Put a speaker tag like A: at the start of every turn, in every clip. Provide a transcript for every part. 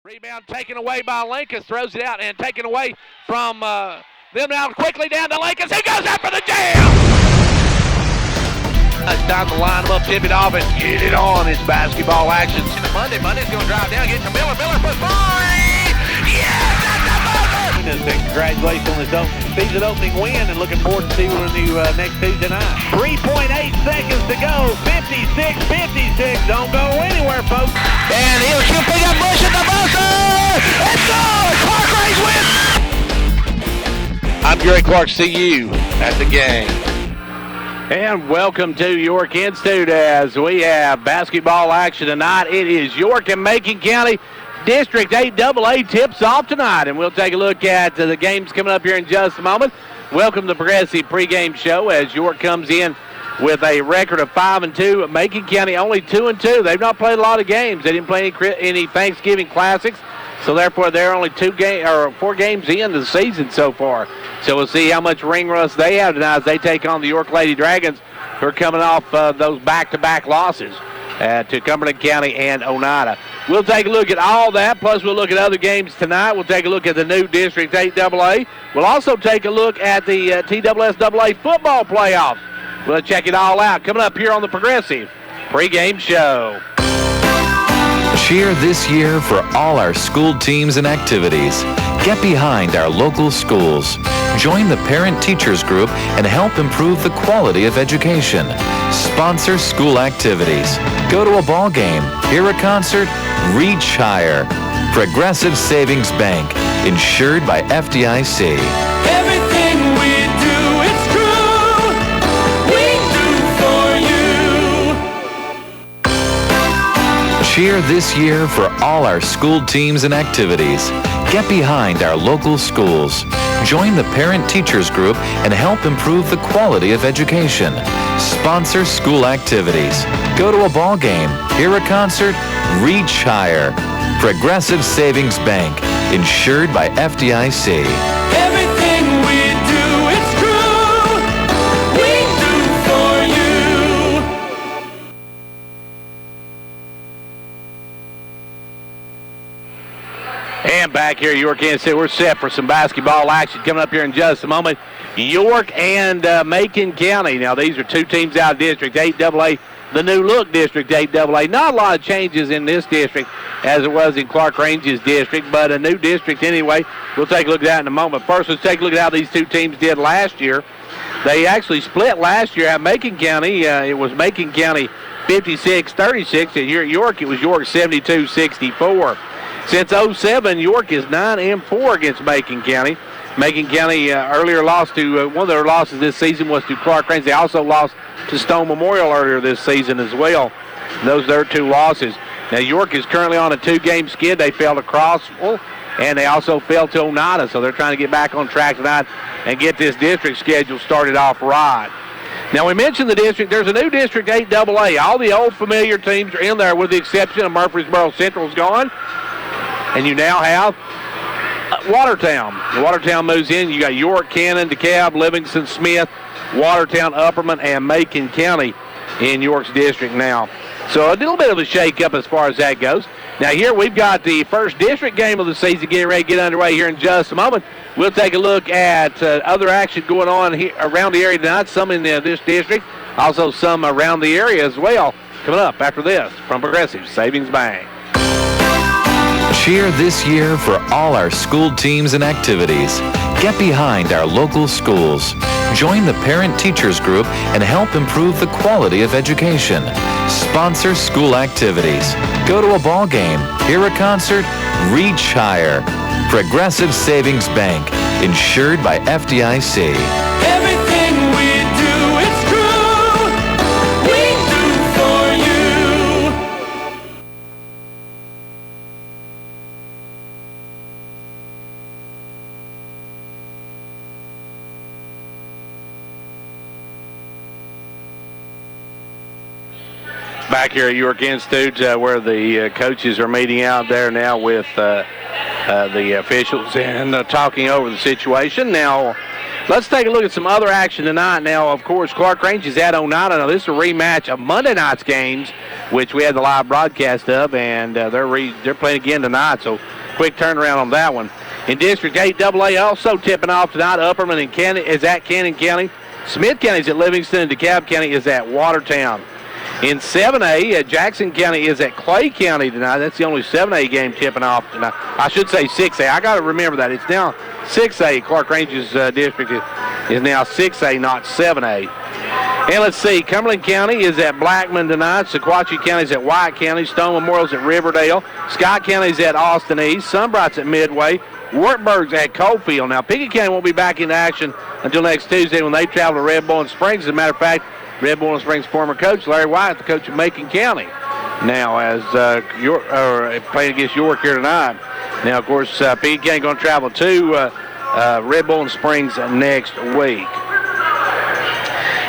A: Rebound taken away by Lincoln, throws it out and taken away from them now quickly down to Lincoln. He goes after the jam! It's time to line them up, tip it off, and get it on. It's basketball action. Monday's going to drive down, get to Miller. Miller for three! Yes, that's the buzzer! Congratulations on this season opening win, and looking forward to seeing you next Tuesday night. 3.8 seconds to go. 56. Don't go anywhere, folks. And he'll pick up Bush at the buzzer! It's good! Clark Rays wins! I'm Gary Clark. See you at the game. And welcome to York Institute as we have basketball action tonight. It is York and Macon County. District 8 AA tips off tonight, and we'll take a look at the games coming up here in just a moment. Welcome to the Progressive pregame show as York comes in with a record of 5-2. Macon County only 2-2. They've not played a lot of games. They didn't play any Thanksgiving Classics, so therefore they're only 4 games into the season so far. So we'll see how much ring rust they have tonight as they take on the York Lady Dragons, who are coming off those back-to-back losses to Cumberland County and Oneida. We'll take a look at all that, plus we'll look at other games tonight. We'll take a look at the new District 8 AA. We'll also take a look at the TSSAA football playoffs. We'll check it all out coming up here on the Progressive pregame show.
B: Cheer this year for all our school teams and activities. Get behind our local schools. Join the parent-teachers group and help improve the quality of education. Sponsor school activities. Go to a ball game, hear a concert, reach higher. Progressive Savings Bank, insured by FDIC.
C: Everything we do, it's true. We do for you.
B: Cheer this year for all our school teams and activities. Get behind our local schools. Join the parent-teachers group and help improve the quality of education. Sponsor school activities. Go to a ball game, hear a concert, reach higher. Progressive Savings Bank, insured by FDIC.
C: Everything we do, it's true. We do for you.
A: And back here at York, Kansas City, we're set for some basketball action coming up here in just a moment. York and Macon County. Now, these are two teams out of District 8 AA, the new look District 8 AA. Not a lot of changes in this district as it was in Clark Range's district, but a new district anyway. We'll take a look at that in a moment. First, let's take a look at how these two teams did last year. They actually split last year at Macon County. It was Macon County 56-36, and here at York, it was York 72-64. Since 07, York is 9-4 against Macon County. Macon County earlier lost to, one of their losses this season was to Clark Range. They also lost to Stone Memorial earlier this season as well. Those are their two losses. Now, York is currently on a 2-game skid. They fell to Crossville, and they also fell to Oneida, so they're trying to get back on track tonight and get this district schedule started off right. Now, we mentioned the district. There's a new District 8 AA. All the old familiar teams are in there with the exception of Murfreesboro Central's gone. And you now have Watertown. Watertown moves in. You got York, Cannon, DeKalb, Livingston, Smith, Watertown, Upperman, and Macon County in York's district now. So a little bit of a shake-up as far as that goes. Now here we've got the first district game of the season getting ready to get underway here in just a moment. We'll take a look at other action going on here around the area tonight, some in this district, also some around the area as well. Coming up after this from Progressive Savings Bank.
B: Cheer this year for all our school teams and activities. Get behind our local schools. Join the parent-teachers group and help improve the quality of education. Sponsor school activities. Go to a ball game, hear a concert, reach higher. Progressive Savings Bank, insured by FDIC.
C: Everything we do, it's true. We do for you.
A: Back here at York Institute where the coaches are meeting out there now with the officials and talking over the situation. Now, Let's take a look at some other action tonight. Now, of course, Clark Range is at Oneida. Now, this is a rematch of Monday night's games, which we had the live broadcast of, and they're playing again tonight, so quick turnaround on that one. In District 8 AA, also tipping off tonight, Upperman and Cannon is at Cannon County. Smith County is at Livingston, and DeKalb County is at Watertown. In 7A, Jackson County is at Clay County tonight. That's the only 7A game tipping off tonight. I should say 6A. I got to remember that. It's now 6A. Clark Range's district is now 6A, not 7A. And let's see, Cumberland County is at Blackman tonight. Sequatchie County is at White County. Stone Memorial's at Riverdale. Scott County's at Austin East. Sunbright's at Midway. Wartburg's at Coalfield. Now, Pickett County won't be back in action until next Tuesday when they travel to Red Bull and Springs. As a matter of fact, Red Bull and Springs former coach Larry White, the coach of Macon County, now as playing against York here tonight. Now, of course, Pickett County going to travel to Red Bull and Springs next week.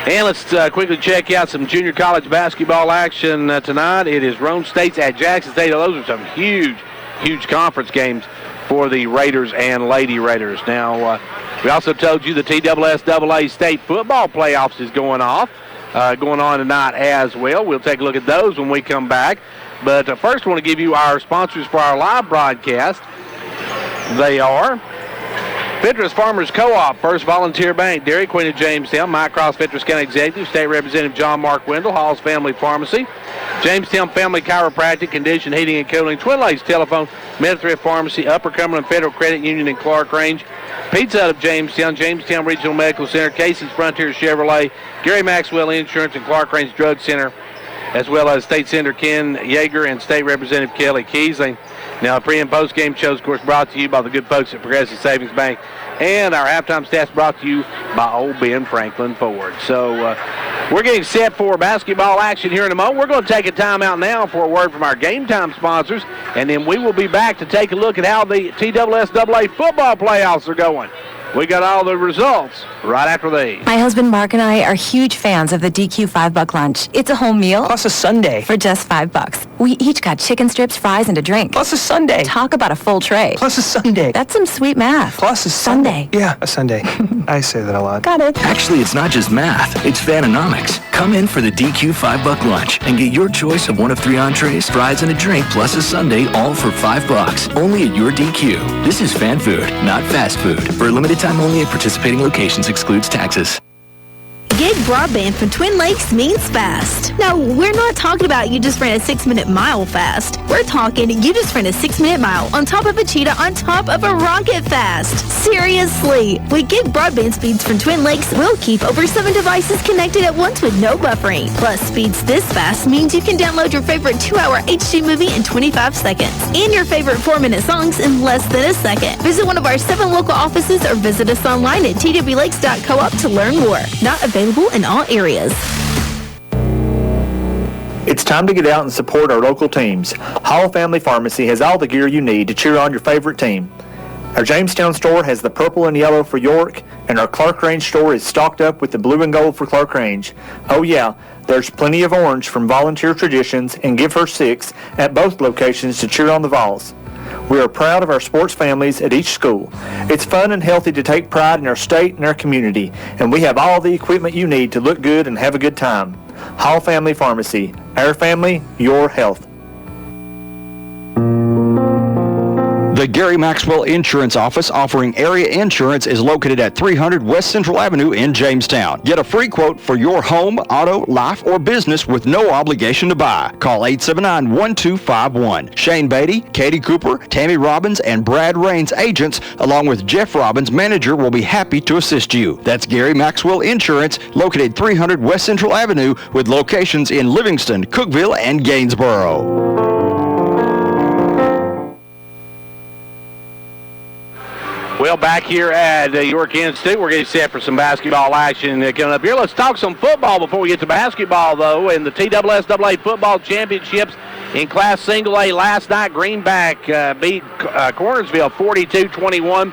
A: And let's quickly check out some junior college basketball action tonight. It is Rome State's at Jackson State. Those are some huge conference games for the Raiders and Lady Raiders. Now, we also told you the TSSAA state football playoffs is going on tonight as well. We'll take a look at those when we come back. But first, I want to give you our sponsors for our live broadcast. They are Fitras Farmers Co-op, First Volunteer Bank, Dairy Queen of Jamestown, Mike Cross, Fitras County Executive, State Representative John Mark Wendell, Hall's Family Pharmacy, Jamestown Family Chiropractic, Condition Heating and Cooling, Twin Lakes Telephone, Mid-Thrift Pharmacy, Upper Cumberland Federal Credit Union in Clark Range, Pizza Hut of Jamestown, Jamestown Regional Medical Center, Casey's Frontier Chevrolet, Gary Maxwell Insurance, and Clark Range Drug Center, as well as State Senator Ken Yeager and State Representative Kelly Keesley. Now, pre- and post-game shows, of course, brought to you by the good folks at Progressive Savings Bank. And our halftime stats brought to you by Old Ben Franklin Ford. So we're getting set for basketball action here in a moment. We're going to take a timeout now for a word from our game time sponsors. And then we will be back to take a look at how the TSSAA football playoffs are going. We got all the results right after these.
D: My husband Mark and I are huge fans of the DQ $5 lunch. It's a whole meal.
E: Plus a sundae.
D: For just $5. We each got chicken strips, fries, and a drink.
E: Plus a sundae.
D: Talk about a full tray.
E: Plus a sundae.
D: That's some sweet math.
E: Plus a
D: sundae.
E: Yeah, a sundae. I say that a lot.
D: Got it.
F: Actually, it's not just math. It's Fanonomics. Come in for the DQ $5 lunch and get your choice of one of 3 entrees, fries, and a drink, plus a sundae, all for $5. Only at your DQ. This is fan food, not fast food. For a limited time only at participating locations, excludes taxes.
G: Get broadband from Twin Lakes means fast. Now, we're not talking about you just ran a 6-minute mile fast. We're talking you just ran a 6-minute mile on top of a cheetah on top of a rocket fast. Seriously. With Gig broadband speeds from Twin Lakes, we'll keep over 7 devices connected at once with no buffering. Plus, speeds this fast means you can download your favorite 2-hour HD movie in 25 seconds and your favorite 4-minute songs in less than a second. Visit one of our 7 local offices or visit us online at twlakes.coop to learn more. Not available in all areas.
H: It's time to get out and support our local teams. Hall Family Pharmacy has all the gear you need to cheer on your favorite team. Our Jamestown store has the purple and yellow for York, and our Clark Range store is stocked up with the blue and gold for Clark Range. Oh yeah, there's plenty of orange from Volunteer Traditions and Give Her 6 at both locations to cheer on the Vols. We are proud of our sports families at each school. It's fun and healthy to take pride in our state and our community, and we have all the equipment you need to look good and have a good time. Hall Family Pharmacy. Our family, your health.
I: The Gary Maxwell Insurance Office offering area insurance is located at 300 West Central Avenue in Jamestown. Get a free quote for your home, auto, life, or business with no obligation to buy. Call 879-1251. Shane Beatty, Katie Cooper, Tammy Robbins, and Brad Raines agents, along with Jeff Robbins, manager, will be happy to assist you. That's Gary Maxwell Insurance, located 300 West Central Avenue with locations in Livingston, Cookeville, and Gainesboro.
A: Well, back here at York Institute, we're getting set for some basketball action coming up here. Let's talk some football before we get to basketball, though. In the TSSAA football championships in Class Single A last night, Greenback beat Cornersville 42-21.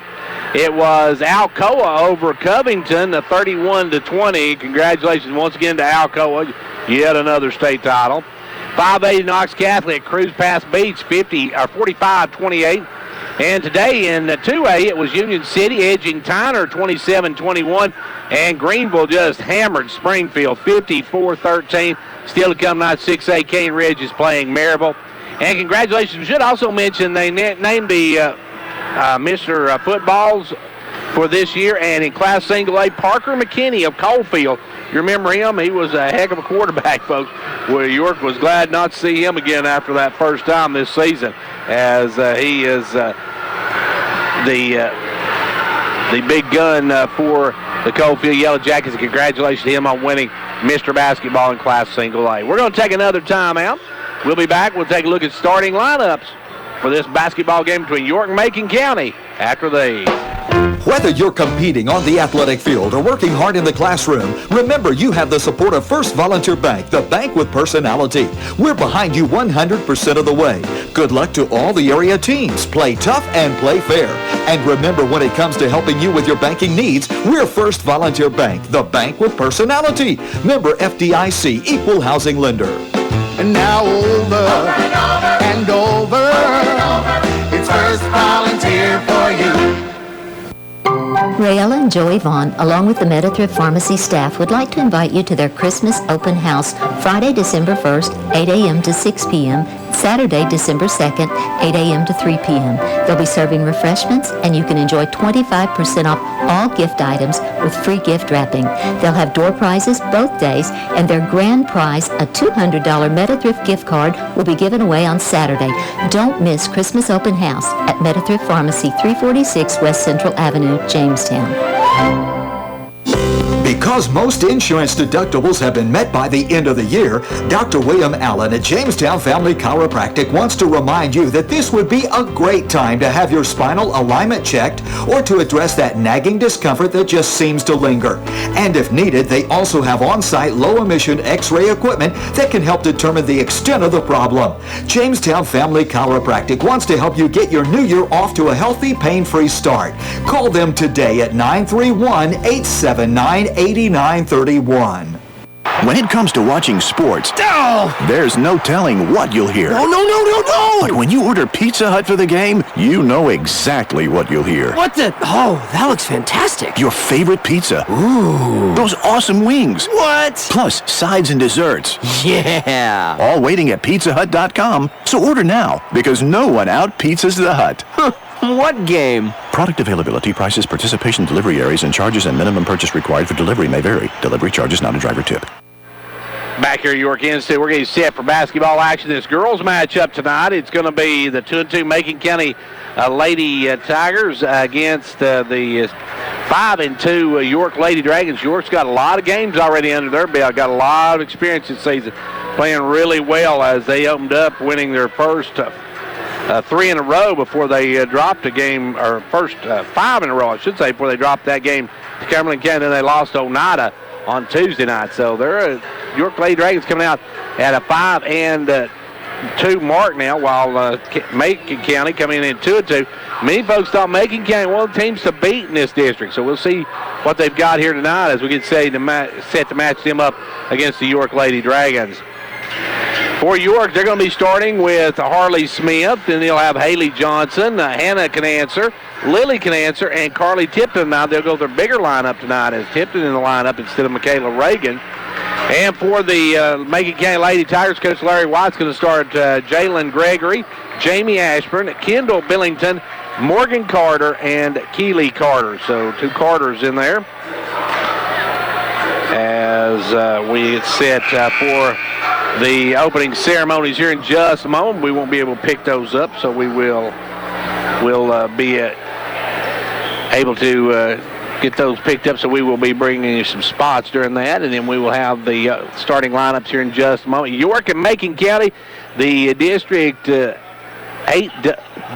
A: It was Alcoa over Covington, 31-20. Congratulations once again to Alcoa, yet another state title. 580 Knox Catholic, Cruise Pass Beach 45-28. And today in 2A, it was Union City edging Tyner 27-21, and Greenville just hammered Springfield 54-13. Still to come tonight, 6A, Cane Ridge is playing Maryville. And congratulations, we should also mention they named the Mr. Footballs for this year, and in Class Single A, Parker McKinney of Coalfield. You remember him? He was a heck of a quarterback, folks. Well, York was glad not to see him again after that first time this season, as he is the big gun for the Coalfield Yellow Jackets. And congratulations to him on winning Mr. Basketball in Class Single A. We're going to take another timeout. We'll be back. We'll take a look at starting lineups for this basketball game between York and Macon County after these.
J: Whether you're competing on the athletic field or working hard in the classroom, remember you have the support of First Volunteer Bank, the bank with personality. We're behind you 100% of the way. Good luck to all the area teams. Play tough and play fair. And remember, when it comes to helping you with your banking needs, we're First Volunteer Bank, the bank with personality. Member FDIC, Equal Housing Lender.
C: And now over and over, it's First Volunteer for you.
K: Rayella and Joey Vaughn, along with the MetaThrift Pharmacy staff, would like to invite you to their Christmas open house Friday, December 1st, 8 a.m. to 6 p.m., Saturday, December 2nd, 8 a.m. to 3 p.m. They'll be serving refreshments, and you can enjoy 25% off all gift items with free gift wrapping. They'll have door prizes both days, and their grand prize, a $200 MetaThrift gift card, will be given away on Saturday. Don't miss Christmas open house at MetaThrift Pharmacy, 346 West Central Avenue, Jamestown.
J: Because most insurance deductibles have been met by the end of the year, Dr. William Allen at Jamestown Family Chiropractic wants to remind you that this would be a great time to have your spinal alignment checked or to address that nagging discomfort that just seems to linger. And if needed, they also have on-site low-emission X-ray equipment that can help determine the extent of the problem. Jamestown Family Chiropractic wants to help you get your new year off to a healthy, pain-free start. Call them today at 931-879-8931.
L: When it comes to watching sports, there's no telling what you'll hear.
C: No!
L: But when you order Pizza Hut for the game, you know exactly what you'll hear.
C: What the? Oh, that looks fantastic.
L: Your favorite pizza.
C: Ooh.
L: Those awesome wings.
C: What?
L: Plus sides and desserts.
C: Yeah.
L: All waiting at pizzahut.com. So order now, because no one out-pizzas the Hut.
C: What game?
L: Product availability, prices, participation, delivery areas, and charges and minimum purchase required for delivery may vary. Delivery charges not a driver tip.
A: Back here at York Institute, we're getting set for basketball action. This girls matchup tonight, it's going to be the 2-2 Macon County Lady Tigers against the 5-2 York Lady Dragons. York's got a lot of games already under their belt, got a lot of experience this season, playing really well as they opened up, winning their first 3 in a row before they dropped a game, or first 5 in a row, I should say, before they dropped that game to Cumberland County. Then they lost to Oneida on Tuesday night. So they're York Lady Dragons coming out at a 5-2 mark now, while Macon County coming in 2-2. Many folks thought Macon County one of the teams to beat in this district. So we'll see what they've got here tonight as we get set to match them up against the York Lady Dragons. For York, they're going to be starting with Harley Smith, then they'll have Haley Johnson, Hannah Canancer, Lily Canancer, and Carly Tipton. Now they'll go with their bigger lineup tonight as Tipton in the lineup instead of Michaela Reagan. And for the Macon County Lady Tigers, Coach Larry White's going to start Jalen Gregory, Jamie Ashburn, Kendall Billington, Morgan Carter, and Keely Carter. So 2 Carters in there as we get set for the opening ceremonies here in just a moment. We won't be able to pick those up, so we will be able to get those picked up. So we will be bringing you some spots during that, and then we will have the starting lineups here in just a moment. York and Macon County, the District 8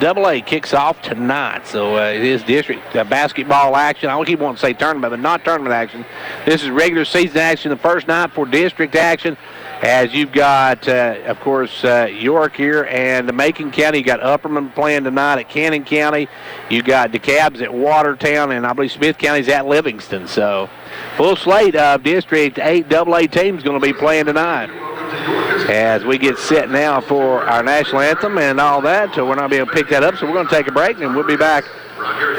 A: AA kicks off tonight. So it is district basketball action. I keep wanting to say tournament, but not tournament action. This is regular season action, the first night for district action. As you've got, of course, York here and Macon County. You got Upperman playing tonight at Cannon County. You got DeKalb's at Watertown, and I believe Smith County's at Livingston. So full slate of District 8 AA teams going to be playing tonight. as we get set now for our national anthem and all that. So we're not being able to pick that up, so we're going to take a break, and we'll be back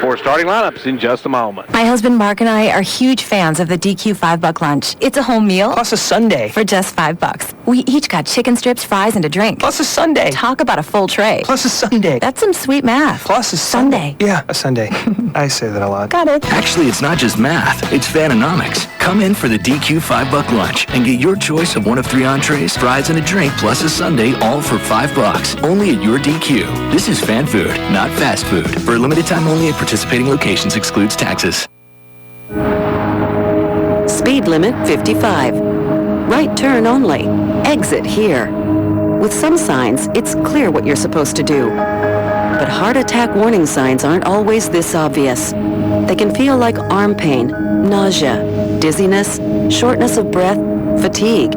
A: for starting lineups in just a moment.
D: My husband Mark and I are huge fans of the DQ $5 lunch. It's a home meal.
E: Plus a sundae.
D: For just $5. We each got chicken strips, fries, and a drink.
E: Plus a sundae.
D: Talk about a full tray.
E: Plus a sundae.
D: That's some sweet math.
E: Plus a
D: Sundae.
E: Yeah, a sundae. I say that a lot.
D: Got it.
F: Actually, it's not just math, it's Vanonomics. Come in for the DQ $5 lunch and get your choice of one of 3 entrees, fries, and a drink, plus a sundae, all for $5. Only at your DQ. This is fan food, not fast food. For a limited time only at participating locations, excludes taxes.
M: Speed limit 55. Right turn only. Exit here. With some signs, it's clear what you're supposed to do. But heart attack warning signs aren't always this obvious. They can feel like arm pain, nausea, dizziness, shortness of breath, fatigue.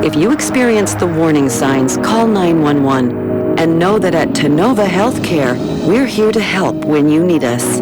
M: If you experience the warning signs, call 911 and know that at Tenova Healthcare, we're here to help when you need us.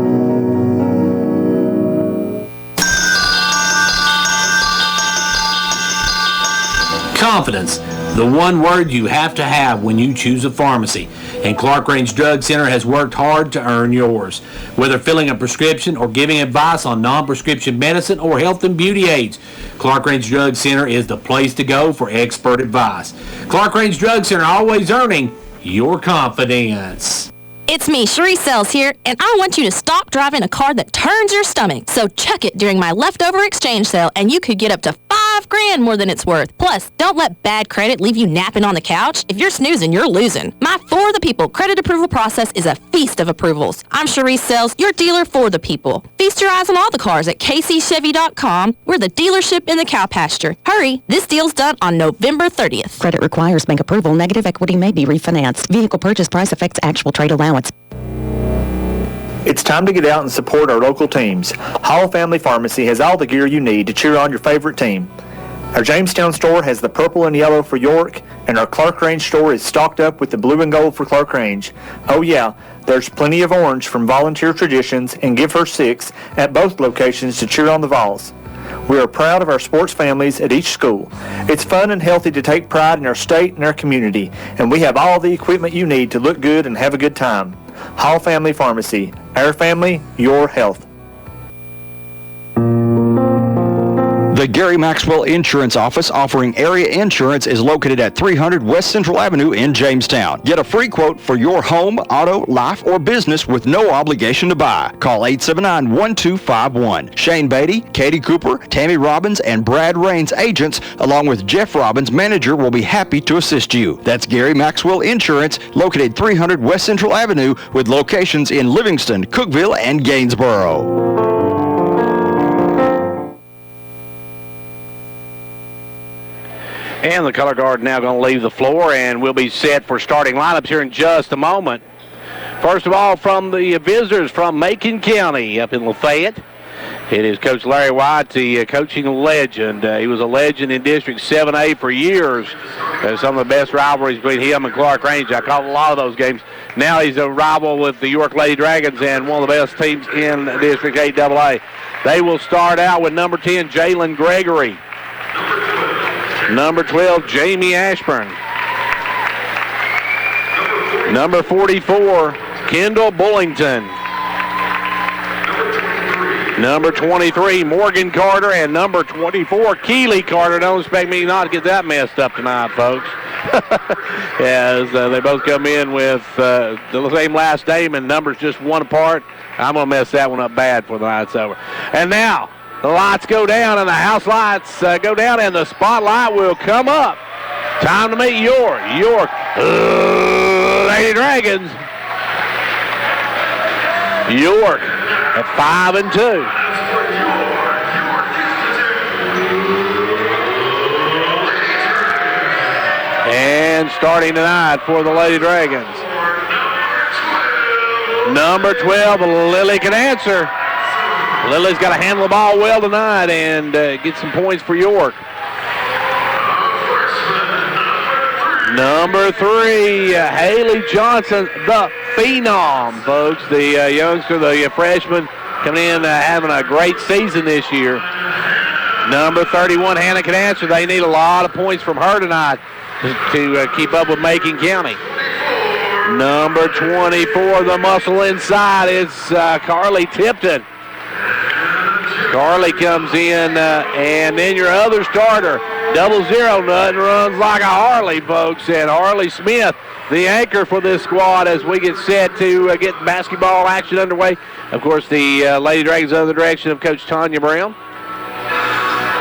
N: Confidence, the one word you have to have when you choose a pharmacy. And Clark Range Drug Center has worked hard to earn yours. Whether filling a prescription or giving advice on non-prescription medicine or health and beauty aids, Clark Range Drug Center is the place to go for expert advice. Clark Range Drug Center, always earning your confidence.
O: It's me, Cherie Sells here, and I want you to stop driving a car that turns your stomach. So check it during my leftover exchange sale, and you could get up to $5,000 more than it's worth. Plus, don't let bad credit leave you napping on the couch. If you're snoozing, you're losing. My For the People credit approval process is a feast of approvals. I'm Cherie Sells, your dealer for the people. Feast your eyes on all the cars at kcchevy.com. We're the dealership in the cow pasture. Hurry, this deal's done on November 30th.
P: Credit requires bank approval. Negative equity may be refinanced. Vehicle purchase price affects actual trade allowance.
H: It's time to get out and support our local teams. Hall Family Pharmacy has all the gear you need to cheer on your favorite team. Our Jamestown store has the purple and yellow for York, and our Clark Range store is stocked up with the blue and gold for Clark Range. Oh yeah, there's plenty of orange from Volunteer Traditions and Give Her 6 at both locations to cheer on the Vols. We are proud of our sports families at each school. It's fun and healthy to take pride in our state and our community, and we have all the equipment you need to look good and have a good time. Hall Family Pharmacy. Our family, your health.
I: The Gary Maxwell Insurance Office offering area insurance is located at 300 West Central Avenue in Jamestown. Get a free quote for your home, auto, life, or business with no obligation to buy. Call 879-1251. Shane Beatty, Katie Cooper, Tammy Robbins, and Brad Raines agents, along with Jeff Robbins, manager, will be happy to assist you. That's Gary Maxwell Insurance, located 300 West Central Avenue with locations in Livingston, Cookeville, and Gainsboro.
A: And the color guard now going to leave the floor, and we'll be set for starting lineups here in just a moment. First of all, from the visitors from Macon County up in Lafayette, it is Coach Larry White, the coaching legend. He was a legend in District 7A for years. Some of the best rivalries between him and Clark Range. I caught a lot of those games. Now he's a rival with the York Lady Dragons and one of the best teams in District 8AA. They will start out with number 10, Jalen Gregory. Number 12, Jamie Ashburn. Number 44, Kendall Bullington. Number 23, Morgan Carter. And number 24, Keely Carter. Don't expect me not to get that messed up tonight, folks. As they both come in with the same last name and numbers just one apart. I'm going to mess that one up bad before the night's over. And now, the lights go down and the house lights go down and the spotlight will come up. Time to meet York Lady Dragons. York at 5-2. And starting tonight for the Lady Dragons, number 12, Lily can answer. Lily's got to handle the ball well tonight and get some points for York. Number 3, Haley Johnson, the phenom, folks. The youngster, the freshman, coming in having a great season this year. Number 31, Hannah can answer. They need a lot of points from her tonight. to keep up with Macon County. Number 24, the muscle inside, is Carly Tipton. Carly comes in, and then your other starter, 00 nothing, runs like a Harley, folks. And Harley Smith, the anchor for this squad as we get set to get basketball action underway. Of course, the Lady Dragons under the direction of Coach Tanya Brown.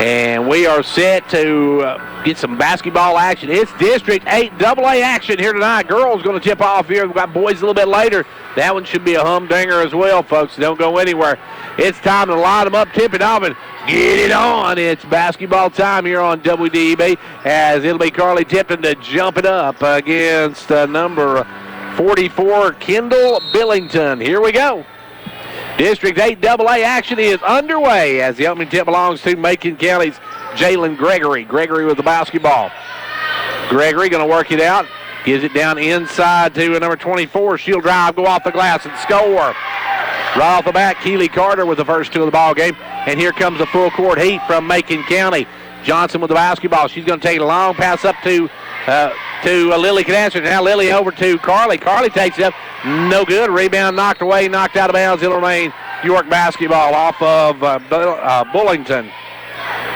A: And we are set to get some basketball action. It's District 8 AA action here tonight. Girls going to tip off here. We've got boys a little bit later. That one should be a humdinger as well, folks. Don't go anywhere. It's time to line them up, tip it off, and get it on. It's basketball time here on WDEB as it'll be Carly Tipton to jump it up against number 44, Kendall Billington. Here we go. District 8 AA action is underway as the opening tip belongs to Macon County's Jalen Gregory. Gregory with the basketball. Gregory going to work it out. Gives it down inside to number 24. She'll drive, go off the glass, and score. Right off the bat, Keely Carter with the first two of the ball game. And here comes the full court heat from Macon County. Johnson with the basketball. She's going to take a long pass up to Lily Canasser. Now Lily over to Carly. Carly takes it up. No good. Rebound knocked away, knocked out of bounds. It'll remain York basketball off of Bullington.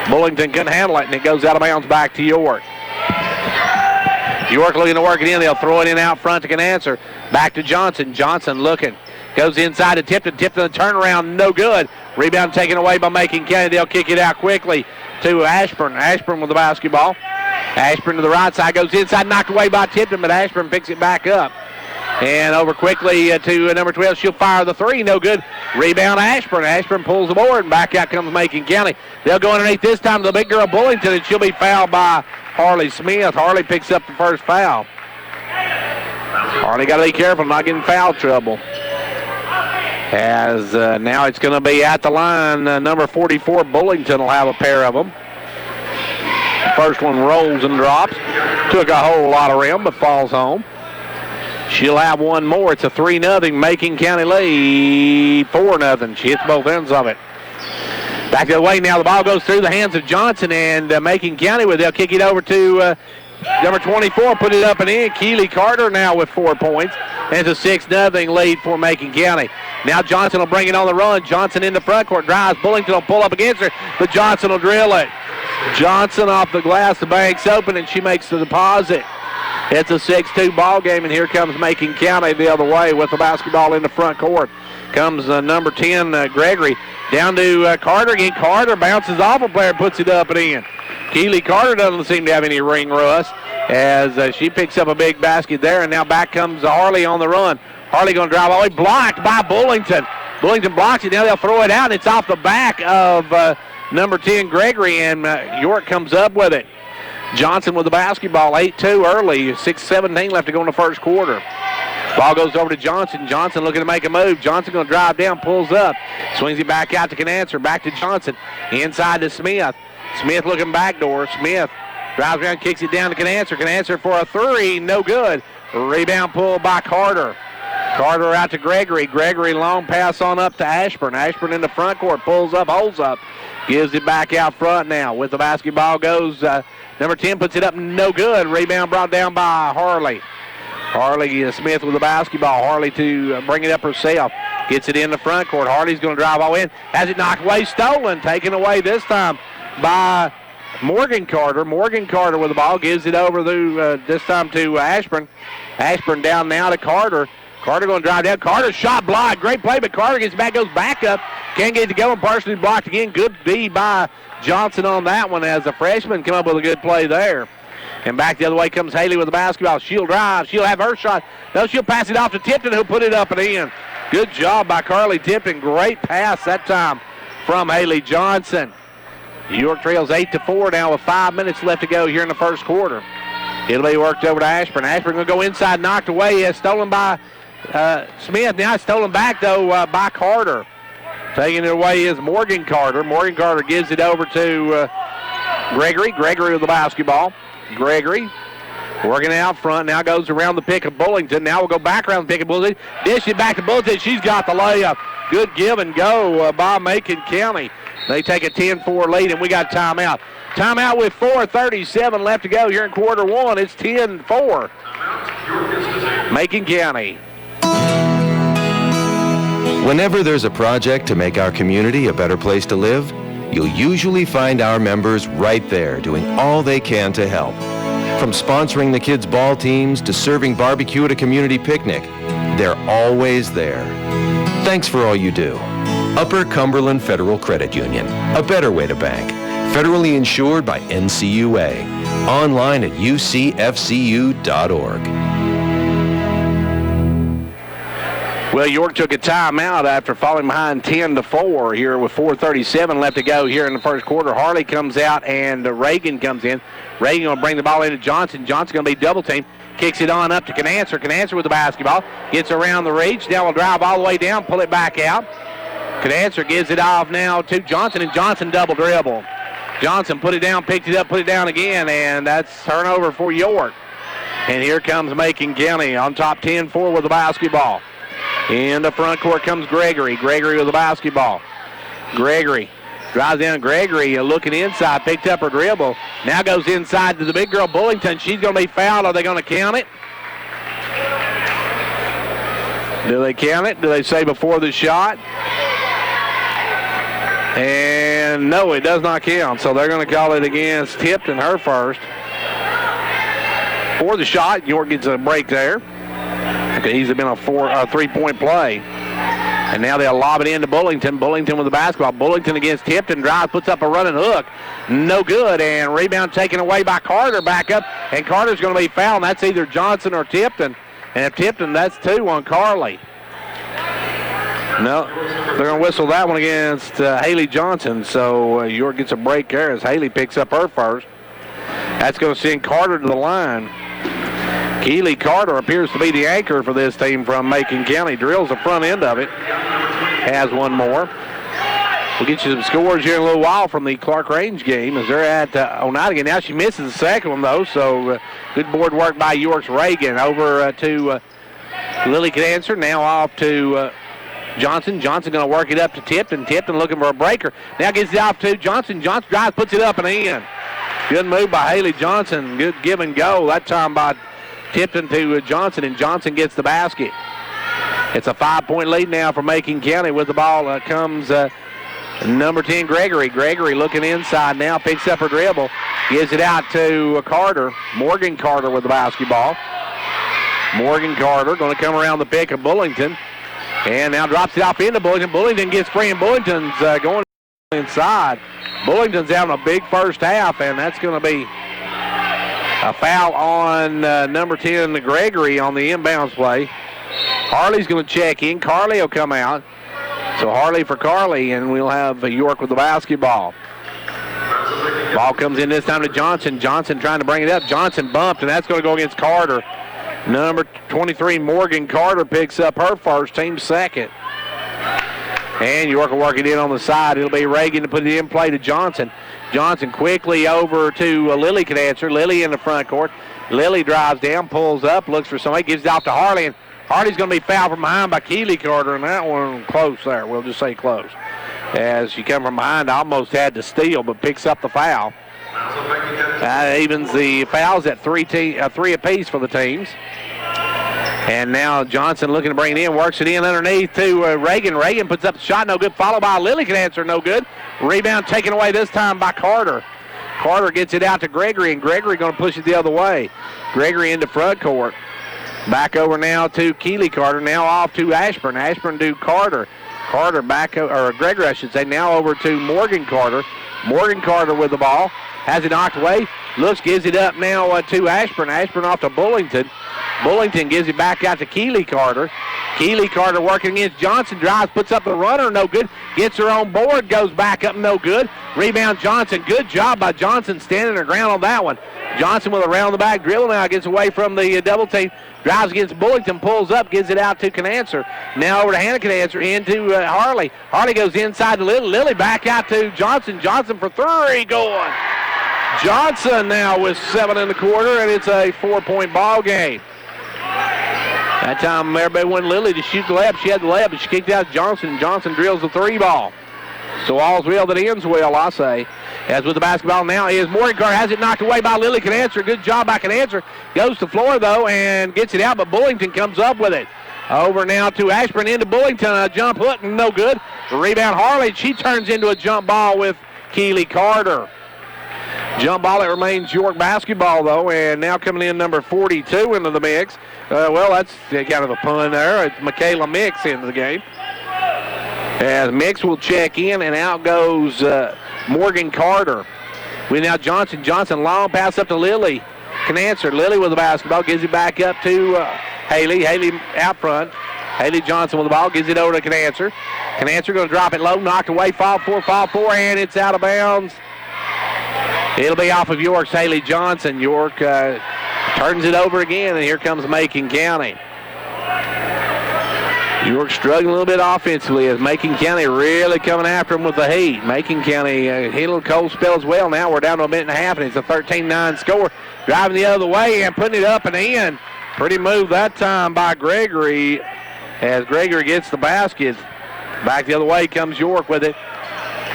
A: Bullington couldn't handle it, and it goes out of bounds back to York. York looking to work it in. They'll throw it in out front to Canasser. Back to Johnson. Johnson looking. Goes inside to Tipton. Tipton, the turnaround, no good. Rebound taken away by Macon County. They'll kick it out quickly to Ashburn. Ashburn with the basketball. Ashburn to the right side. Goes inside, knocked away by Tipton, but Ashburn picks it back up. And over quickly to number 12. She'll fire the three. No good. Rebound Ashburn. Ashburn pulls the board, and back out comes Macon County. They'll go underneath this time to the big girl Bullington, and she'll be fouled by Harley Smith. Harley picks up the first foul. Harley got to be careful not getting foul trouble. As now it's going to be at the line. Number 44, Bullington, will have a pair of them. First one rolls and drops. Took a whole lot of rim, but falls home. She'll have one more. It's a 3-0 Macon County lead. 4-0. She hits both ends of it. Back the other way now. The ball goes through the hands of Johnson, and Macon County, they'll kick it over to number 24, put it up and in. Keely Carter now with 4 points. And it's a 6-0 lead for Macon County. Now Johnson will bring it on the run. Johnson in the front court. Drives. Bullington will pull up against her, but Johnson will drill it. Johnson off the glass. The bank's open, and she makes the deposit. It's a 6-2 ball game, and here comes Macon County the other way with the basketball in the front court. Comes number 10, Gregory, down to Carter again. Carter bounces off a player, puts it up and in. Keely Carter doesn't seem to have any ring rust as she picks up a big basket there, and now back comes Harley on the run. Harley going to drive all the way, blocked by Bullington. Bullington blocks it. Now they'll throw it out, and it's off the back of number 10, Gregory, and York comes up with it. Johnson with the basketball, 8-2 early, 6:17 left to go in the first quarter. Ball goes over to Johnson. Johnson looking to make a move. Johnson going to drive down, pulls up, swings it back out to Canasser, back to Johnson, inside to Smith. Smith looking backdoor. Smith drives around, kicks it down to Canasser. Canasser for a three, no good. Rebound pull by Carter. Carter out to Gregory. Gregory long pass on up to Ashburn. Ashburn in the front court, pulls up, holds up, gives it back out front now. With the basketball goes number 10, puts it up, no good. Rebound brought down by Harley. Harley Smith with the basketball. Harley to bring it up herself. Gets it in the front court. Harley's going to drive all in. Has it knocked away, stolen. Taken away this time by Morgan Carter. Morgan Carter with the ball. Gives it over this time to Ashburn. Ashburn down now to Carter. Carter going to drive down. Carter shot blocked. Great play, but Carter gets back, goes back up. Can't get it to go, and partially blocked again. Good D by Johnson on that one as the freshman come up with a good play there. And back the other way comes Haley with the basketball. She'll drive. She'll have her shot. No, she'll pass it off to Tipton, who'll put it up and in. Good job by Carly Tipton. Great pass that time from Haley Johnson. York trails 8-4 now with 5 minutes left to go here in the first quarter. It'll be worked over to Ashburn. Ashburn going to go inside, knocked away. Stolen by Smith. Now it's stolen back, though, by Carter. Taking it away is Morgan Carter. Morgan Carter gives it over to Gregory. Gregory with the basketball. Gregory working out front. Now goes around the pick of Bullington. Now we'll go back around the pick of Bullington. Dish it back to Bullington. She's got the layup. Good give and go by Macon County. They take a 10-4 lead, and we got timeout. Timeout with 4:37 left to go here in quarter one. It's 10-4. Macon County.
Q: Whenever there's a project to make our community a better place to live, you'll usually find our members right there doing all they can to help. From sponsoring the kids' ball teams to serving barbecue at a community picnic, they're always there. Thanks for all you do. Upper Cumberland Federal Credit Union, a better way to bank. Federally insured by NCUA. Online at ucfcu.org.
A: Well, York took a timeout after falling behind 10-4 here with 4:37 left to go here in the first quarter. Harley comes out and Reagan comes in. Reagan going to bring the ball into Johnson. Johnson going to be double teamed. Kicks it on up to Canancer. Canancer with the basketball. Gets around the reach. Now will drive all the way down, pull it back out. Canancer gives it off now to Johnson, and Johnson double dribble. Johnson put it down, picked it up, put it down again, and that's turnover for York. And here comes Macon County on top 10-4 with the basketball. In the front court comes Gregory. Gregory with the basketball. Gregory drives down. Gregory looking inside, picked up her dribble. Now goes inside to the big girl, Bullington. She's going to be fouled. Are they going to count it? Do they count it? Do they say before the shot? And no, it does not count. So they're going to call it against Tipton, her first. For the shot, York gets a break there. It could easily been a 3-point play. And now they'll lob it into Bullington. Bullington with the basketball. Bullington against Tipton. Drives, puts up a running hook. No good. And rebound taken away by Carter. Back up. And Carter's going to be fouled. That's either Johnson or Tipton. And if Tipton, that's 2 on Carly. No, they're going to whistle that one against Haley Johnson. So York gets a break there as Haley picks up her first. That's going to send Carter to the line. Keely Carter appears to be the anchor for this team from Macon County. Drills the front end of it. Has one more. We'll get you some scores here in a little while from the Clark Range game as they're at Oneida. Now she misses the second one, though, so good board work by York's Reagan. Over to Lily Canancer. Now off to Johnson. Johnson going to work it up to Tipton. Tipton looking for a breaker. Now gets it off to Johnson. Johnson drives, puts it up and in. Good move by Haley Johnson. Good give and go. That time by Tipton to Johnson, and Johnson gets the basket. It's a 5-point lead now for Macon County. With the ball comes number 10, Gregory. Gregory looking inside now, picks up her dribble, gives it out to Carter. Morgan Carter with the basketball. Morgan Carter going to come around the pick of Bullington, and now drops it off into Bullington. Bullington gets free, and Bullington's going inside. Bullington's having a big first half, and that's going to be a foul on number 10, Gregory, on the inbounds play. Harley's going to check in. Carly will come out. So Harley for Carly, and we'll have York with the basketball. Ball comes in this time to Johnson. Johnson trying to bring it up. Johnson bumped, and that's going to go against Carter. Number 23, Morgan Carter, picks up her first, team second. And York will work it in on the side. It'll be Reagan to put it in play to Johnson. Johnson quickly over to Lily Canancer. Lily in the front court. Lily drives down, pulls up, looks for somebody, gives it off to Harley. And Harley's going to be fouled from behind by Keely Carter, and that one close there. We'll just say close. As she come from behind, almost had to steal, but picks up the foul. Evens the fouls at three apiece for the teams. And now Johnson looking to bring it in, works it in underneath to Reagan. Reagan puts up the shot, no good, followed by Lily Canancer, no good. Rebound taken away this time by Carter. Carter gets it out to Gregory, and Gregory going to push it the other way. Gregory into front court. Back over now to Keely Carter, now off to Ashburn. Ashburn to Carter. Carter back, or Gregory I should say, now over to Morgan Carter. Morgan Carter with the ball. Has it knocked away. Looks, gives it up now to Ashburn. Ashburn off to Bullington. Bullington gives it back out to Keely Carter. Keely Carter working against Johnson. Drives, puts up the runner, no good. Gets her on board, goes back up, no good. Rebound Johnson. Good job by Johnson standing her ground on that one. Johnson with a round the back dribble now. Gets away from the double team. Drives against Bullington, pulls up, gives it out to Canancer. Now over to Hannah Canancer, into Harley. Harley goes inside to Lily. Lily back out to Johnson. Johnson for three, going. Johnson now with 7 in the quarter, and it's a 4-point ball game. That time everybody wanted Lily to shoot the layup. She had the layup, but she kicked out Johnson. Johnson drills the 3 ball. So all's well that ends well, I say. As with the basketball now is Morgan Carter. Has it knocked away by Lily Canancer. Good job by Canancer. Goes to floor, though, and gets it out, but Bullington comes up with it. Over now to Ashburn into Bullington. A jump hook, no good. Rebound Harley. She turns into a jump ball with Keely Carter. Jump ball, it remains York basketball, though, and now coming in number 42 into the mix. Well, that's kind of a pun there. It's Michaela Mix into the game. As Mix will check in, and out goes Morgan Carter. We now Johnson. Johnson, long pass up to Lily Canancer. Lily with the basketball, gives it back up to Haley. Haley out front. Haley Johnson with the ball, gives it over to Canancer. Canancer going to drop it low, knocked away, foul four, and it's out of bounds. It'll be off of York's Haley Johnson. York turns it over again, and here comes Macon County. York struggling a little bit offensively as Macon County really coming after them with the heat. Macon County hit a little cold spell as well. Now we're down to a minute and a half, and it's a 13-9 score. Driving the other way and putting it up and in. Pretty move that time by Gregory as Gregory gets the basket. Back the other way comes York with it.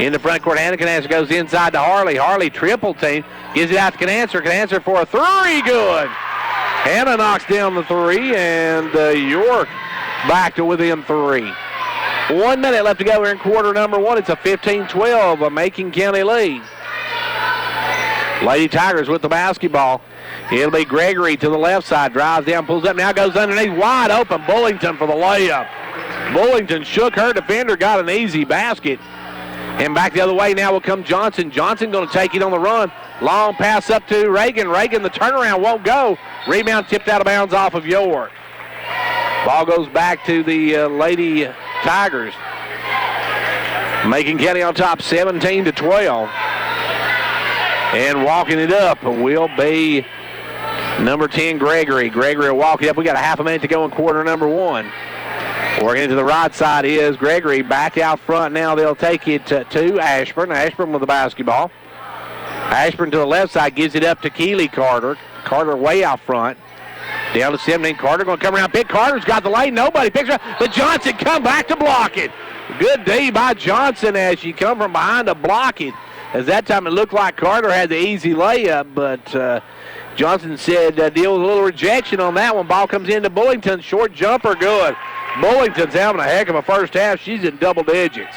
A: In the front court, Hannah Canancer goes inside to Harley. Harley triple team. Gives it out to Canancer. Canancer for a three. Good. Hannah knocks down the three, and York back to within 3. 1 minute left to go here in quarter number 1. It's a 15-12, a Macon County lead. Lady Tigers with the basketball. It'll be Gregory to the left side. Drives down, pulls up, now goes underneath. Wide open, Bullington for the layup. Bullington shook her defender, got an easy basket. And back the other way now will come Johnson. Johnson going to take it on the run. Long pass up to Reagan. Reagan, the turnaround won't go. Rebound tipped out of bounds off of York. Ball goes back to the Lady Tigers. Macon County on top, 17-12. And walking it up will be number 10, Gregory. Gregory will walk it up. We got a half a minute to go in quarter number 1. Working to the right side is Gregory. Back out front now. They'll take it to Ashburn. Ashburn with the basketball. Ashburn to the left side gives it up to Keely Carter. Carter way out front. Down to 17. Carter going to come around. Big Carter's got the lane. Nobody picks her up. But Johnson come back to block it. Good D by Johnson as she come from behind to block it. As that time it looked like Carter had the easy layup, but Johnson said deal with a little rejection on that one. Ball comes into Bullington. Short jumper, good. Bullington's having a heck of a first half. She's in double digits.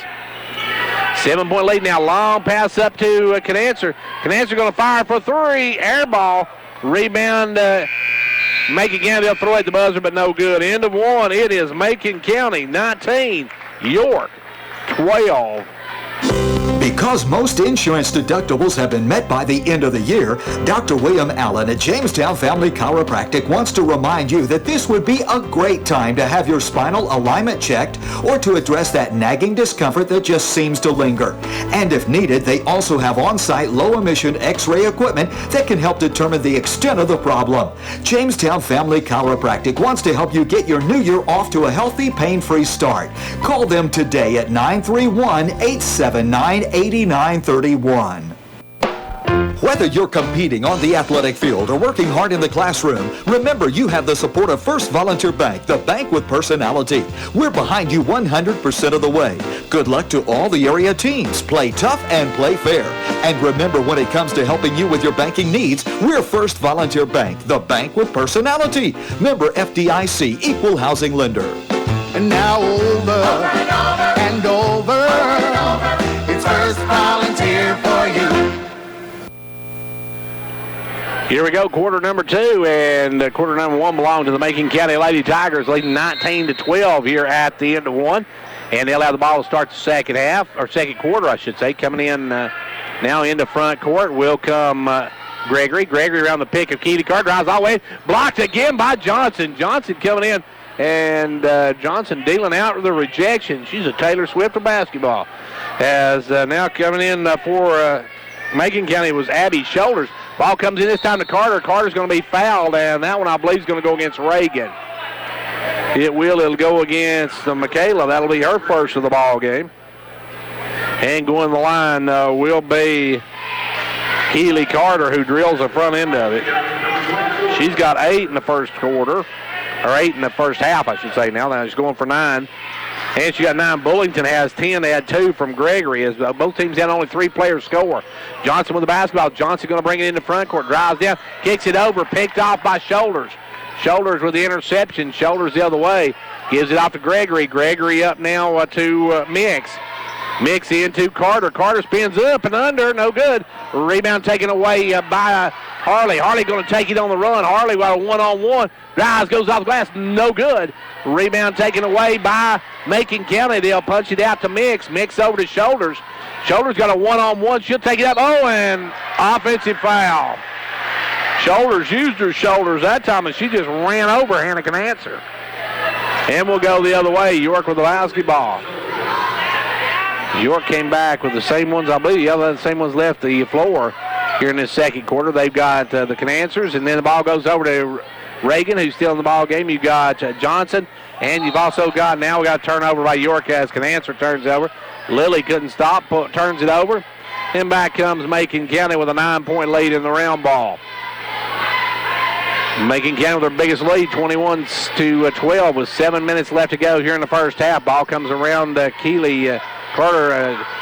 A: 7-point lead now. Long pass up to Canancer. Canancer going to fire for 3. Air ball. Rebound. Macon County, they'll throw at the buzzer, but no good. End of 1. It is Macon County 19, York 12.
J: Because most insurance deductibles have been met by the end of the year, Dr. William Allen at Jamestown Family Chiropractic wants to remind you that this would be a great time to have your spinal alignment checked or to address that nagging discomfort that just seems to linger. And if needed, they also have on-site low-emission X-ray equipment that can help determine the extent of the problem. Jamestown Family Chiropractic wants to help you get your new year off to a healthy, pain-free start. Call them today at 931-879-8931. Whether you're competing on the athletic field or working hard in the classroom, remember you have the support of First Volunteer Bank, the bank with personality. We're behind you 100% of the way. Good luck to all the area teams. Play tough and play fair. And remember, when it comes to helping you with your banking needs, we're First Volunteer Bank, the bank with personality. Member FDIC, equal housing lender.
C: And now over and over. It's First Volunteer for you.
A: Here we go, quarter number 2, and quarter number 1 belongs to the Macon County Lady Tigers, leading 19-12 here at the end of 1. And they'll have the ball to start the second half, or second quarter, I should say. Coming in now into front court will come Gregory. Gregory around the pick of Keely Carter, drives all the way, blocked again by Johnson. Johnson coming in, and Johnson dealing out with the rejection. She's a Taylor Swift of basketball. As now coming in for Macon County was Abby Shoulders. Ball comes in this time to Carter. Carter's going to be fouled, and that one I believe is going to go against Reagan. It'll go against Michaela. That'll be her first of the ball game. And going the line will be Keely Carter, who drills the front end of it. She's got 8 in the first quarter, or 8 in the first half, I should say now. Now she's going for 9. And she got 9. Bullington has 10. They had 2 from Gregory, as both teams had only 3 players score. Johnson with the basketball. Johnson going to bring it into front court. Drives down, kicks it over, picked off by Shoulders. Shoulders with the interception. Shoulders the other way. Gives it off to Gregory. Gregory up now to Mix. Mix into Carter. Carter spins up and under. No good. Rebound taken away by Harley. Harley going to take it on the run. Harley got a one-on-one. Drives, goes off the glass. No good. Rebound taken away by Macon County. They'll punch it out to Mix. Mix over to Shoulders. Shoulders got a one-on-one. She'll take it up. Oh, and offensive foul. Shoulders used her shoulders that time, and she just ran over Hannah Canancer. And we'll go the other way. York with the basketball. York came back with the same ones, I believe. Yeah, the same ones left the floor here in this second quarter. They've got the Canancers, and then the ball goes over to Reagan, who's still in the ball game. You've got Johnson, and you've also got, now we got a turnover by York as Canancer turns over. Lily couldn't stop, turns it over. And back comes Macon County with a 9-point lead in the round ball. Macon County with their biggest lead, 21-12, with 7 minutes left to go here in the first half. Ball comes around Keeley Carter,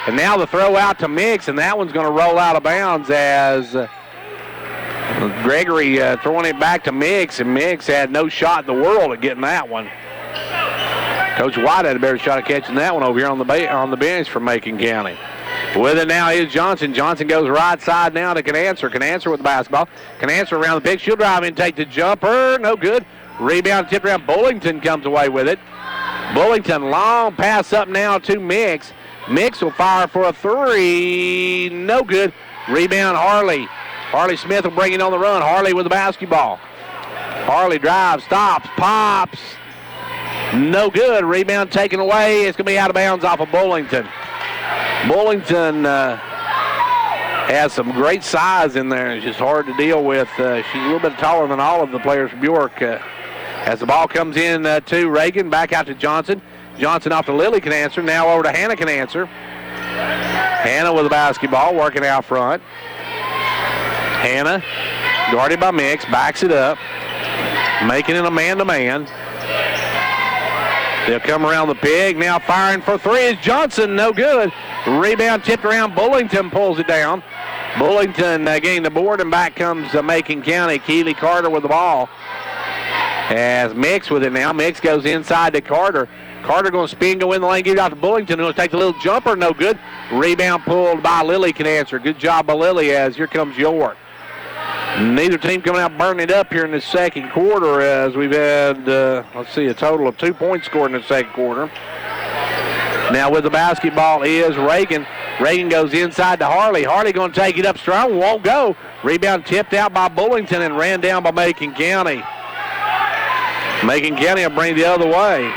A: and now the throw out to Mix, and that one's going to roll out of bounds as Gregory throwing it back to Mix, and Mix had no shot in the world at getting that one. Coach White had a better shot at catching that one over here on the bench for Macon County. With it now is Johnson. Johnson goes right side now to Canancer. Canancer with the basketball. Canancer around the pick. She'll drive in, take the jumper. No good. Rebound tipped around. Bullington comes away with it. Bullington, long pass up now to Mix. Mix will fire for a 3. No good. Rebound Harley. Harley Smith will bring it on the run. Harley with the basketball. Harley drives, stops, pops. No good. Rebound taken away. It's going to be out of bounds off of Bullington. Bullington has some great size in there. It's just hard to deal with. She's a little bit taller than all of the players from York. As the ball comes in to Reagan, back out to Johnson. Johnson off to Lily Canancer. Now over to Hannah Canancer. Hannah with the basketball, working out front. Hannah, guarded by Mix, backs it up, making it a man-to-man. They'll come around the pig. Now firing for 3 is Johnson. No good. Rebound tipped around. Bullington pulls it down. Bullington getting the board, and back comes Macon County. Keeley Carter with the ball. As Mix with it now. Mix goes inside to Carter. Carter going to spin, go in the lane, give it out to Bullington. Going to take the little jumper. No good. Rebound pulled by Lily Canancer. Good job by Lily as here comes York. Neither team coming out burning it up here in the second quarter as we've had, a total of 2 points scored in the second quarter. Now with the basketball is Reagan. Reagan goes inside to Harley. Harley going to take it up strong. Won't go. Rebound tipped out by Bullington and ran down by Macon County. Macon County will bring it the other way.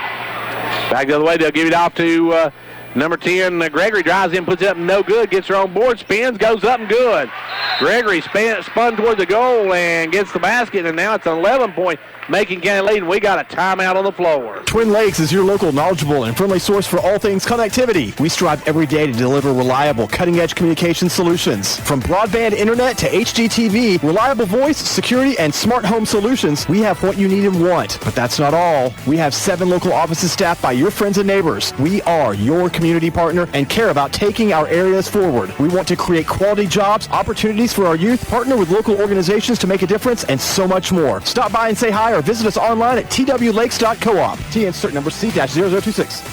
A: Back the other way. They'll give it off to number 10, Gregory drives in, puts it up, no good, gets her on board, spins, goes up and good. Gregory spun toward the goal and gets the basket, and now it's an 11-point Macon County lead, and we got a timeout on the floor.
R: Twin Lakes is your local, knowledgeable, and friendly source for all things connectivity. We strive every day to deliver reliable, cutting-edge communication solutions. From broadband internet to HDTV, reliable voice, security, and smart home solutions, we have what you need and want. But that's not all. We have 7 local offices staffed by your friends and neighbors. We are your community partner and care about taking our areas forward. We want to create quality jobs, opportunities for our youth, partner with local organizations to make a difference, and so much more. Stop by and say hi or visit us online at twlakes.coop. TN cert number C-0026.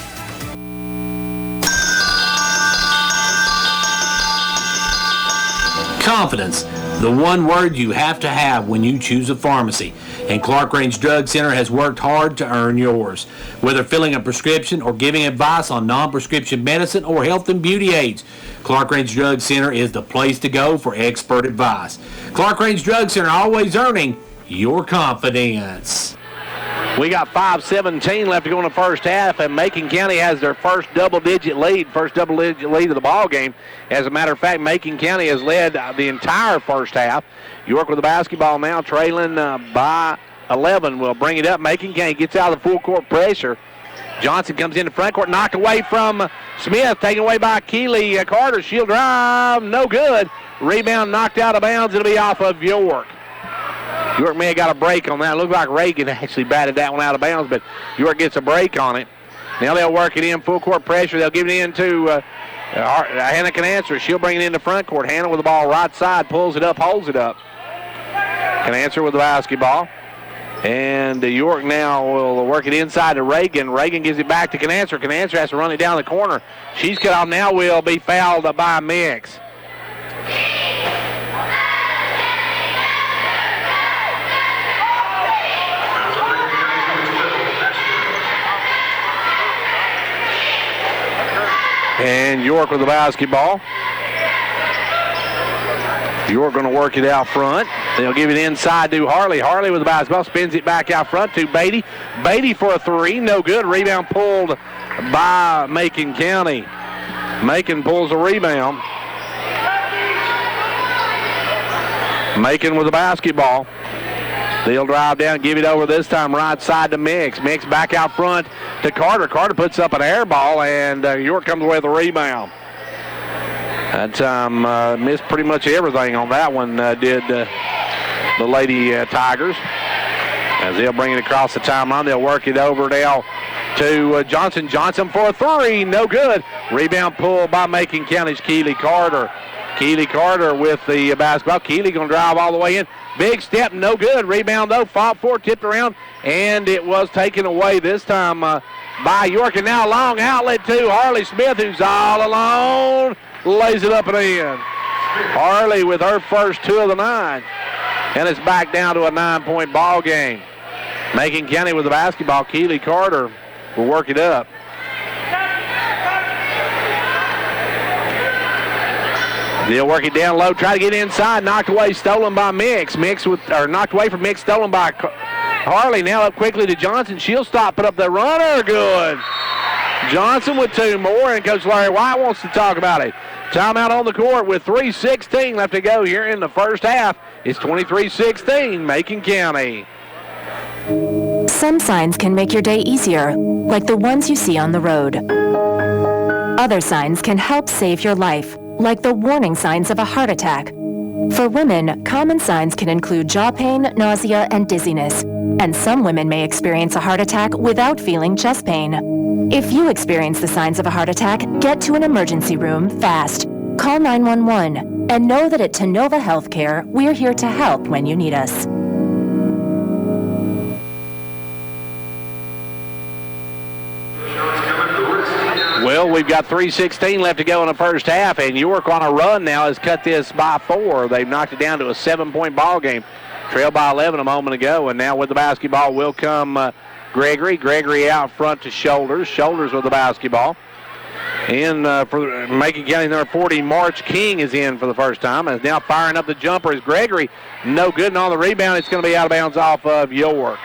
N: Confidence, the one word you have to have when you choose a pharmacy. And Clark Range Drug Center has worked hard to earn yours. Whether filling a prescription or giving advice on non-prescription medicine or health and beauty aids, Clark Range Drug Center is the place to go for expert advice. Clark Range Drug Center, always earning your confidence.
A: We got 5:17 left to go in the first half, and Macon County has their first double-digit lead of the ball game. As a matter of fact, Macon County has led the entire first half. York with the basketball now, trailing by 11. Will bring it up. Macon County gets out of the full court pressure. Johnson comes in the front court, knocked away from Smith, taken away by Keeley Carter. She'll drive, no good. Rebound knocked out of bounds. It'll be off of York. York may have got a break on that. It looked like Reagan actually batted that one out of bounds, but York gets a break on it. Now they'll work it in, full court pressure. They'll give it in to Hannah can answer. She'll bring it into front court. Hannah with the ball right side, pulls it up, holds it up. Can answer with the basketball. And York now will work it inside to Reagan. Reagan gives it back to Canancer. Canancer has to run it down the corner. She's cut off now, will be fouled by Mix. And York with the basketball. York going to work it out front. They'll give it inside to Harley. Harley with the basketball, spins it back out front to Beatty. Beatty for a three, no good. Rebound pulled by Macon County. Macon pulls a rebound. Macon with the basketball. They'll drive down, give it over this time right side to Mix. Mix back out front to Carter. Carter puts up an air ball, and York comes away with a rebound. That time missed pretty much everything on that one, did the Lady Tigers. As they'll bring it across the timeline, they'll work it over now to Johnson. Johnson for a three, no good. Rebound pulled by Macon County's Keeley Carter. Keeley Carter with the basketball. Keeley going to drive all the way in. Big step, no good. Rebound, though, fought for, tipped around, and it was taken away this time by York. And now a long outlet to Harley Smith, who's all alone. Lays it up and in. Harley with her first two of the night. And it's back down to a 9-point ball game. Macon County with the basketball. Keeley Carter will work it up. They'll work it down low, try to get inside, knocked away, stolen by Mix. Knocked away from Mix, stolen by Harley. Now up quickly to Johnson. She'll stop, put up the runner, good. Johnson with two more, and Coach Larry White wants to talk about it. Timeout on the court with 3:16 left to go here in the first half. It's 23-16, Macon County.
D: Some signs can make your day easier, like the ones you see on the road. Other signs can help save your life, like the warning signs of a heart attack. For women, common signs can include jaw pain, nausea, and dizziness. And some women may experience a heart attack without feeling chest pain. If you experience the signs of a heart attack, get to an emergency room fast. Call 911 and know that at Tenova Healthcare, we're here to help when you need us.
A: Well, we've got 3:16 left to go in the first half, and York on a run now has cut this by 4. They've knocked it down to a 7-point ball game. Trailed by 11 a moment ago, and now with the basketball will come Gregory. Gregory out front to Shoulders. Shoulders with the basketball. In for Macon County, number 40, March King is in for the first time. And is now firing up the jumper is Gregory. No good, and on the rebound, it's going to be out of bounds off of York.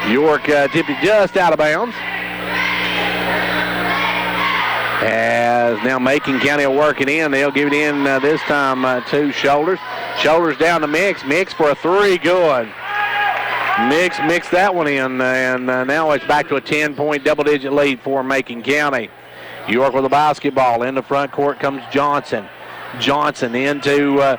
A: York tipped it just out of bounds. As now Macon County will work it in. They'll give it in this time to Shoulders. Shoulders down to Mix. Mix for a three, good. Mix that one in, and now it's back to a 10-point double-digit lead for Macon County. York with the basketball. In the front court comes Johnson. Johnson into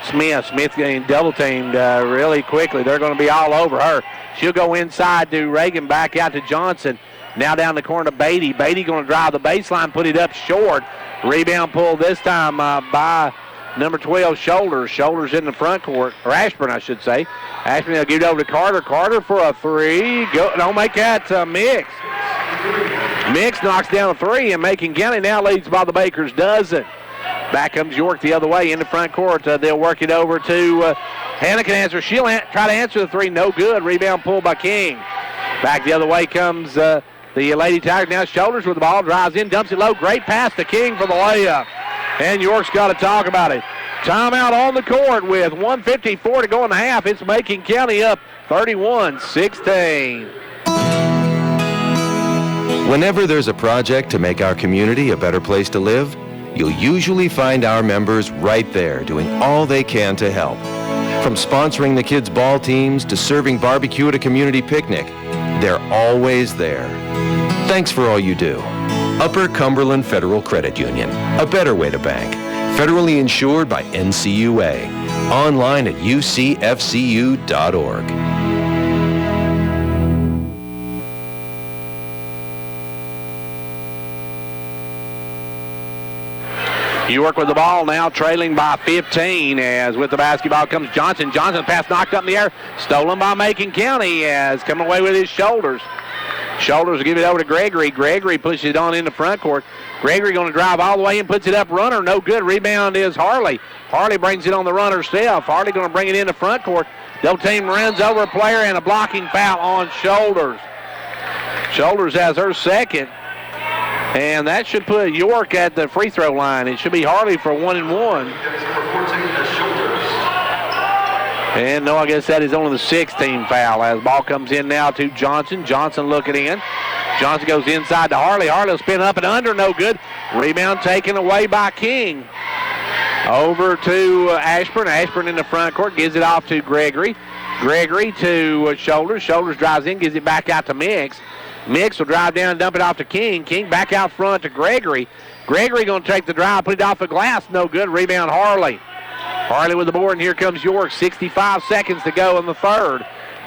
A: Smith. Smith getting double-teamed really quickly. They're going to be all over her. She'll go inside to Reagan, back out to Johnson. Now down the corner to Beatty. Beatty going to drive the baseline, put it up short. Rebound pull this time by number 12, Shoulders. Shoulders in the front court, or Ashburn, I should say. Ashburn will give it over to Carter. Carter for a three. Don't make that Mix. Mix knocks down a three, and Macon County now leads by the baker's dozen. Back comes York the other way in the front court. They'll work it over to Hannah can answer. She'll try to answer the three. No good. Rebound pulled by King. Back the other way comes the Lady Tigers. Now Shoulders with the ball. Drives in, dumps it low. Great pass to King for the layup. And York's got to talk about it. Timeout on the court with 1:54 to go in the half. It's Macon County up 31-16.
Q: Whenever there's a project to make our community a better place to live, you'll usually find our members right there doing all they can to help. From sponsoring the kids' ball teams to serving barbecue at a community picnic, they're always there. Thanks for all you do. Upper Cumberland Federal Credit Union, a better way to bank. Federally insured by NCUA. Online at ucfcu.org.
A: York with the ball now, trailing by 15 as with the basketball comes Johnson. Johnson pass knocked up in the air, stolen by Macon County as coming away with his shoulders. Shoulders give it over to Gregory. Gregory pushes it on in the front court. Gregory going to drive all the way and puts it up. Runner, no good. Rebound is Harley. Harley brings it on the runner herself. Harley going to bring it in the front court. Double team runs over a player and a blocking foul on Shoulders. Shoulders has her second. And that should put York at the free throw line. It should be Harley for 1-1. And no, I guess that is only the 16th foul as ball comes in now to Johnson. Johnson looking in. Johnson goes inside to Harley. Harley will spin up and under, no good. Rebound taken away by King. Over to Ashburn. Ashburn in the front court, gives it off to Gregory. Gregory to Shoulders. Shoulders drives in, gives it back out to Mix. Mix will drive down and dump it off to King. King back out front to Gregory. Gregory going to take the drive, put it off the glass, no good. Rebound Harley. Harley with the board, and here comes York. 65 seconds to go in the third.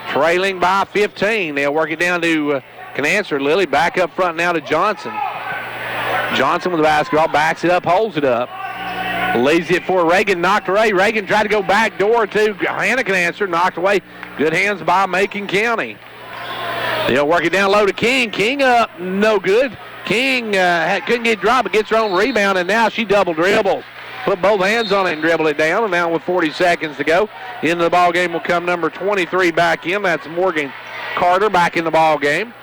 A: Trailing by 15. They'll work it down to Canancer. Lilly back up front now to Johnson. Johnson with the basketball, backs it up, holds it up. Leaves it for Reagan, knocked away. Reagan tried to go back door to Hannah Canancer, knocked away. Good hands by Macon County. They'll work it down low to King. King up, no good. King couldn't get dropped, but gets her own rebound, and now she double dribbles. Put both hands on it and dribble it down. And now with 40 seconds to go, into the ball game will come number 23 back in. That's Morgan Carter back in the ball game.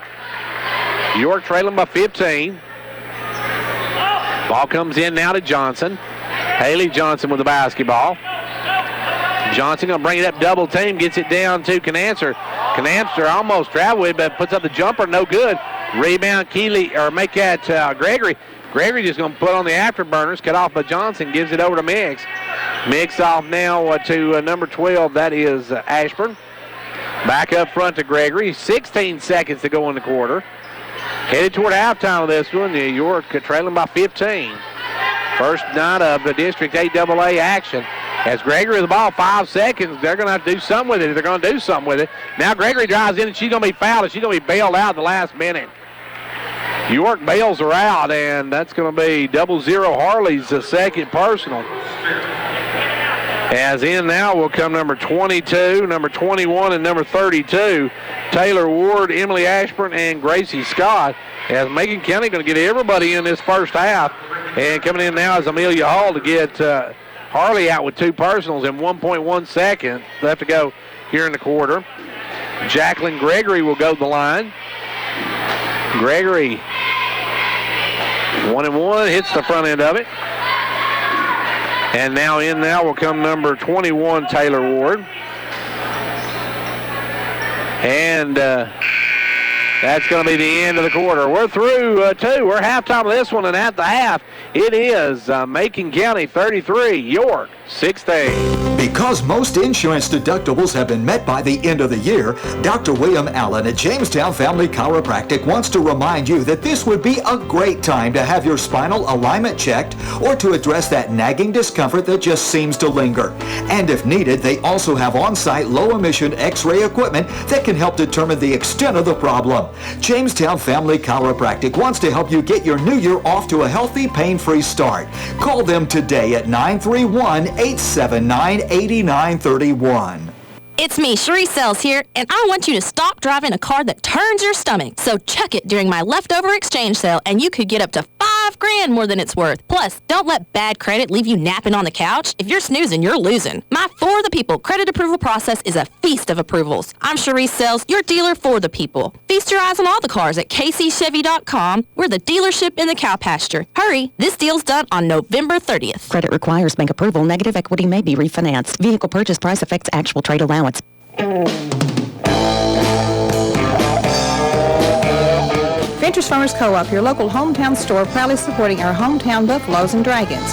A: York trailing by 15. Ball comes in now to Johnson. Haley Johnson with the basketball. Johnson going to bring it up double team, gets it down to Canancer. Canancer almost traveled with, but puts up the jumper, no good. Rebound Keeley, or make that Gregory. Gregory just going to put on the afterburners, cut off by Johnson, gives it over to Mix. Mix off now to number 12, that is Ashburn. Back up front to Gregory, 16 seconds to go in the quarter. Headed toward halftime of this one, New York trailing by 15. First night of the District 8AA action. As Gregory with the ball, 5 seconds, they're going to have to do something with it. They're going to do something with it. Now Gregory drives in, and she's going to be fouled, and she's going to be bailed out at the last minute. York bails her out, and that's going to be 0-0 Harley's second personal. As in now will come number 22, number 21, and number 32. Taylor Ward, Emily Ashburn, and Gracie Scott. As Macon County going to get everybody in this first half. And coming in now is Amelia Hall to get Harley out with 2 personals in 1.1 second left to go here in the quarter. Jacqueline Gregory will go to the line. Gregory, 1-1, hits the front end of it. And now will come number 21, Taylor Ward. And that's going to be the end of the quarter. We're through 2. We're halftime of this one, and at the half, it is Macon County 33, York 16.
J: Because most insurance deductibles have been met by the end of the year, Dr. William Allen at Jamestown Family Chiropractic wants to remind you that this would be a great time to have your spinal alignment checked or to address that nagging discomfort that just seems to linger. And if needed, they also have on-site low-emission X-ray equipment that can help determine the extent of the problem. Jamestown Family Chiropractic wants to help you get your new year off to a healthy, pain-free start. Call them today at 931-879-8931.
O: It's me, Cherie Sells here, and I want you to stop driving a car that turns your stomach. So check it during my leftover exchange sale, and you could get up to $5,000 more than it's worth. Plus, don't let bad credit leave you napping on the couch. If you're snoozing, you're losing. My For the People credit approval process is a feast of approvals. I'm Cherie Sells, your dealer for the people. Feast your eyes on all the cars at kcchevy.com. We're the dealership in the cow pasture. Hurry, this deal's done on November 30th.
P: Credit requires bank approval. Negative equity may be refinanced. Vehicle purchase price affects actual trade allowance.
S: Ventures Farmers Co-op, your local hometown store, proudly supporting our hometown Buffaloes and Dragons.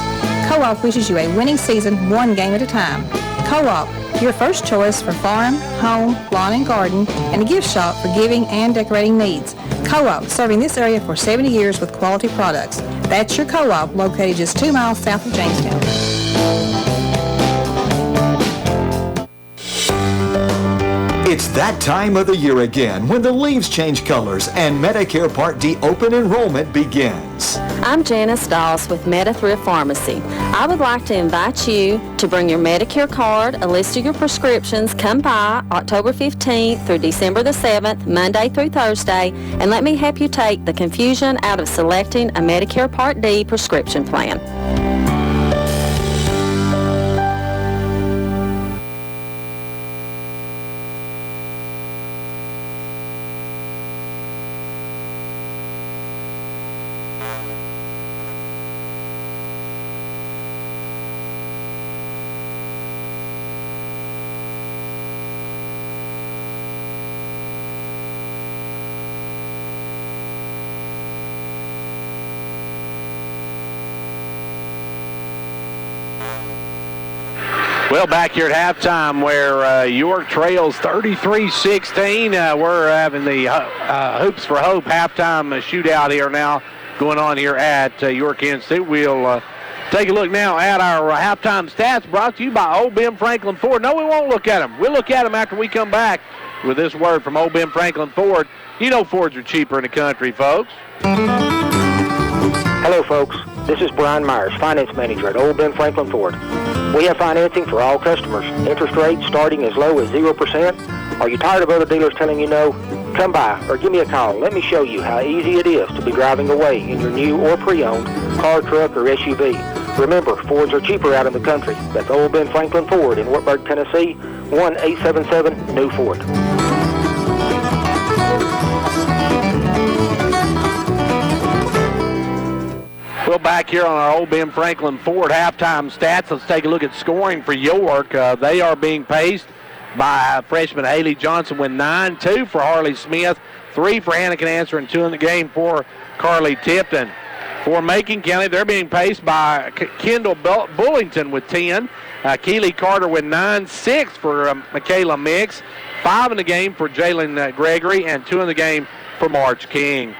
S: Co-op wishes you a winning season, one game at a time. Co-op, your first choice for farm, home, lawn and garden, and a gift shop for giving and decorating needs. Co-op, serving this area for 70 years with quality products. That's your Co-op, located just 2 miles south of Jamestown.
J: It's that time of the year again when the leaves change colors and Medicare Part D open enrollment begins.
T: I'm Janice Doss with MediThrift Pharmacy. I would like to invite you to bring your Medicare card, a list of your prescriptions, come by October 15th through December the 7th, Monday through Thursday, and let me help you take the confusion out of selecting a Medicare Part D prescription plan.
A: Well, back here at halftime where York trails 33-16. We're having the Hoops for Hope halftime shootout here now going on here at York Institute. We'll take a look now at our halftime stats brought to you by Old Ben Franklin Ford. No, we won't look at them. We'll look at them after we come back with this word from Old Ben Franklin Ford. You know Fords are cheaper in the country, folks.
U: Hello, folks. This is Brian Myers, Finance Manager at Old Ben Franklin Ford. We have financing for all customers. Interest rates starting as low as 0%. Are you tired of other dealers telling you no? Come by or give me a call. Let me show you how easy it is to be driving away in your new or pre-owned car, truck, or SUV. Remember, Fords are cheaper out in the country. That's Old Ben Franklin Ford in Wartburg, Tennessee, 1-877-NEW-FORD.
A: Well, back here on our Old Ben Franklin Ford halftime stats, let's take a look at scoring for York. They are being paced by freshman Haley Johnson with 9, 2 for Harley Smith, 3 for Hannah Canancer, and 2 in the game for Carly Tipton. For Macon County, they're being paced by Kendall Bullington with 10, Keely Carter with 9, 6 for Michaela Mix, 5 in the game for Jalen Gregory, and 2 in the game for March King.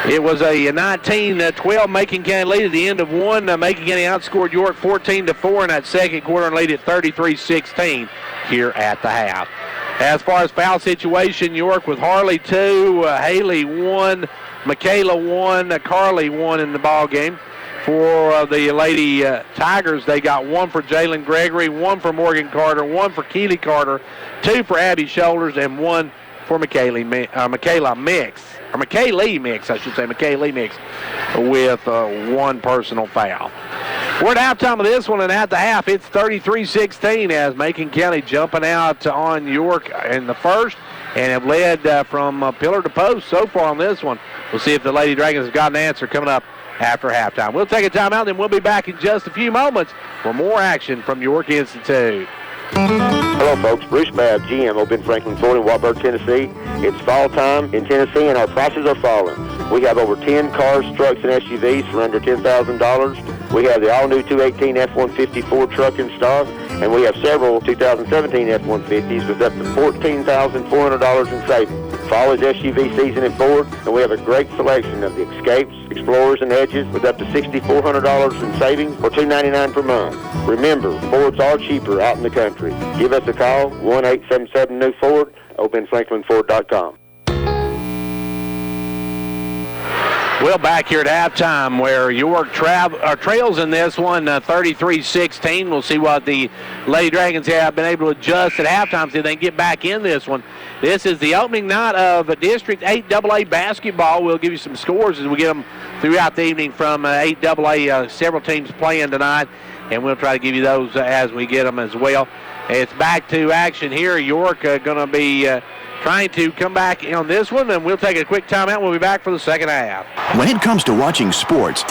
A: It was a 19-12 Macon County lead at the end of one. Macon County outscored York 14-4 in that second quarter and lead at 33-16 here at the half. As far as foul situation, York with Harley 2, Haley 1, Michaela 1, Carly 1 in the ball game. For the Lady Tigers, they got 1 for Jalen Gregory, 1 for Morgan Carter, 1 for Keely Carter, 2 for Abby Shoulders, and 1 for Michaela Mix. Or McKaylee Mix, I should say, McKaylee Mix, with 1 personal foul. We're at halftime of this one, and at the half, it's 33-16 as Macon County jumping out on York in the first and have led from pillar to post so far on this one. We'll see if the Lady Dragons have got an answer coming up after halftime. We'll take a timeout, then we'll be back in just a few moments for more action from York Institute.
V: Hello, folks. Bruce Babb, GM, Old Ben Franklin Ford in Wartburg, Tennessee. It's fall time in Tennessee, and our prices are falling. We have over 10 cars, trucks, and SUVs for under $10,000. We have the all-new 218 F-150 Ford truck in stock, and we have several 2017 F-150s with up to $14,400 in savings. Fall is SUV season at Ford, and we have a great selection of the Escapes, Explorers, and Edges with up to $6,400 in savings or $299 per month. Remember, Fords are cheaper out in the country. Give us a call, 1-877-NEW-FORD, OpenFranklinFord.com.
A: Well, back here at halftime where York trails in this one, 33-16. We'll see what the Lady Dragons have been able to adjust at halftime, see if they can get back in this one. This is the opening night of District 8AA basketball. We'll give you some scores as we get them throughout the evening from 8AA. Several teams playing tonight, and we'll try to give you those as we get them as well. It's back to action here. York going to be trying to come back on this one, and we'll take a quick timeout. We'll be back for the second half.
L: When it comes to watching sports,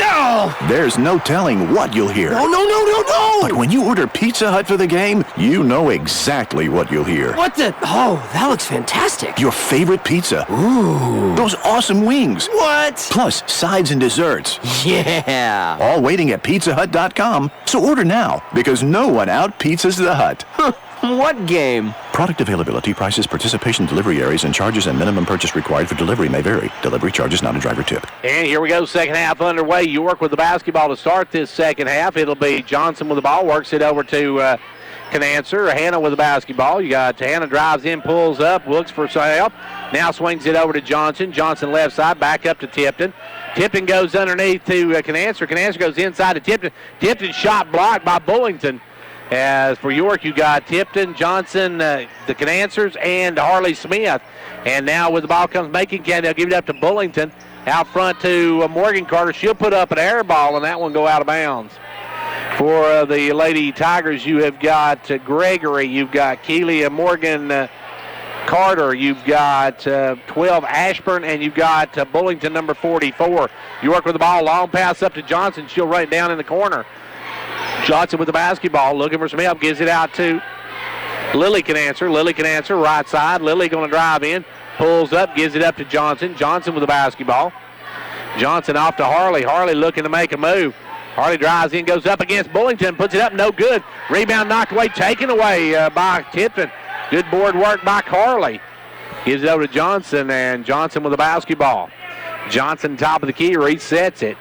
L: there's no telling what you'll hear.
C: No!
L: But when you order Pizza Hut for the game, you know exactly what you'll hear.
C: What the? Oh, that looks fantastic.
L: Your favorite pizza.
C: Ooh.
L: Those awesome wings.
C: What?
L: Plus sides and desserts.
C: Yeah.
L: All waiting at PizzaHut.com. So order now, because no one out-pizzas the Hut.
B: What game?
L: Product availability, prices, participation, delivery areas, and charges and minimum purchase required for delivery may vary. Delivery charges not a driver tip.
A: And here we go, second half underway. York with the basketball to start this second half. It'll be Johnson with the ball, works it over to Canancer. Hannah with the basketball. You got Hannah drives in, pulls up, looks for some help. Now swings it over to Johnson. Johnson left side, back up to Tipton. Tipton goes underneath to Canancer. Canancer goes inside to Tipton. Tipton shot blocked by Bullington. As for York, you got Tipton, Johnson, the Canancers, and Harley Smith. And now with the ball comes Macon County, they'll give it up to Bullington. Out front to Morgan Carter. She'll put up an air ball, and that one go out of bounds. For the Lady Tigers, you have got Gregory. You've got Keely and Morgan Carter. You've got 12 Ashburn, and you've got Bullington, number 44. York with the ball, long pass up to Johnson. She'll run it down in the corner. Johnson with the basketball, looking for some help, gives it out to Lily Canancer. Lily Canancer, right side. Lily going to drive in, pulls up, gives it up to Johnson. Johnson with the basketball. Johnson off to Harley. Harley looking to make a move. Harley drives in, goes up against Bullington, puts it up, no good. Rebound knocked away, taken away by Tipton. Good board work by Harley. Gives it over to Johnson, and Johnson with the basketball. Johnson top of the key, resets it.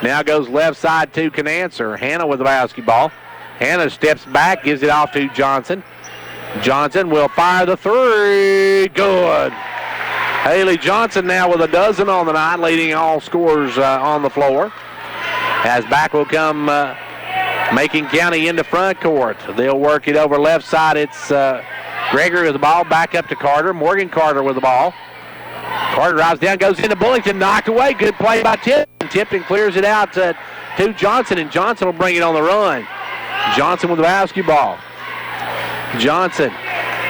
A: Now goes left side to Canancer. Hannah with the basketball. Hannah steps back, gives it off to Johnson. Johnson will fire the three. Good. Haley Johnson now with a dozen on the night, leading all scorers on the floor. As back will come Macon County into front court. They'll work it over left side. It's Gregory with the ball, back up to Carter. Morgan Carter with the ball. Carter drives down, goes into Bullington, knocked away. Good play by Tipton. Tipton clears it out to Johnson, and Johnson will bring it on the run. Johnson with the basketball. Johnson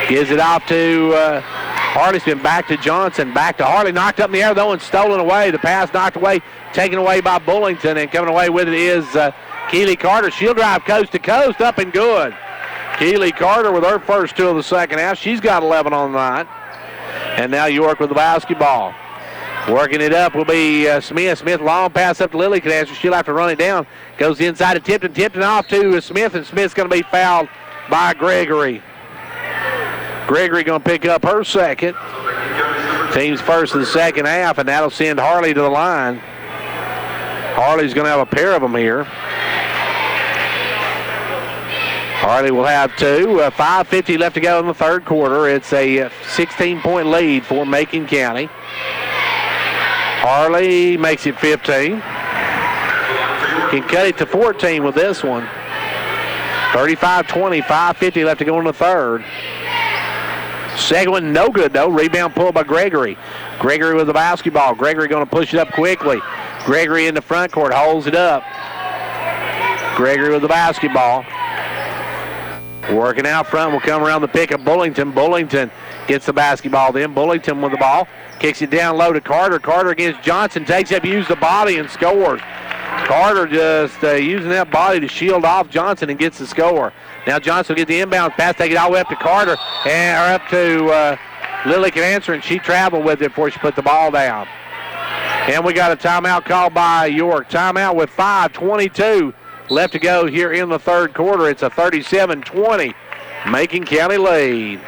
A: gives it off to Harley Smith, back to Johnson, back to Harley, knocked up in the air, though, and stolen away. The pass knocked away, taken away by Bullington, and coming away with it is Keely Carter. She'll drive coast to coast, up and good. Keely Carter with her first two of the second half. She's got 11 on the night. And now York with the basketball. Working it up will be Smith. Smith, long pass up to Lily Canancer. She'll have to run it down. Goes inside to Tipton. Tipton off to Smith, and Smith's going to be fouled by Gregory. Gregory going to pick up her second. Team's first in the second half, and that'll send Harley to the line. Harley's going to have a pair of them here. Harley will have two. 5:50 left to go in the third quarter. It's a 16-point lead for Macon County. Harley makes it 15. Can cut it to 14 with this one. 35-20, 5:50 left to go in the third. Second one, no good, though. Rebound pulled by Gregory. Gregory with the basketball. Gregory going to push it up quickly. Gregory in the front court, holds it up. Gregory with the basketball. Working out front, will come around the pick of Bullington. Bullington gets the basketball then. Bullington with the ball. Kicks it down low to Carter. Carter against Johnson. Takes up, uses the body, and scores. Carter just using that body to shield off Johnson and gets the score. Now Johnson will get the inbound pass, take it all the way up to Carter, and up to Lily Canancer, and she traveled with it before she put the ball down. And we got a timeout called by York. Timeout with 5:22 left to go here in the third quarter. It's a 37-20 Macon County lead.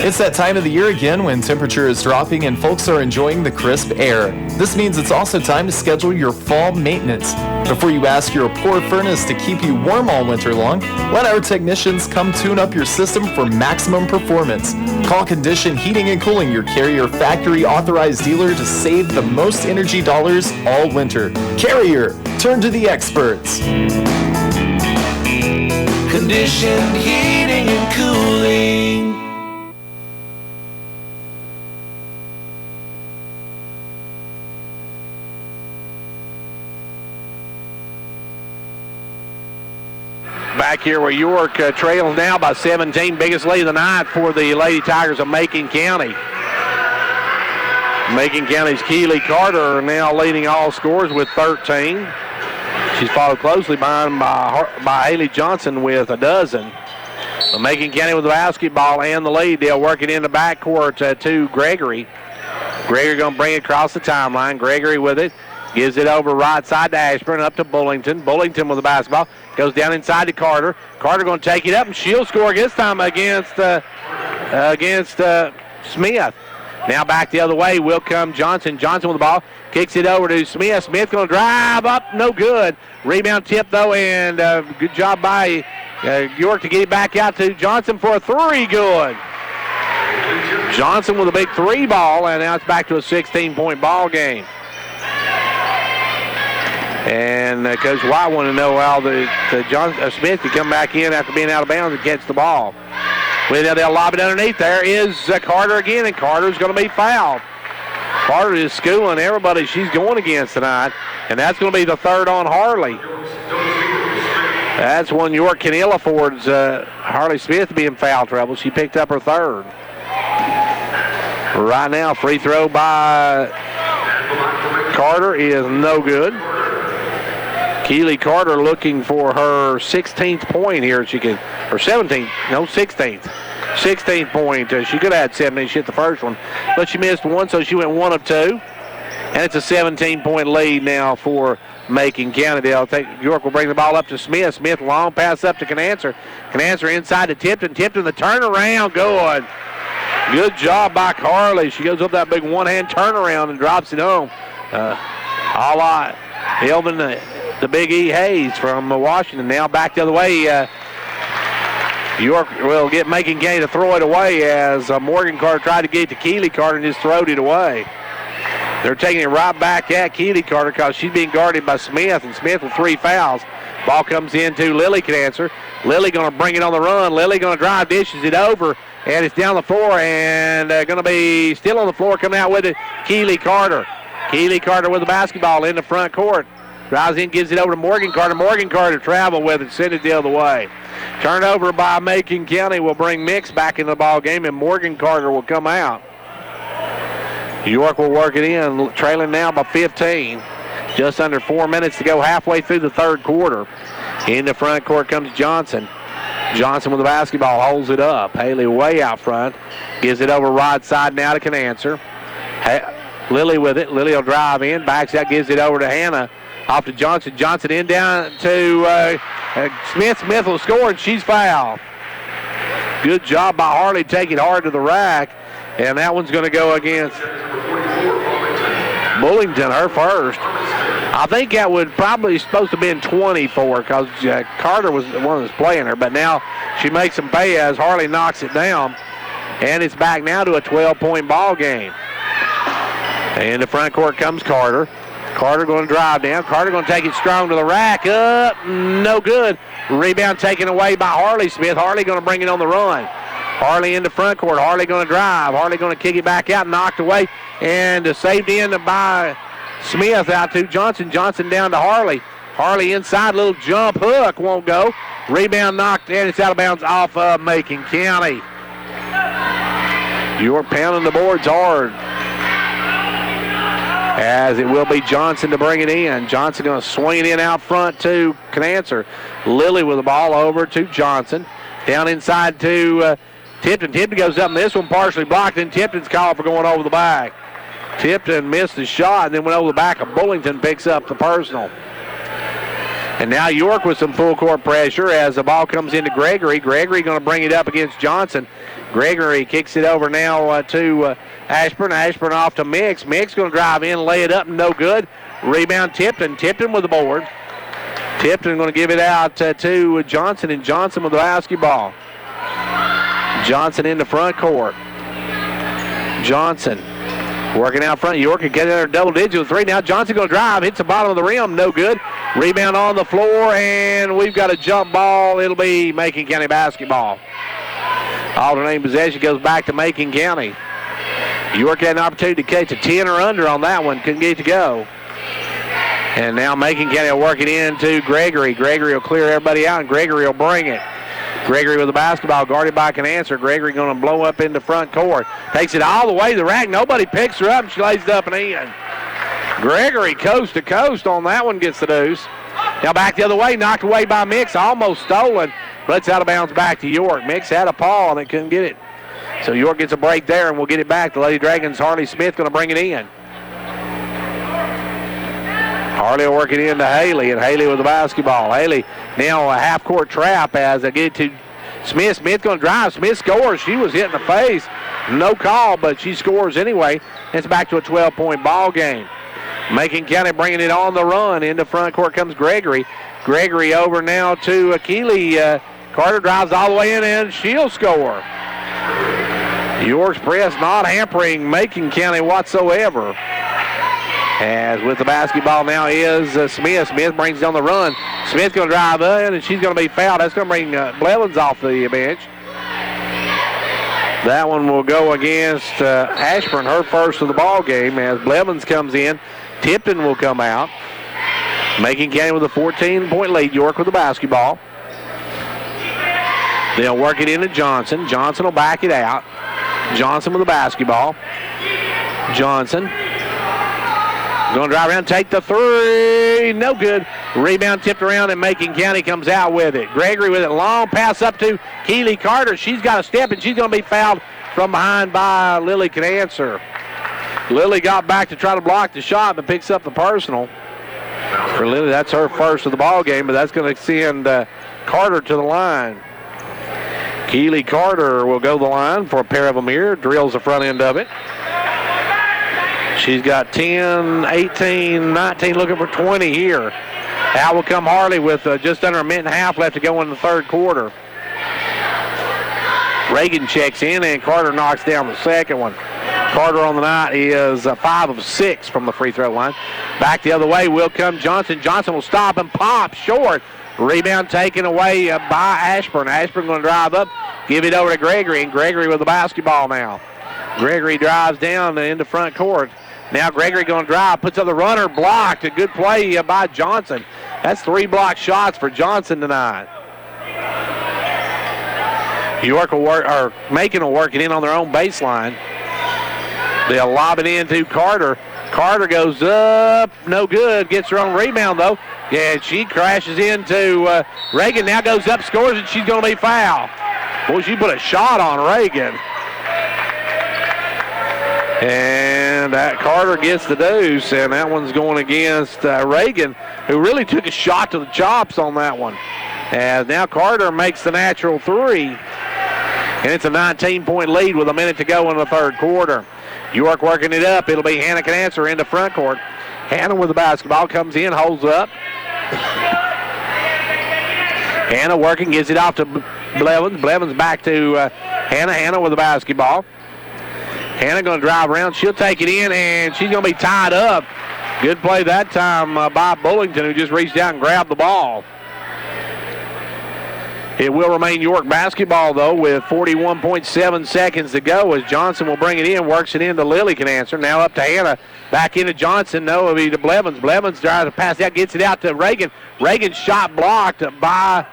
G: It's that time of the year again when temperature is dropping and folks are enjoying the crisp air. This means it's also time to schedule your fall maintenance. Before you ask your poor furnace to keep you warm all winter long, let our technicians come tune up your system for maximum performance. Call Condition Heating and Cooling, your Carrier factory authorized dealer, to save the most energy dollars all winter. Carrier, turn to the experts.
C: Conditioned heating and cooling.
A: Back here where York trails now by 17. Biggest lead of the night for the Lady Tigers of Macon County. Macon County's Keely Carter now leading all scores with 13. She's followed closely behind by Haley Johnson with a dozen. But Macon County with the basketball and the lead. They'll work it in the backcourt to Gregory. Gregory going to bring it across the timeline. Gregory with it. Gives it over right side to Ashburn, up to Bullington. Bullington with the basketball. Goes down inside to Carter. Carter going to take it up, and she'll score this time against Smith. Now back the other way will come Johnson. Johnson with the ball. Kicks it over to Smith. Smith going to drive up. No good. Rebound tip, though, and good job by York to get it back out to Johnson for a three. Good. Johnson with a big three ball, and now it's back to a 16-point ball game. And Coach White wanted to know how Smith could come back in after being out of bounds and catch the ball. Well, they'll lob it underneath. There is Carter again, and Carter's going to be fouled. Carter is schooling everybody she's going against tonight, and that's going to be the third on Harley. That's one York can ill affords Harley Smith being foul trouble. She picked up her third. Right now, free throw by Carter is no good. Keely Carter looking for her 16th point here. She can, or 17th, no, 16th. 16th point. She could have had 17. She hit the first one, but she missed one, so she went 1 of 2. And it's a 17-point lead now for Macon County. York will bring the ball up to Smith. Smith long pass up to Canancer. Canancer inside to Tipton. Tipton the turnaround. Good. Good job by Carly. She goes up that big one-hand turnaround and drops it home. A lot. Elvin, the Big E Hayes from Washington. Now back the other way. York will get Macon County to throw it away as Morgan Carter tried to get it to Keely Carter and just throwed it away. They're taking it right back at Keely Carter because she's being guarded by Smith, and Smith with 3 fouls. Ball comes into Lily Canancer. Lily going to bring it on the run. Lily going to drive, dishes it over, and it's down the floor and going to be still on the floor, coming out with it, Keely Carter. Keely Carter with the basketball in the front court. Drives in, gives it over to Morgan Carter. Morgan Carter travel with it, send it the other way. Turnover by Macon County will bring Mix back into the ball game, and Morgan Carter will come out. York will work it in, trailing now by 15. Just under 4 minutes to go, halfway through the third quarter. In the front court comes Johnson. Johnson with the basketball, holds it up. Haley way out front. Gives it over right side now to Canancer. Lily with it. Lily will drive in, backs out, gives it over to Hannah. Off to Johnson. Johnson in down to Smith. Smith will score, and she's fouled. Good job by Harley, taking hard to the rack. And that one's going to go against Bullington, her first. I think that would probably supposed to have been 24 because Carter was the one that was playing her. But now she makes them pay as Harley knocks it down. And it's back now to a 12-point ball game. In the front court comes Carter. Carter going to drive down. Carter going to take it strong to the rack. Up, no good. Rebound taken away by Harley Smith. Harley going to bring it on the run. Harley in the front court. Harley going to drive. Harley going to kick it back out, knocked away, and saved in by Smith out to Johnson. Johnson down to Harley. Harley inside, little jump hook, won't go. Rebound knocked, and it's out of bounds off of Macon County. You're pounding the boards hard. As it will be Johnson to bring it in. Johnson going to swing it in out front to Canancer. Lily with the ball over to Johnson. Down inside to Tipton. Tipton goes up, and this one partially blocked, and Tipton's called for going over the back. Tipton missed the shot and then went over the back of Bullington, picks up the personal. And now York with some full court pressure as the ball comes into Gregory. Gregory going to bring it up against Johnson. Gregory kicks it over now to Ashburn. Ashburn off to Mix. Mix going to drive in, lay it up, no good. Rebound Tipton. Tipton with the board. Tipton going to give it out to Johnson, and Johnson with the basketball. Johnson in the front court. Johnson working out front. York can get in there double digits with 3. Now Johnson going to drive, hits the bottom of the rim, no good. Rebound on the floor, and we've got a jump ball. It'll be Macon County basketball. Alternating possession goes back to Macon County. York had an opportunity to catch a 10 or under on that one, couldn't get it to go. And now Macon County will work it into Gregory. Gregory will clear everybody out, and Gregory will bring it. Gregory with the basketball, guarded by Canancer. Gregory going to blow up in the front court. Takes it all the way to the rack. Nobody picks her up, and she lays it up and in. Gregory coast to coast on that one, gets the deuce. Now back the other way, knocked away by Mix, almost stolen, but it's out of bounds back to York. Mix had a paw, and they couldn't get it. So York gets a break there, and we'll get it back. The Lady Dragons, Harley Smith going to bring it in. Harley will work it into Haley, and Haley with the basketball. Haley now a half-court trap as they get to Smith. Smith going to drive. Smith scores. She was hit in the face. No call, but she scores anyway. It's back to a 12-point ball game. Macon County bringing it on the run. Into front court comes Gregory. Gregory over now to Keeley. Carter drives all the way in, and she'll score. York's press not hampering Macon County whatsoever. As with the basketball now is Smith. Smith brings it on the run. Smith going to drive in, and she's going to be fouled. That's going to bring Blevins off the bench. That one will go against Ashburn, her first of the ball game, as Blevins comes in. Tipton will come out. Macon County with a 14-point lead. York with the basketball. They'll work it into Johnson. Johnson will back it out. Johnson with the basketball. Johnson going to drive around, take the three. No good. Rebound tipped around, and Macon County comes out with it. Gregory with it. Long pass up to Keeley Carter. She's got a step, and she's going to be fouled from behind by Lily Canancer. Lily got back to try to block the shot, but picks up the personal. For Lily, that's her first of the ball game, but that's going to send Carter to the line. Keeley Carter will go the line for a pair of them here. Drills the front end of it. She's got 10, 18, 19, looking for 20 here. Out will come Harley with just under a minute and a half left to go in the third quarter. Reagan checks in, and Carter knocks down the second one. Carter on the night is 5 of 6 from the free throw line. Back the other way will come Johnson. Johnson will stop and pop short. Rebound taken away by Ashburn. Ashburn going to drive up, give it over to Gregory, and Gregory with the basketball now. Gregory drives down into front court. Now Gregory going to drive, puts up the runner, blocked. A good play by Johnson. That's 3 block shots for Johnson tonight. York will work, or Macon will work it in on their own baseline. They'll lob it into Carter. Carter goes up, no good. Gets her own rebound though. Yeah, she crashes into Reagan. Now goes up, scores, and she's going to be fouled. Boy, she put a shot on Reagan. And that Carter gets the deuce, and that one's going against Reagan, who really took a shot to the chops on that one. And now Carter makes the natural three, and it's a 19-point lead with a minute to go in the third quarter. York working it up. It'll be Hannah Canancer into front court. Hannah with the basketball, comes in, holds up. Hannah working, gives it off to Blevins. Blevins back to Hannah. Hannah with the basketball. Hannah going to drive around. She'll take it in, and she's going to be tied up. Good play that time by Bullington, who just reached out and grabbed the ball. It will remain York basketball, though, with 41.7 seconds to go as Johnson will bring it in, works it into Lily Canancer. Now up to Hannah, back into Johnson. No, it'll be to Blevins. Blevins tries to pass out, gets it out to Reagan. Reagan's shot blocked by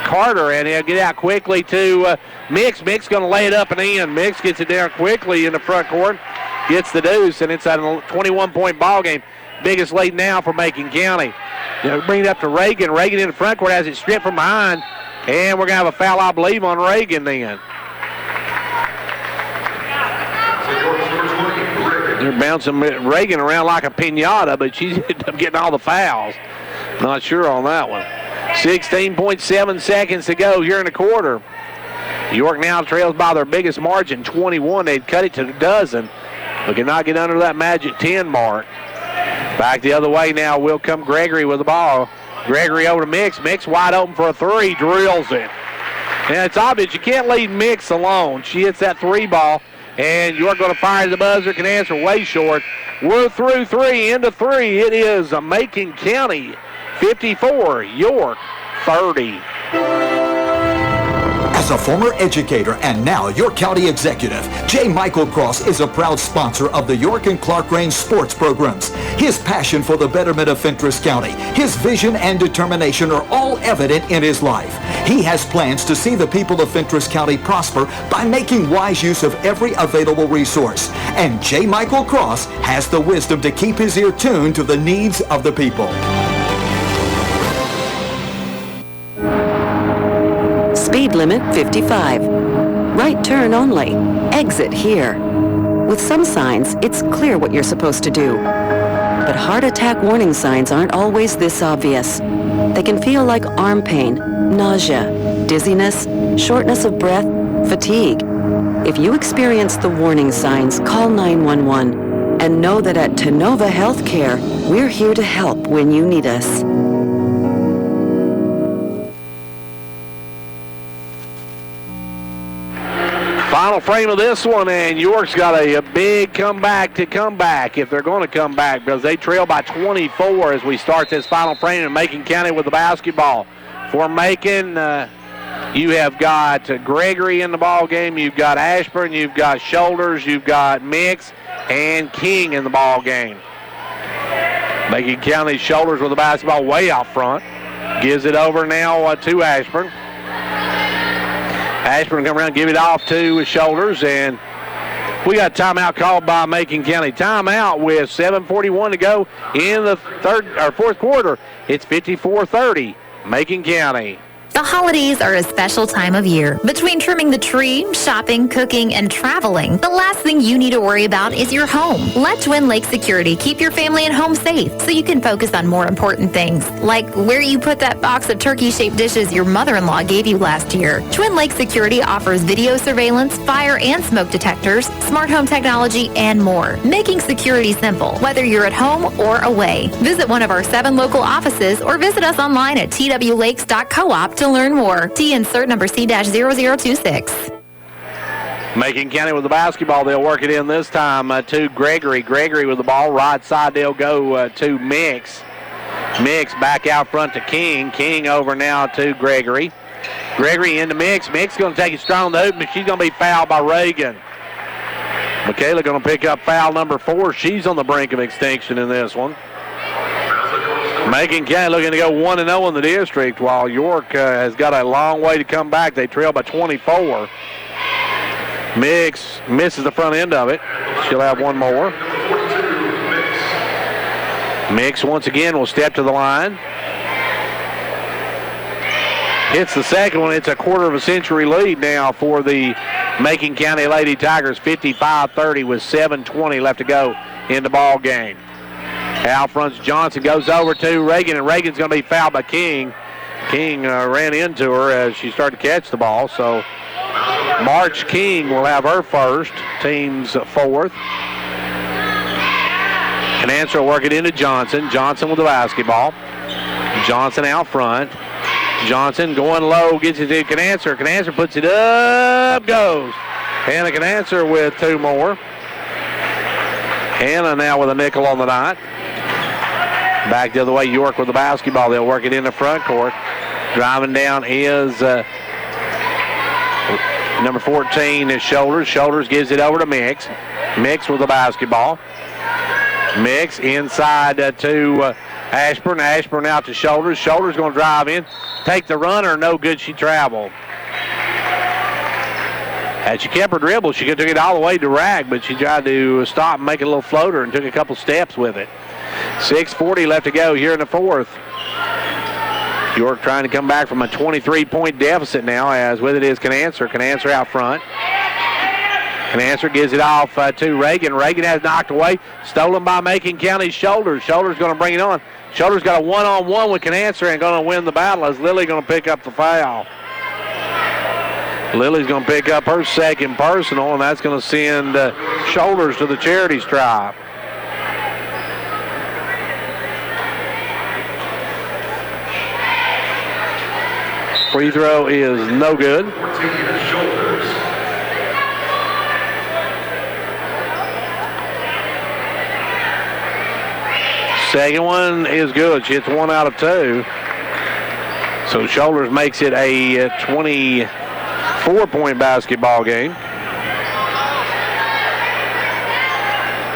A: Carter, and he'll get out quickly to Mix. Mix going to lay it up and in. Mix gets it down quickly in the front court, gets the deuce, and it's a 21-point ball game. Biggest lead now for Macon County. Bring it up to Reagan. Reagan in the front court has it stripped from behind. And we're going to have a foul, I believe, on Reagan then. They're bouncing Reagan around like a pinata, but she's getting all the fouls. Not sure on that one. 16.7 seconds to go here in the quarter. York now trails by their biggest margin, 21. They'd cut it to a dozen, but cannot get under that magic 10 mark. Back the other way now will come Gregory with the ball. Gregory over to Mix. Mix wide open for a three. Drills it. And it's obvious you can't leave Mix alone. She hits that three ball, and you're going to fire the buzzer. Can answer way short. We're through three, into three. It is a Macon County 54, York 30.
J: As a former educator and now York County executive, J. Michael Cross is a proud sponsor of the York and Clark Range sports programs. His passion for the betterment of Fentress County, his vision and determination are all evident in his life. He has plans to see the people of Fentress County prosper by making wise use of every available resource. And J. Michael Cross has the wisdom to keep his ear tuned to the needs of the people.
M: Speed limit 55. Right turn only. Exit here. With some signs, it's clear what you're supposed to do. But heart attack warning signs aren't always this obvious. They can feel like arm pain, nausea, dizziness, shortness of breath, fatigue. If you experience the warning signs, call 911 and know that at Tenova Healthcare, we're here to help when you need us.
A: Final frame of this one, and York's got a big comeback to come back if they're going to come back, because they trail by 24 as we start this final frame in Macon County with the basketball. For Macon, you have got Gregory in the ball game, you've got Ashburn, you've got Shoulders, you've got Mix, and King in the ball game. Macon County Shoulders with the basketball way out front. Gives it over now to Ashburn. Ashburn come around, give it off to Shoulders, and we got a timeout called by Macon County. Timeout with 7:41 to go in the fourth quarter. It's 54-30, Macon County.
B: The holidays are a special time of year. Between trimming the tree, shopping, cooking, and traveling, the last thing you need to worry about is your home. Let Twin Lake Security keep your family and home safe so you can focus on more important things, like where you put that box of turkey-shaped dishes your mother-in-law gave you last year. Twin Lake Security offers video surveillance, fire and smoke detectors, smart home technology, and more, making security simple, whether you're at home or away. Visit one of our 7 local offices or visit us online at twlakes.coop to learn more. T insert number C-0026.
A: Macon County with the basketball. They'll work it in this time to Gregory. Gregory with the ball. Right side, they'll go to Mix. Mix back out front to King. King over now to Gregory. Gregory into Mix. Mix going to take it strong to the hoop, but she's going to be fouled by Reagan. Michaela going to pick up foul number 4. She's on the brink of extinction in this one. Macon County looking to go 1-0 in the district, while York has got a long way to come back. They trail by 24. Mix misses the front end of it. She'll have one more. Mix once again will step to the line. Hits the second one. It's a quarter of a century lead now for the Macon County Lady Tigers. 55-30 with 7:20 left to go in the ball game. Out front, Johnson goes over to Reagan, and Reagan's going to be fouled by King. King ran into her as she started to catch the ball, so March King will have her first, team's 4th. Canancer will work it into Johnson. Johnson with the basketball. Johnson out front. Johnson going low, gets it to Canancer. Canancer puts it up, goes. Hannah Canancer with 2 more. Hannah now with a nickel on the night. Back the other way, York with the basketball. They'll work it in the front court. Driving down is number 14 is Shoulders. Shoulders gives it over to Mix. Mix with the basketball. Mix inside to Ashburn. Ashburn out to Shoulders. Shoulders going to drive in. Take the runner. No good. She traveled. As she kept her dribble, she took it all the way to Rag, but she tried to stop and make a little floater and took a couple steps with it. 6:40 left to go here in the 4th. York trying to come back from a 23-point deficit now, as with it is Canancer. Canancer out front. Canancer gives it off to Reagan. Reagan has knocked away. Stolen by Macon County's Shoulders. Shoulders going to bring it on. Shoulders got a one-on-one with Canancer and going to win the battle as Lily going to pick up the foul. Lily's going to pick up her second personal, and that's going to send Shoulders to the charity stripe. Free throw is no good. Second one is good. She hits 1 out of 2. So Shoulders makes it a 24-point basketball game.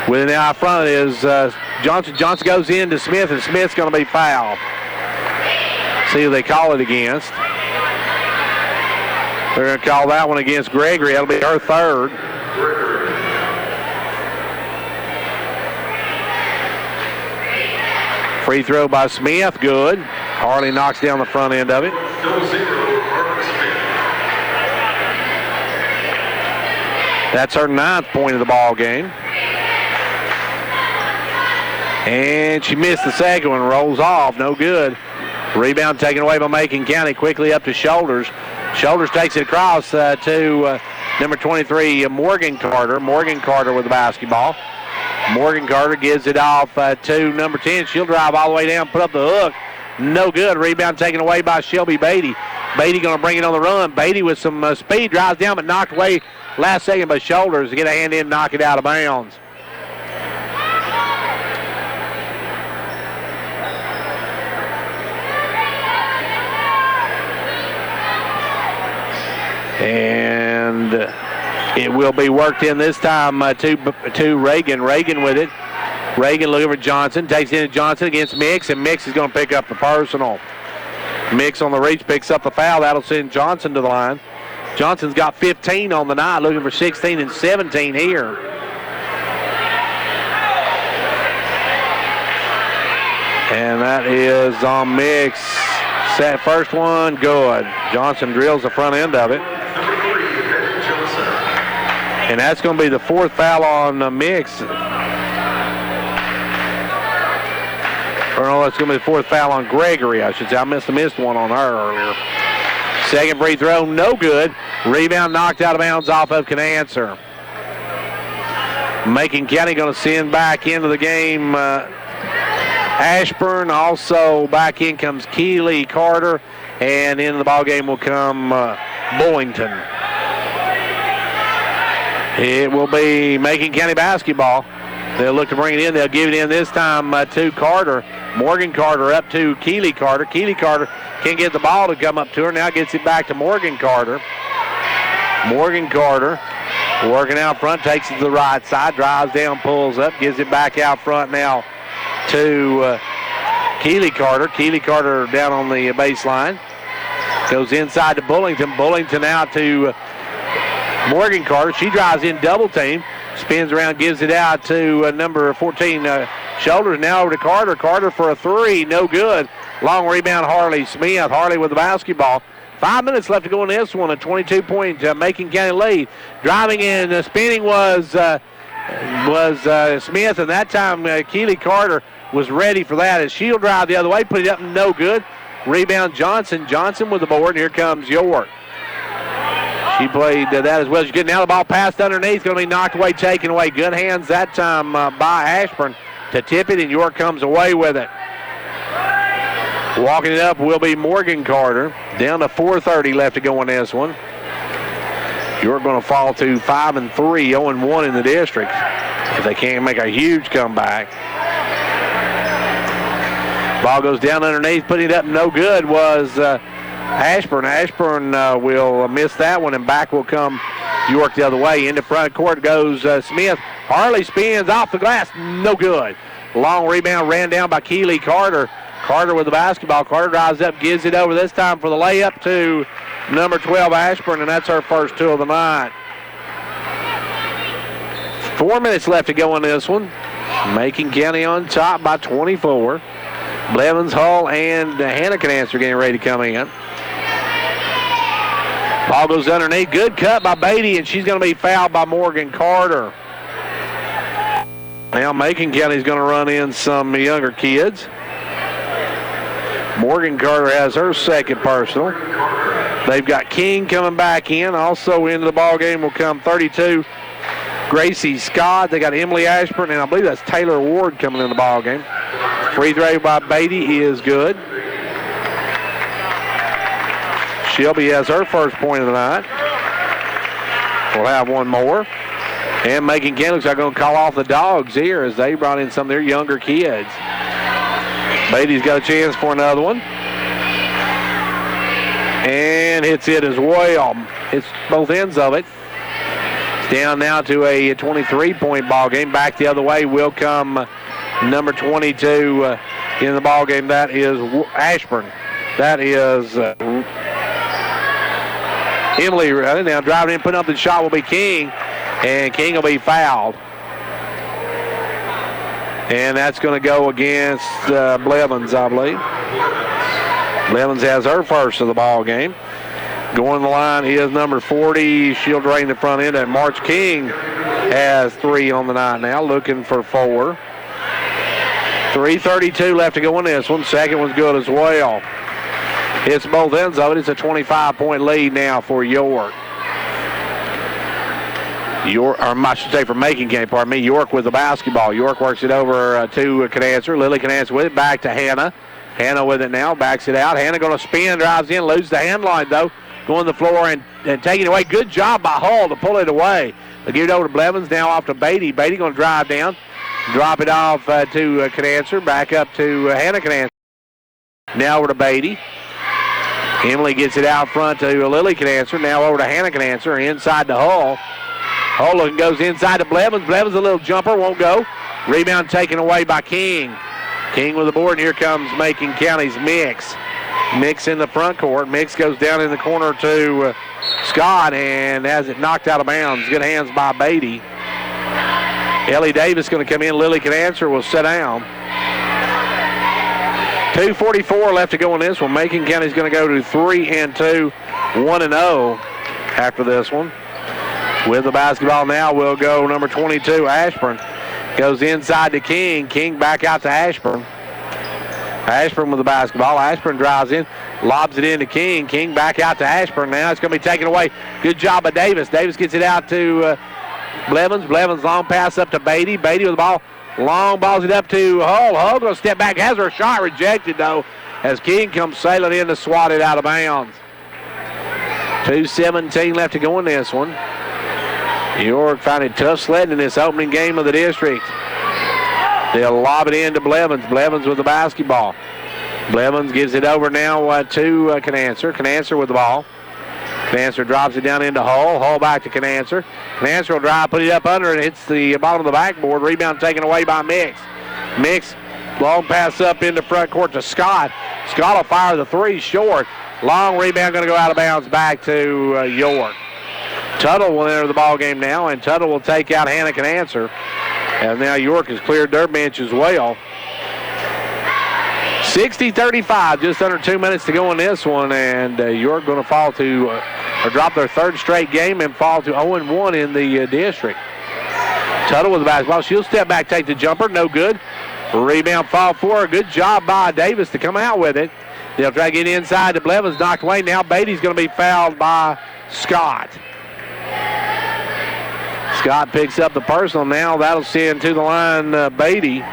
A: With it now out front is Johnson. Johnson goes in to Smith, and Smith's going to be fouled. See who they call it against. They're going to call that one against Gregory. That'll be her 3rd. Free throw by Smith, good. Harley knocks down the front end of it. That's her 9th point of the ball game. And she missed the second one, rolls off, no good. Rebound taken away by Macon County, quickly up to Shoulders. Shoulders takes it across to number 23, Morgan Carter. Morgan Carter with the basketball. Morgan Carter gives it off to number 10. She'll drive all the way down, put up the hook. No good. Rebound taken away by Shelby Beatty. Beatty going to bring it on the run. Beatty with some speed, drives down, but knocked away last second by Shoulders to get a hand in, knock it out of bounds. And it will be worked in this time to Reagan. Reagan with it. Reagan looking for Johnson. Takes it into Johnson against Mix, and Mix is going to pick up the personal. Mix on the reach picks up the foul. That'll send Johnson to the line. Johnson's got 15 on the night, looking for 16 and 17 here. And that is on Mix. Set first one, good. Johnson drills the front end of it. And that's going to be the fourth foul on Mix. Or no, that's going to be the fourth foul on Gregory, I should say. I missed one on her earlier. Second free throw, no good. Rebound knocked out of bounds off of Canancer. Macon County going to send back into the game Ashburn. Also back in comes Keeley Carter. And into the ball game will come Boynton. It will be Macon County basketball. They'll look to bring it in. They'll give it in this time to Carter. Morgan Carter up to Keeley Carter. Keeley Carter can't get the ball to come up to her. Now gets it back to Morgan Carter. Morgan Carter working out front, takes it to the right side, drives down, pulls up, gives it back out front now to Keeley Carter. Keeley Carter down on the baseline. Goes inside to Bullington. Bullington out to Morgan Carter. She drives in double team. Spins around, gives it out to number 14, Shoulders. Now over to Carter. Carter for a three, no good. Long rebound, Harley Smith. Harley with the basketball. 5 minutes left to go in this one. A 22-point Macon County lead. Driving in, spinning was Smith, and that time Keeley Carter was ready for that. As she'll drive the other way, put it up, no good. Rebound Johnson. Johnson with the board, and here comes York. She played that as well as she could. Now the ball passed underneath, going to be knocked away, taken away. Good hands that time by Ashburn to tip it, and York comes away with it. Walking it up will be Morgan Carter. Down to 4:30 left to go in this one. York going to fall to 5-3, 0-1 in the district if they can't make a huge comeback. Ball goes down underneath, putting it up, no good was Ashburn. Ashburn will miss that one, and back will come York the other way. Into front court goes Smith. Harley spins off the glass, no good. Long rebound ran down by Keeley Carter. Carter with the basketball. Carter drives up, gives it over this time for the layup to number 12, Ashburn, and that's her first two of the night. 4 minutes left to go in this one. Macon County on top by 24. Blevins, Hull, and Hannah Canancer getting ready to come in. Ball goes underneath. Good cut by Beatty, and she's going to be fouled by Morgan Carter. Now Macon County's going to run in some younger kids. Morgan Carter has her second personal. They've got King coming back in. Also into the ball game will come 32, Gracie Scott. They got Emily Ashburn, and I believe that's Taylor Ward coming in the ball game. Free throw by Beatty is good. Shelby has her first point of the night. We'll have one more. And Macon County looks like going to call off the Dogs here as they brought in some of their younger kids. Beatty's got a chance for another one. And hits it as well. Hits both ends of it. It's down now to a 23-point ball game. Back the other way will come number 22 in the ball game. That is Ashburn. That is Emily. Now driving in, putting up the shot will be King. And King will be fouled. And that's going to go against Blevins, I believe. Blevins has her first of the ball game. Going the line is number 40. She'll drain the front end. And March King has 3 on the night now, looking for 4. 3:32 left to go in this one. Second one's good as well. Hits both ends of it. It's a 25-point lead now for York. I should say for Macon County, pardon me. York with the basketball. York works it over to Canancer. Lily Canancer with it. Back to Hannah. Hannah with it now. Backs it out. Hannah going to spin. Drives in. Loses the hand line, though. Going to the floor and taking it away. Good job by Hall to pull it away. They give it over to Blevins. Now off to Beatty. Beatty going to drive down. Drop it off to Canancer. Back up to Hannah Canancer. Now over to Beatty. Emily gets it out front to Lily Canancer. Now over to Hannah Canancer. Inside to Hull. Hull looking goes inside to Blevins. Blevins a little jumper. Won't go. Rebound taken away by King. King with the board. And here comes Macon County's Mix. Mix in the front court. Mix goes down in the corner to Scott and has it knocked out of bounds. Good hands by Beatty. Ellie Davis going to come in. Lily Canancer will sit down. 2:44 left to go in this one. Macon County's going to go to 3-2, 1-0 after this one. With the basketball now will go number 22, Ashburn. Goes inside to King. King back out to Ashburn. Ashburn with the basketball. Ashburn drives in, lobs it into King. King back out to Ashburn. Now it's going to be taken away. Good job by Davis. Davis gets it out to Blevins. Blevins long pass up to Beatty. Beatty with the ball. Long balls it up to Hull. Hull going to step back. Has her shot rejected, though, as King comes sailing in to swat it out of bounds. 2:17 left to go in this one. York found it tough sledding in this opening game of the district. They'll lob it into Blevins. Blevins with the basketball. Blevins gives it over now to Canancer. Canancer with the ball. Canancer drops it down into Hull. Hull back to Canancer. Canancer will drive, put it up under, and hits the bottom of the backboard. Rebound taken away by Mix. Mix, long pass up into front court to Scott. Scott will fire the three short. Long rebound going to go out of bounds back to York. Tuttle will enter the ball game now, and Tuttle will take out Hannah Canancer. And now York has cleared their bench as well. 60-35, just under 2 minutes to go in this one, and York going to fall to, or drop their third straight game and fall to 0-1 in the district. Tuttle with the basketball. She'll step back, take the jumper, no good. Rebound fall for her. Good job by Davis to come out with it. They'll try to get inside to Blevins, knocked away. Now Beatty's going to be fouled by Scott. Scott picks up the personal now. That'll send to the line Beatty.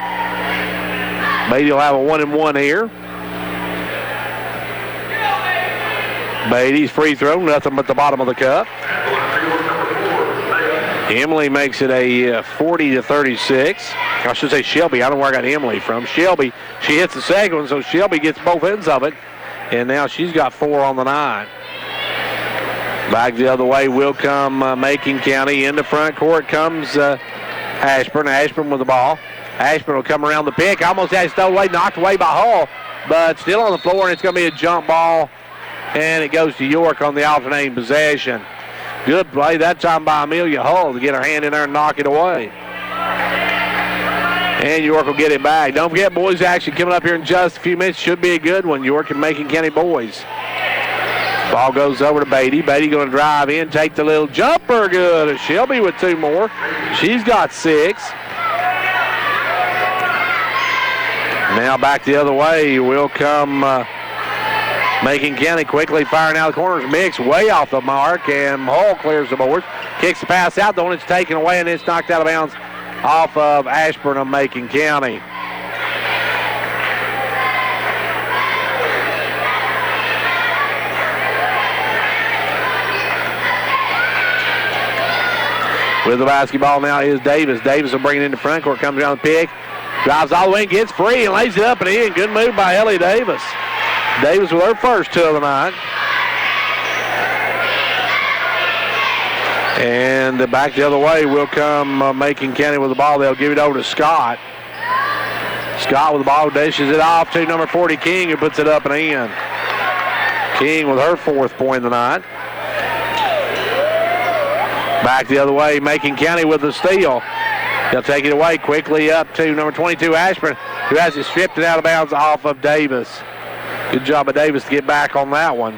A: Beatty will have a 1-1 here. Beatty's free throw, nothing but the bottom of the cup. Emily makes it a 40-36. I should say Shelby. I don't know where I got Emily from. Shelby, she hits the second one, so Shelby gets both ends of it. And now she's got 4 on the night. Back the other way will come Macon County. In the front court comes Ashburn. Ashburn with the ball. Ashburn will come around the pick. Almost had it stolen away, knocked away by Hall, but still on the floor, and it's going to be a jump ball, and it goes to York on the alternating possession. Good play that time by Amelia Hull to get her hand in there and knock it away. And York will get it back. Don't forget, boys action coming up here in just a few minutes. Should be a good one. York and Macon County boys. Ball goes over to Beatty. Beatty going to drive in, take the little jumper. Good. Shelby with 2 more. She's got 6. Now back the other way will come Macon County quickly firing out the corners. Mix way off the mark, and Hall clears the boards. Kicks the pass out. The one it's taken away, and it's knocked out of bounds off of Ashburn of Macon County. With the basketball now is Davis. Davis will bring it into front court, comes around the pick, drives all the way, gets free, and lays it up and in. Good move by Ellie Davis. Davis with her first 2 of the night. And back the other way will come Macon County with the ball. They'll give it over to Scott. Scott with the ball, dishes it off to number 40, King, who puts it up and in. King with her 4th point of the night. Back the other way, Macon County with the steal. They'll take it away quickly up to number 22, Ashburn, who has it stripped and out of bounds off of Davis. Good job of Davis to get back on that one.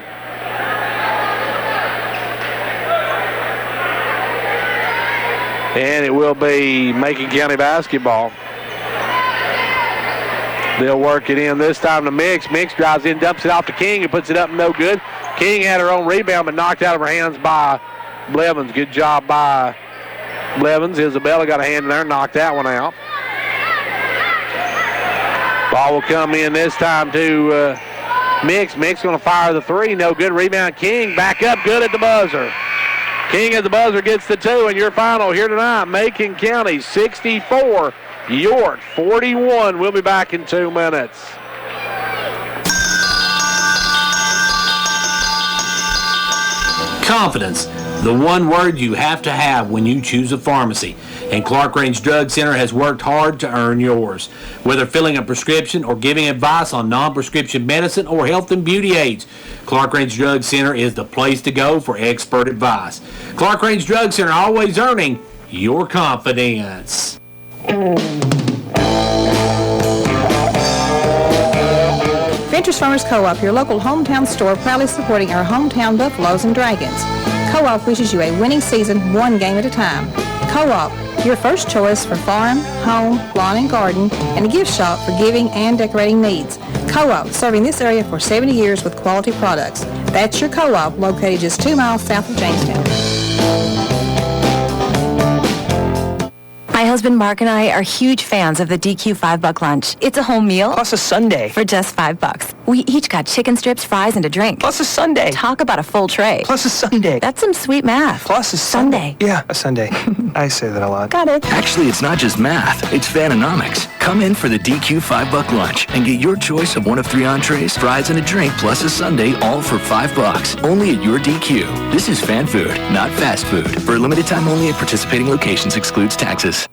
A: And it will be Macon County basketball. They'll work it in this time to Mix. Mix drives in, dumps it off to King, who puts it up, no good. King had her own rebound, but knocked out of her hands by Blevins. Good job by Blevins. Isabella got a hand in there, knocked that one out. Ball will come in this time to Mix. Mix going to fire the three, no good. Rebound King, back up, good at the buzzer. King at the buzzer gets the two, and your final here tonight, Macon County 64, York 41. We'll be back in 2 minutes.
N: Confidence, the one word you have to have when you choose a pharmacy. And Clark Range Drug Center has worked hard to earn yours. Whether filling a prescription or giving advice on non-prescription medicine or health and beauty aids, Clark Range Drug Center is the place to go for expert advice. Clark Range Drug Center, always earning your confidence.
S: Ventures Farmers Co-op, your local hometown store, proudly supporting our hometown Buffaloes and Dragons. Co-op wishes you a winning season, one game at a time. Co-op, your first choice for farm, home, lawn and garden, and a gift shop for giving and decorating needs. Co-op, serving this area for 70 years with quality products. That's your Co-op, located just 2 miles south of Jamestown.
D: My husband Mark and I are huge fans of the DQ $5 lunch. It's a home meal.
E: Plus a sundae.
D: For just $5. We each got chicken strips, fries, and a drink.
E: Plus a sundae.
D: Talk about a full tray.
E: Plus a sundae.
D: That's some sweet math.
E: Plus a
D: sundae.
E: Yeah, a sundae. I say that a lot.
D: Got it.
F: Actually, it's not just math, it's Vanonomics. Come in for the DQ $5 lunch and get your choice of one of 3 entrees, fries, and a drink, plus a sundae, all for $5. Only at your DQ. This is fan food, not fast food. For a limited time only at participating locations, excludes taxes.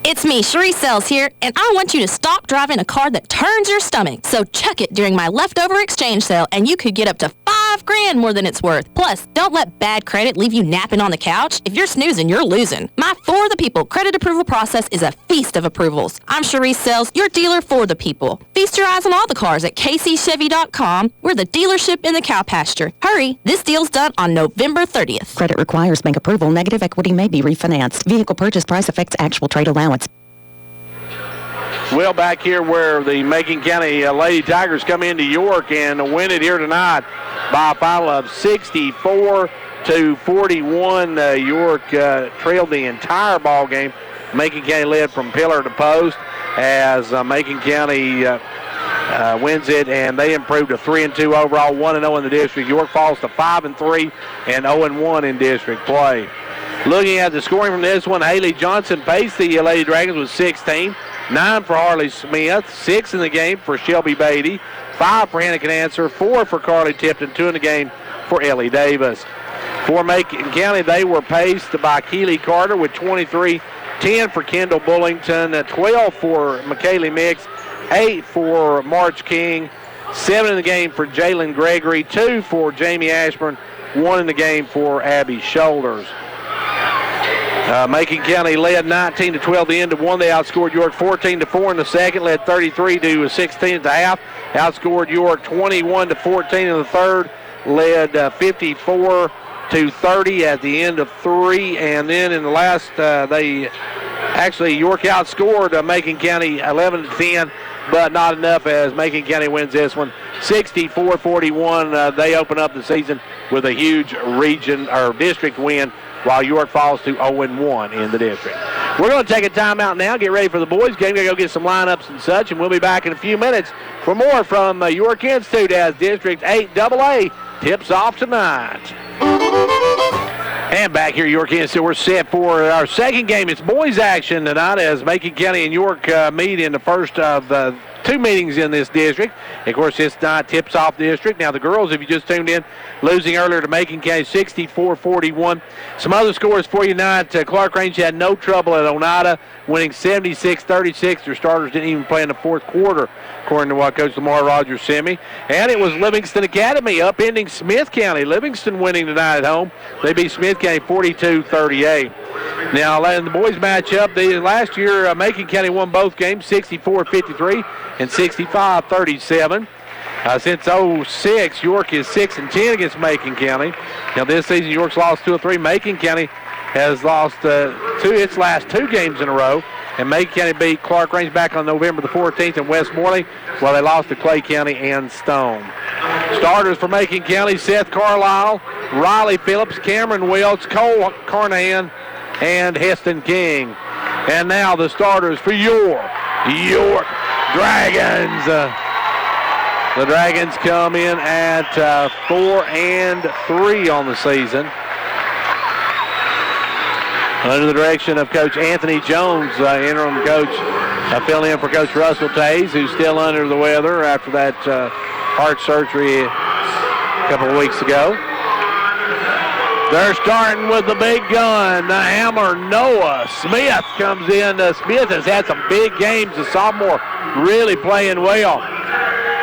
O: It's me, Cherie Sells here, and I want you to stop driving a car that turns your stomach. So check it during my leftover exchange sale, and you could get up to $5,000 more than it's worth. Plus, don't let bad credit leave you napping on the couch. If you're snoozing, you're losing. My For the People credit approval process is a feast of approvals. I'm Cherie Sells, your dealer for the people. Feast your eyes on all the cars at kcchevy.com. We're the dealership in the cow pasture. Hurry, this deal's done on November 30th.
P: Credit requires bank approval. Negative equity may be refinanced. Vehicle purchase price affects actual trade allowance.
A: Well, back here where the Macon County Lady Tigers come into York and win it here tonight by a final of 64-41. York trailed the entire ball game. Macon County led from pillar to post as Macon County wins it, and they improved to 3-2 overall, 1-0 in the district. York falls to 5-3 and 0-1 in district play. Looking at the scoring from this one, Haley Johnson paced the Lady Dragons with 16. 9 for Harley Smith, 6 in the game for Shelby Beatty, 5 for Hannah Canancer, 4 for Carly Tipton, 2 in the game for Ellie Davis. For Macon County, they were paced by Keely Carter with 23, 10 for Kendall Bullington, 12 for McKaylee Mix, 8 for March King, 7 in the game for Jalen Gregory, 2 for Jamie Ashburn, 1 in the game for Abby Shoulders. Macon County led 19-12 at the end of one. They outscored York 14-4 in the second, led 33-16 at the half. Outscored York 21-14 in the third, led 54-30 at the end of 3. And then in the last, York outscored Macon County 11-10, but not enough as Macon County wins this one 64-41. They open up the season with a huge region or district win, while York falls to 0-1 in the district. We're going to take a timeout now, get ready for the boys' game. We're going to go get some lineups and such, and we'll be back in a few minutes for more from York Institute as District 8 AA tips off tonight. And back here, York Institute, we're set for our second game. It's boys' action tonight as Macon County and York meet in the first of 2 meetings in this district. Of course, this night tips off district. Now, the girls, if you just tuned in, losing earlier to Macon County 64-41. Some other scores for you tonight. Clark Range had no trouble at Oneida, winning 76-36. Their starters didn't even play in the fourth quarter, according to what Coach Lamar Rogers sent me. And it was Livingston Academy upending Smith County. Livingston winning tonight at home. They beat Smith County 42-38. Now, in the boys matchup, last year, Macon County won both games, 64-53 and 65-37. Since 06, York is 6-10 against Macon County. Now, this season, York's lost 2 of 3. Macon County has lost its last 2 games in a row. And Macon County beat Clark Range back on November the 14th in West Morley, while they lost to Clay County and Stone. Starters for Macon County: Seth Carlisle, Riley Phillips, Cameron Welch, Cole Carnahan, and Heston King. And now the starters for your York Dragons. The Dragons come in at 4-3 on the season. Under the direction of Coach Anthony Jones, interim coach, filling in for Coach Russell Tays, who's still under the weather after that heart surgery a couple of weeks ago. They're starting with the big gun, the hammer. Noah Smith comes in. Smith has had some big games. The sophomore really playing well.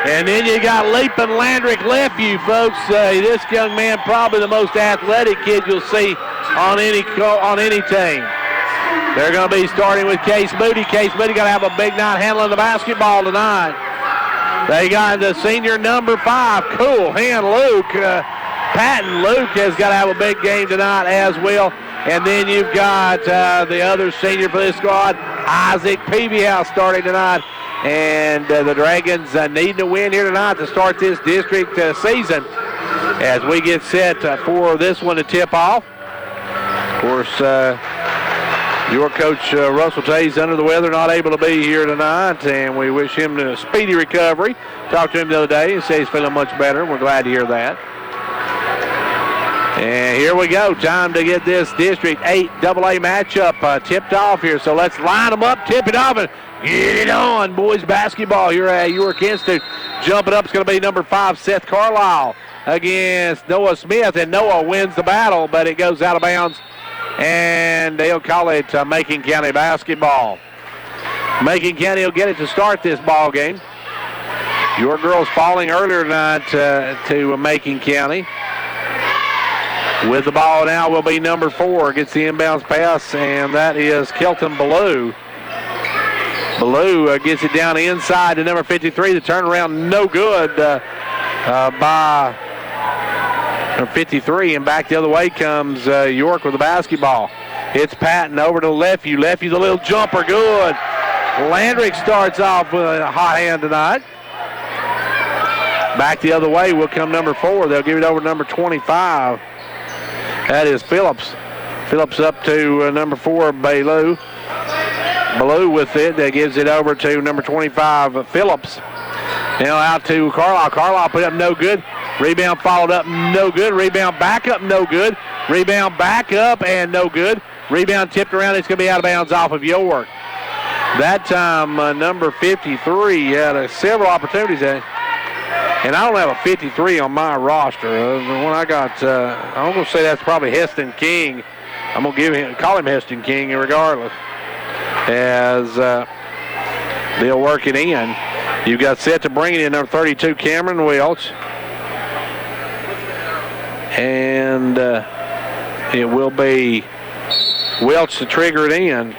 A: And then you got Leapin Landrick Lefeview, folks. This young man, probably the most athletic kid you'll see on any team. They're going to be starting with Case Moody. Case Moody got to have a big night handling the basketball tonight. They got the senior number 5, Cool Hand Luke. Patton Luke has got to have a big game tonight as well. And then you've got the other senior for this squad, Isaac Peavyhouse, starting tonight. And the Dragons needing to win here tonight to start this district season as we get set for this one to tip off. Of course, your coach Russell Tays under the weather, not able to be here tonight, and we wish him a speedy recovery. Talked to him the other day and said he's feeling much better. We're glad to hear that. And here we go. Time to get this District 8 AA matchup tipped off here. So let's line them up, tip it off, and get it on. Boys basketball here at York Institute. Jumping up is going to be number 5, Seth Carlisle, against Noah Smith. And Noah wins the battle, but it goes out of bounds. And they'll call it Macon County basketball. Macon County will get it to start this ball game. Your girls falling earlier tonight to Macon County. With the ball now will be number 4. Gets the inbounds pass, and that is Kelton Ballou. Ballou gets it down inside to number 53. The turnaround no good by number 53, and back the other way comes York with the basketball. It's Patton over to Lefeview. Lefeview, the little jumper, good. Landrick starts off with a hot hand tonight. Back the other way will come number 4. They'll give it over to number 25. That is Phillips. Phillips up to number 4, Ballou. Ballou with it. That gives it over to number 25, Phillips. Now out to Carlisle. Carlisle put up no good. Rebound followed up, no good. Rebound back up, no good. Rebound back up and no good. Rebound tipped around. It's going to be out of bounds off of York. That time, number 53 had several opportunities. And I don't have a 53 on my roster. When I got, I'm going to say that's probably Heston King. I'm going to call him Heston King regardless. As they'll work it in. You've got set to bring it in number 32, Cameron Welch. And it will be Welch to trigger it in.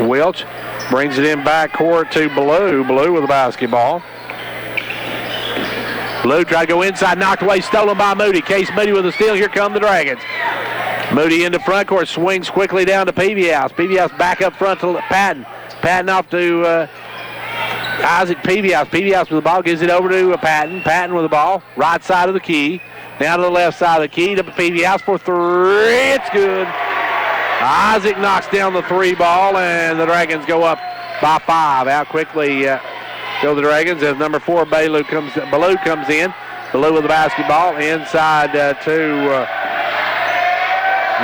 A: Welch brings it in backcourt to Ballou. Ballou with the basketball. Ballou tried to go inside, knocked away, stolen by Moody. Case Moody with a steal. Here come the Dragons. Moody into front court, swings quickly down to Peavyhouse. Peavyhouse back up front to Patton. Patton off to Isaac Peavyhouse. Peavyhouse with the ball, gives it over to Patton. Patton with the ball, right side of the key. Now to the left side of the key to Peavyhouse for 3. It's good. Isaac knocks down the 3 ball, and the Dragons go up by 5. Out quickly go the Dragons as number 4, Ballou comes in. Ballou with the basketball inside to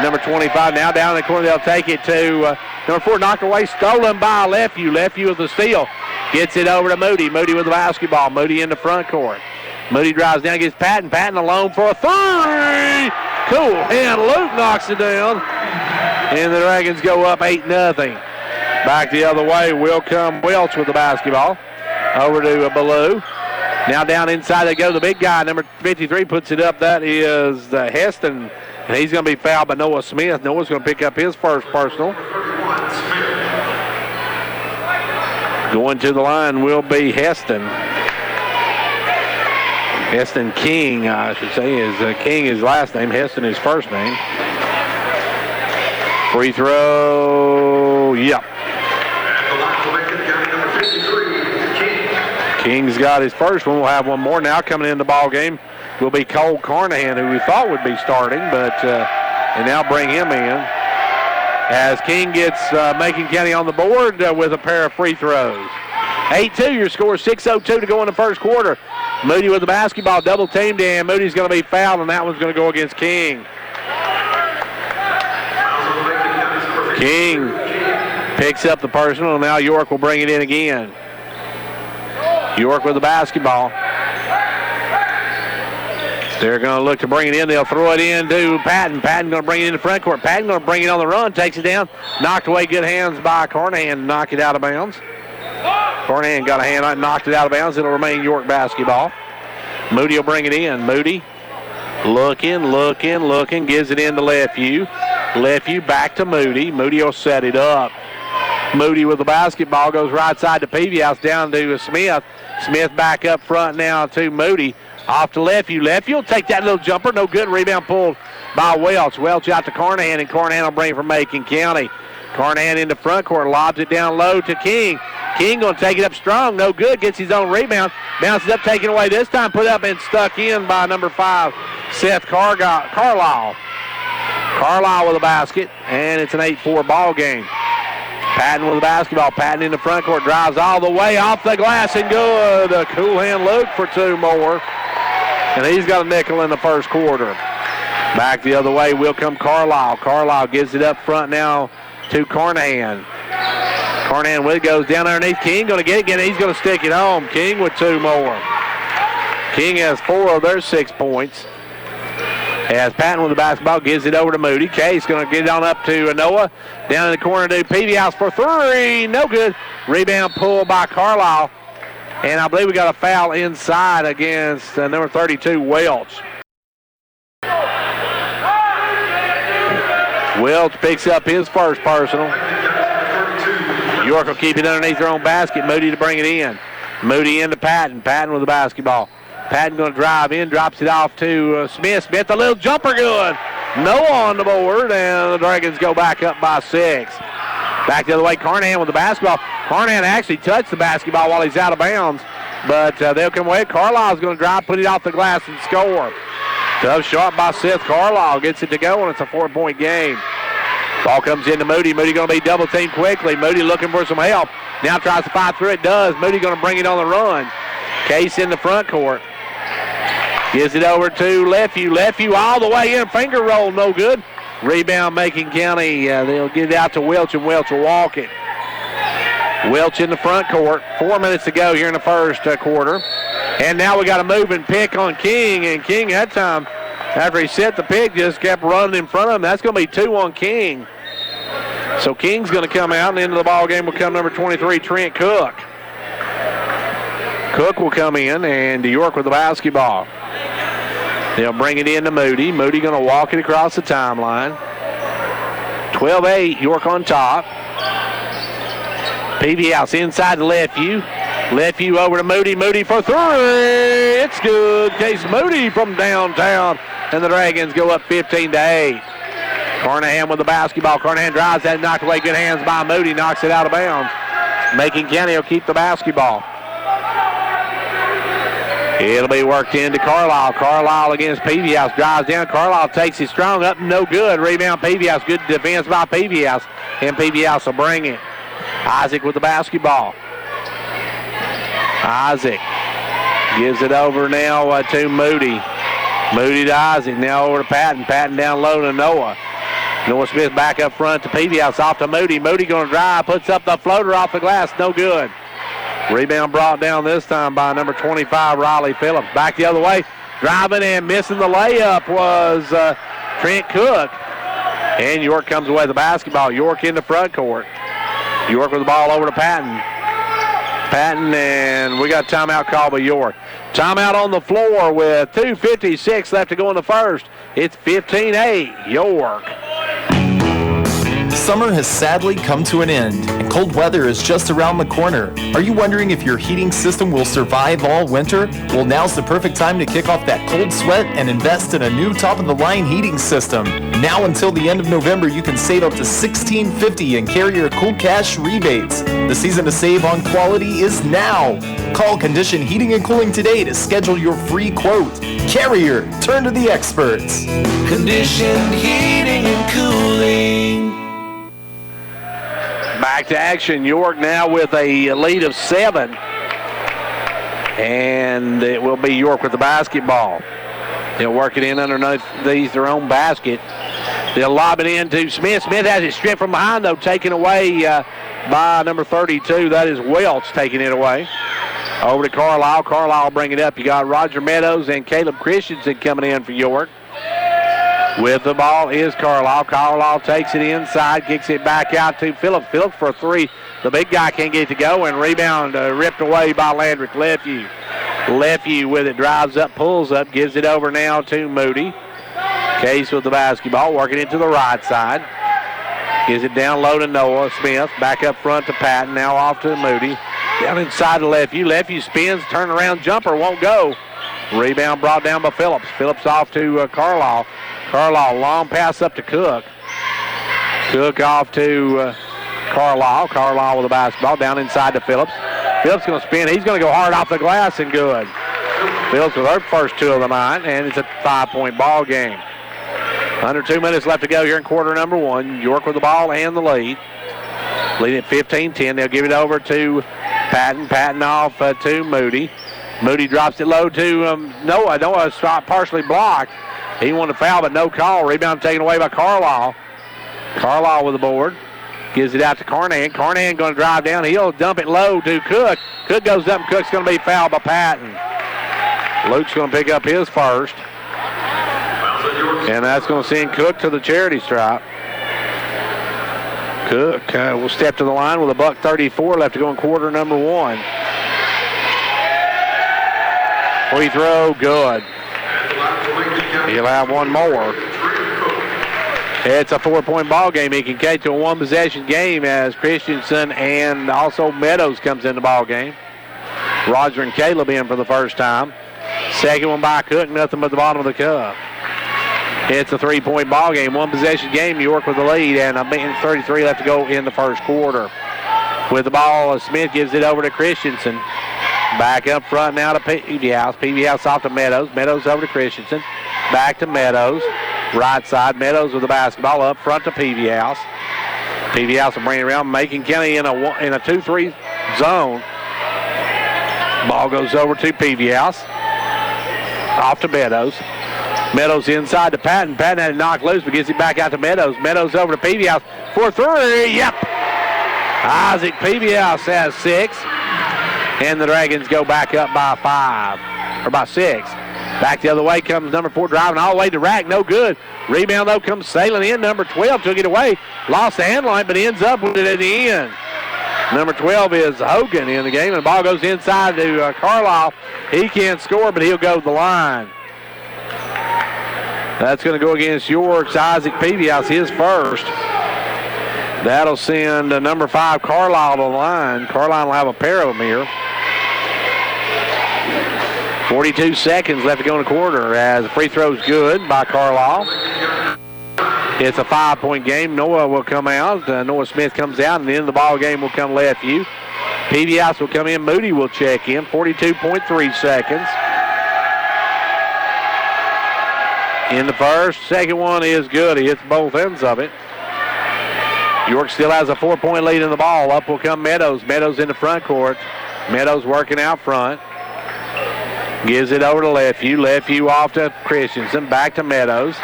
A: number 25. Now down in the corner, they'll take it to number 4, knocked away, stolen by Lefeview. Lefeview with the steal. Gets it over to Moody. Moody with the basketball. Moody in the front court. Moody drives down, gets Patton. Patton alone for a 3. Cool. And Luke knocks it down. And the Dragons go up 8-0. Back the other way will come Welch with the basketball. Over to Ballou. Now down inside they go. The big guy, number 53, puts it up. That is Heston. And he's going to be fouled by Noah Smith. Noah's going to pick up his first personal. Going to the line will be Heston. Heston King, I should say, is King his last name. Heston his first name. Free throw, yep. King's got his first one. We'll have one more now coming in the ball game. Will be Cole Carnahan, who we thought would be starting, but and now bring him in as King gets Macon County on the board with a pair of free throws. 8-2 your score, 6:02 to go in the first quarter. Moody with the basketball, double teamed, and Moody's going to be fouled, and that one's going to go against King. King picks up the personal. Now York will bring it in again. York with the basketball. They're going to look to bring it in. They'll throw it in to Patton. Patton going to bring it in the front court. Patton going to bring it on the run. Takes it down. Knocked away. Good hands by Carnahan to knock it out of bounds. Carnahan got a hand on it, knocked it out of bounds. It'll remain York basketball. Moody will bring it in. Moody looking. Gives it in to Lefevue. Lefevue back to Moody. Moody will set it up. Moody with the basketball goes right side to Peavyhouse, down to Smith. Smith back up front now to Moody. Off to Lefevue. Lefevue will take that little jumper. No good. Rebound pulled by Welch. Welch out to Carnahan, and Carnahan will bring it from Macon County. Carnahan into front court. Lobs it down low to King. King going to take it up strong. No good. Gets his own rebound. Bounces up, taken away this time. Put up and stuck in by number 5, Seth Carlisle. Carlisle with a basket, and it's an 8-4 ball game. Patton with the basketball. Patton in the front court. Drives all the way off the glass and good. A cool hand Luke for 2 more. And he's got a nickel in the first quarter. Back the other way will come Carlisle. Carlisle gives it up front now to Carnahan. Carnahan with it, goes down underneath. King going to get it again. He's going to stick it home. King with 2 more. King has 4 of their 6 points. As Patton with the basketball gives it over to Moody. Case going to get it on up to Noah. Down in the corner to Peavyhouse for 3. No good. Rebound pulled by Carlisle. And I believe we got a foul inside against number 32, Welch. Welch picks up his first personal. York will keep it underneath their own basket. Moody to bring it in. Moody into Patton. Patton with the basketball. Patton going to drive in, drops it off to Smith. Smith, a little jumper good. No on the board, and the Dragons go back up by 6. Back the other way, Carnahan with the basketball. Carnahan actually touched the basketball while he's out of bounds, but they'll come away. Carlisle's going to drive, put it off the glass, and score. Tough shot by Seth Carlisle. Gets it to go, and it's a 4-point game. Ball comes into Moody. Moody going to be double-teamed quickly. Moody looking for some help. Now tries to fight through it. Does. Moody going to bring it on the run. Case in the front court. Gives it over to Lefevue. Lefevue all the way in. Finger roll, no good. Rebound Macon County. They'll get it out to Welch, and Welch will walk it. Welch in the front court. 4 minutes to go here in the first quarter. And now we got a move and pick on King. And King that time, after he set the pick, just kept running in front of him. That's going to be 2 on King. So King's going to come out, and into the ball game will come number 23, Trent Cook. Cook will come in, and York with the basketball. They'll bring it in to Moody. Moody going to walk it across the timeline. 12-8, York on top. Peavyhouse inside to Lefevue. Lefevue over to Moody. Moody for 3. It's good. Case Moody from downtown, and the Dragons go up 15-8. Carnahan with the basketball. Carnahan drives that, knocked away. Good hands by Moody. Knocks it out of bounds. Macon County will keep the basketball. It'll be worked into Carlisle. Carlisle against Peavyhouse. Drives down. Carlisle takes it strong up. No good. Rebound Peavyhouse. Good defense by Peavyhouse. And Peavyhouse will bring it. Isaac with the basketball. Isaac gives it over now to Moody. Moody to Isaac. Now over to Patton. Patton down low to Noah. Noah Smith back up front to Peavyhouse. Off to Moody. Moody going to drive. Puts up the floater off the glass. No good. Rebound brought down this time by number 25, Riley Phillips. Back the other way. Driving and missing the layup was Trent Cook. And York comes away with the basketball. York in the front court. York with the ball over to Patton. Patton, and we got a timeout called by York. Timeout on the floor with 2:56 left to go in the first. It's 15-8, York.
G: Summer has sadly come to an end, and cold weather is just around the corner. Are you wondering if your heating system will survive all winter? Well, now's the perfect time to kick off that cold sweat and invest in a new top-of-the-line heating system. Now until the end of November, you can save up to $16.50 in Carrier Cool Cash rebates. The season to save on quality is now. Call Condition Heating and Cooling today to schedule your free quote. Carrier, turn to the experts.
C: Conditioned heating and cooling.
A: Back to action. York now with a lead of 7. And it will be York with the basketball. They'll work it in underneath their own basket. They'll lob it into Smith. Smith has it stripped from behind, though, taken away by number 32. That is Welch taking it away. Over to Carlisle. Carlisle bring it up. You got Roger Meadows and Caleb Christensen coming in for York. With the ball is Carlisle. Carlisle takes it inside, kicks it back out to Phillips. Phillips for 3. The big guy can't get it to go, and rebound ripped away by Landrick Lefevue. Lefevue with it, drives up, pulls up, gives it over now to Moody. Case with the basketball, working it to the right side. Gives it down low to Noah Smith. Back up front to Patton, now off to Moody. Down inside to Lefevue. Lefevue spins, turn around jumper, won't go. Rebound brought down by Phillips. Phillips off to Carlisle. Carlisle, long pass up to Cook. Cook off to Carlisle. Carlisle with the basketball down inside to Phillips. Phillips going to spin. He's going to go hard off the glass and good. Phillips with her first 2 of the night, and it's a 5-point ball game. Under 2 minutes left to go here in quarter number 1. York with the ball and the lead. Leading at 15-10. They'll give it over to Patton. Patton off to Moody. Moody drops it low to Noah. Noah's partially blocked. He wanted to foul, but no call. Rebound taken away by Carlisle. Carlisle with the board. Gives it out to Carnahan. Carnahan going to drive down. He'll dump it low to Cook. Cook goes up, and Cook's going to be fouled by Patton. Luke's going to pick up his first. And that's going to send Cook to the charity stripe. Cook will step to the line with a $1:34 left to go in quarter number 1. Free throw, good. He'll have one more. It's a 4-point ball game. He can catch to a 1-possession game as Christensen and also Meadows comes in the ball game. Roger and Caleb in for the first time. Second one by Cook, nothing but the bottom of the cup. It's a 3-point ball game, 1-possession game. York with the lead, and a minute 33 left to go in the first quarter. With the ball, Smith gives it over to Christensen. Back up front now to Peavyhouse. Peavyhouse off to Meadows. Meadows over to Christensen. Back to Meadows. Right side, Meadows with the basketball up front to Peavyhouse. Peavyhouse will bring it around. Macon County in a 2-3 zone. Ball goes over to Peavyhouse. Off to Meadows. Meadows inside to Patton. Patton had it knocked loose, but gets it back out to Meadows. Meadows over to Peavyhouse for 3. Yep. Isaac Peavyhouse has 6. And the Dragons go back up by 5, or by 6. Back the other way comes number 4 driving all the way to rack. No good. Rebound, though, comes sailing in. Number 12 took it away. Lost the hand line, but ends up with it at the end. Number 12 is Hogan in the game, and the ball goes inside to Carlisle. He can't score, but he'll go to the line. That's going to go against York's Isaac Peavyhouse, his first. That'll send number 5 Carlisle to the line. Carlisle will have a pair of them here. 42 seconds left to go in the quarter as the free throw's good by Carlisle. It's a 5-point game. Noah will come out. Noah Smith comes out, and the end of the ball game will come Lefevue. Peavyhouse will come in. Moody will check in. 42.3 seconds. In the first, second one is good. He hits both ends of it. York still has a 4-point lead in the ball. Up will come Meadows. Meadows in the front court. Meadows working out front. Gives it over to Lefevue. Lefevue off to Christensen. Back to Meadows.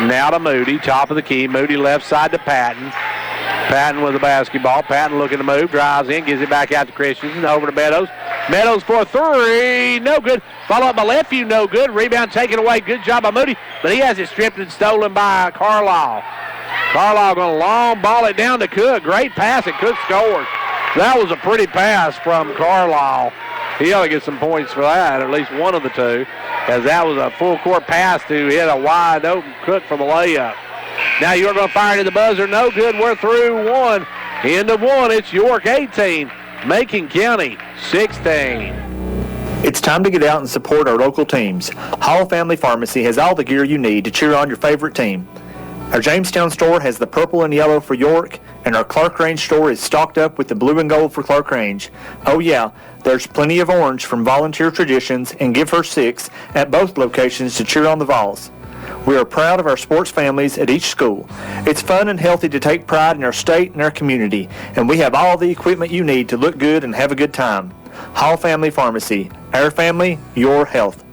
A: Now to Moody. Top of the key. Moody left side to Patton. Patton with the basketball. Patton looking to move. Drives in. Gives it back out to Christensen. Over to Meadows. Meadows for 3. No good. Follow up by Lefevue. No good. Rebound taken away. Good job by Moody. But he has it stripped and stolen by Carlisle. Carlisle going to long ball it down to Cook. Great pass, and Cook scored. That was a pretty pass from Carlisle. He ought to get some points for that, at least one of the two, as that was a full court pass to hit a wide open Cook for the layup. Now you're going to fire to the buzzer. No good. We're through 1. End of 1. It's York 18, Macon County 16.
H: It's time to get out and support our local teams. Hall Family Pharmacy has all the gear you need to cheer on your favorite team. Our Jamestown store has the purple and yellow for York, and our Clark Range store is stocked up with the blue and gold for Clark Range. Oh yeah, there's plenty of orange from Volunteer Traditions and Give Her 6 at both locations to cheer on the Vols. We are proud of our sports families at each school. It's fun and healthy to take pride in our state and our community, and we have all the equipment you need to look good and have a good time. Hall Family Pharmacy. Our family, your health.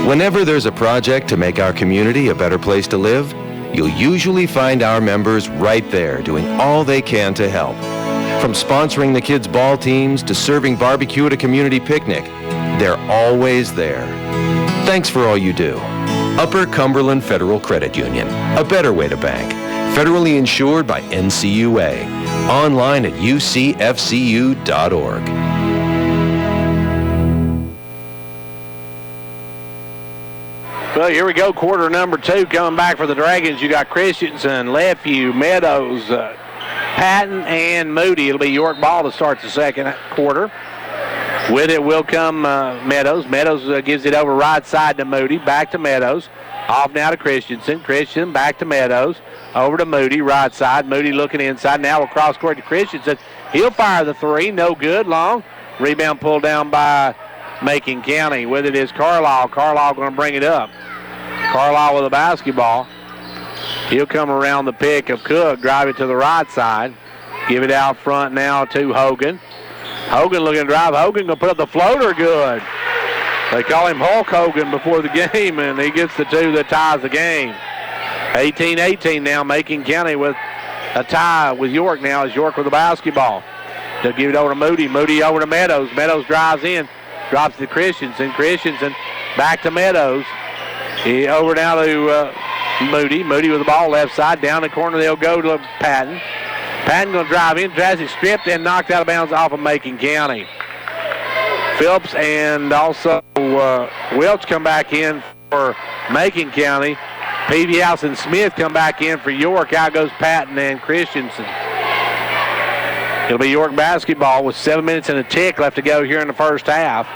Q: Whenever there's a project to make our community a better place to live, you'll usually find our members right there doing all they can to help. From sponsoring the kids' ball teams to serving barbecue at a community picnic, they're always there. Thanks for all you do. Upper Cumberland Federal Credit Union, a better way to bank. Federally insured by NCUA. Online at ucfcu.org.
A: Well, here we go, quarter number 2 coming back for the Dragons. You got Christensen, Lefevue, Meadows, Patton, and Moody. It'll be York ball to start the second quarter. With it will come Meadows. Meadows gives it over right side to Moody. Back to Meadows. Off now to Christensen. Christensen back to Meadows. Over to Moody, right side. Moody looking inside. Now across court to Christensen. He'll fire the 3. No good. Long. Rebound pulled down by Macon County. With it is Carlisle. Carlisle going to bring it up. Carlisle with the basketball. He'll come around the pick of Cook. Drive it to the right side. Give it out front now to Hogan. Hogan looking to drive. Hogan going to put up the floater. Good. They call him Hulk Hogan before the game, and he gets the 2 that ties the game. 18-18 now. Macon County with a tie with York now as York with the basketball. They'll give it over to Moody. Moody over to Meadows. Meadows drives in. Drops to Christensen. Christensen back to Meadows. He over now to Moody. Moody with the ball left side. Down the corner they'll go to Patton. Patton going to drive in. Tries it stripped and knocked out of bounds off of Macon County. Phillips and also Welch come back in for Macon County. Peavy House and Smith come back in for York. Out goes Patton and Christensen. It'll be York basketball with 7 minutes and a tick left to go here in the first half.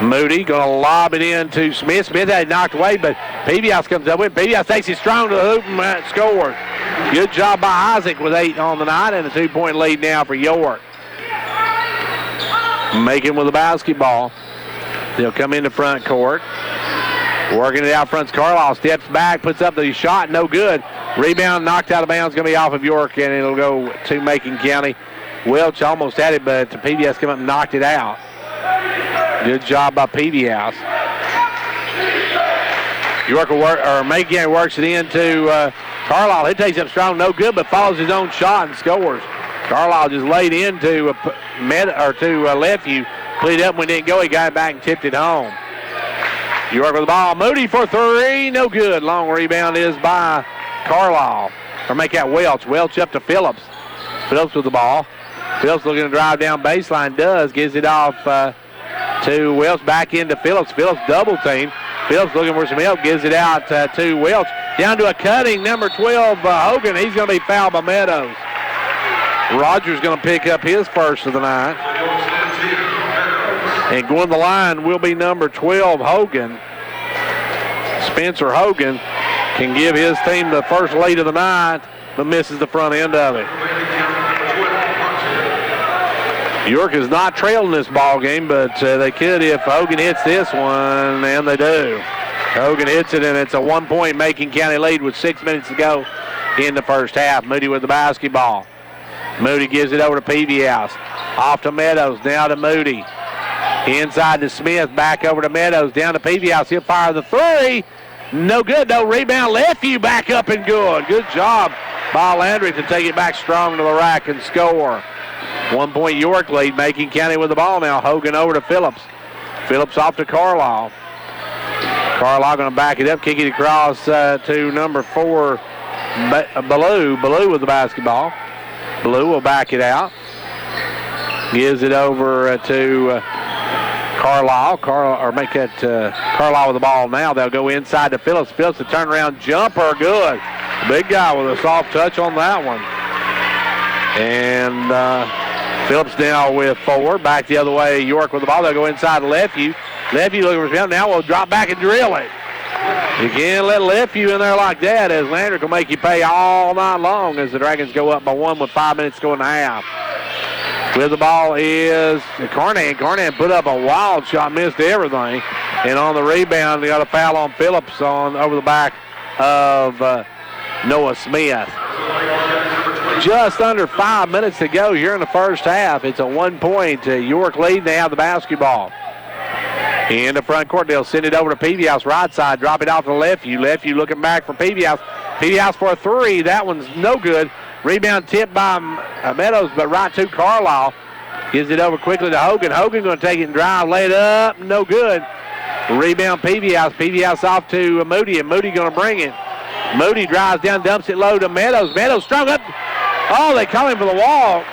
A: Moody going to lob it in to Smith. Smith had it knocked away, but Peavy House comes up with it. Peavy House takes it strong to the hoop and scores. Good job by Isaac with 8 on the night and a 2-point lead now for York. Macon with the basketball. They'll come into front court. Working it out front. Carlisle steps back, puts up the shot, no good. Rebound knocked out of bounds, going to be off of York, and it'll go to Macon County. Welch almost had it, but PBS came up and knocked it out. Good job by Peavy House. York will work, or Macon County works it into Carlisle. He takes up strong, no good, but follows his own shot and scores. Carlisle just laid into Lefevue, put it up when it didn't go. He got it back and tipped it home. York with the ball. Moody for 3, no good. Long rebound is by Carlisle. Or make that Welch. Welch up to Phillips. Phillips with the ball. Phillips looking to drive down baseline. Does. Gives it off to Welch. Back into Phillips. Phillips double team. Phillips looking for some help. Gives it out to Welch. Down to a cutting number 12, Hogan. He's going to be fouled by Meadows. Rogers going to pick up his first of the night. And going to the line will be number 12, Hogan. Spencer Hogan can give his team the first lead of the night, but misses the front end of it. York is not trailing this ball game, but they could if Hogan hits this one, and they do. Hogan hits it, and it's a 1-point Macon County lead with 6 minutes to go in the first half. Moody with the basketball. Moody gives it over to Peavy House. Off to Meadows, now to Moody. Inside to Smith, back over to Meadows, down to Peavy House. He'll fire the 3. No good, no rebound. Lefevue back up and good. Good job by Landry to take it back strong to the rack and score. 1-point York lead. Macon County with the ball now. Hogan over to Phillips. Phillips off to Carlisle. Carlisle going to back it up, kick it across to number 4, Ballou. Ballou with the basketball. Ballou will back it out. Gives it over to Carlisle. Carlisle with the ball now. They'll go inside to Phillips. Phillips, a turnaround jumper. Good. Big guy with a soft touch on that one. And Phillips now with 4. Back the other way. York with the ball. They'll go inside to Lefevue. Lefeview looking for him. Now we'll drop back and drill it. You can't let Lefeview in there like that, as Landrick will make you pay all night long as the Dragons go up by 1 with 5 minutes to go in the half. With the ball is Carnahan. Carnahan put up a wild shot, missed everything. And on the rebound, they got a foul on Phillips over the back of Noah Smith. Just under 5 minutes to go here in the first half. It's a 1-point York lead. They have the basketball. In the front court, they'll send it over to Peavy House, right side, drop it out to Lefeview. Lefeview looking back for Peavy House. Peavy House for a three. That one's no good. Rebound tipped by Meadows, but right to Carlisle. Gives it over quickly to Hogan. Hogan going to take it and drive, lay it up, no good. Rebound Peavy House. Peavy House off to Moody, and Moody going to bring it. Moody drives down, dumps it low to Meadows. Meadows strung up. Oh, they call him for the walk.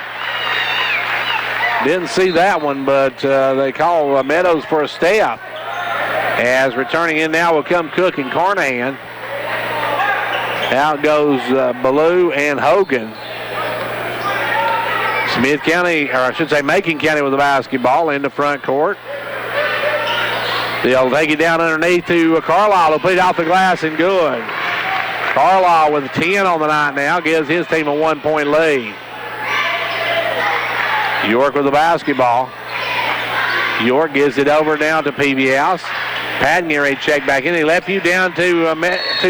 A: Didn't see that one, but they call Meadows for a step. As returning in now will come Cook and Carnahan. Out goes Ballou and Hogan. Smith County, or I should say Macon County with the basketball in the front court. They'll take it down underneath to Carlisle. They'll put it off the glass and good. Carlisle with 10 on the night now gives his team a 1-point lead. York with the basketball. York gives it over now to Peavy House. Patton ready to check back in. He left you down to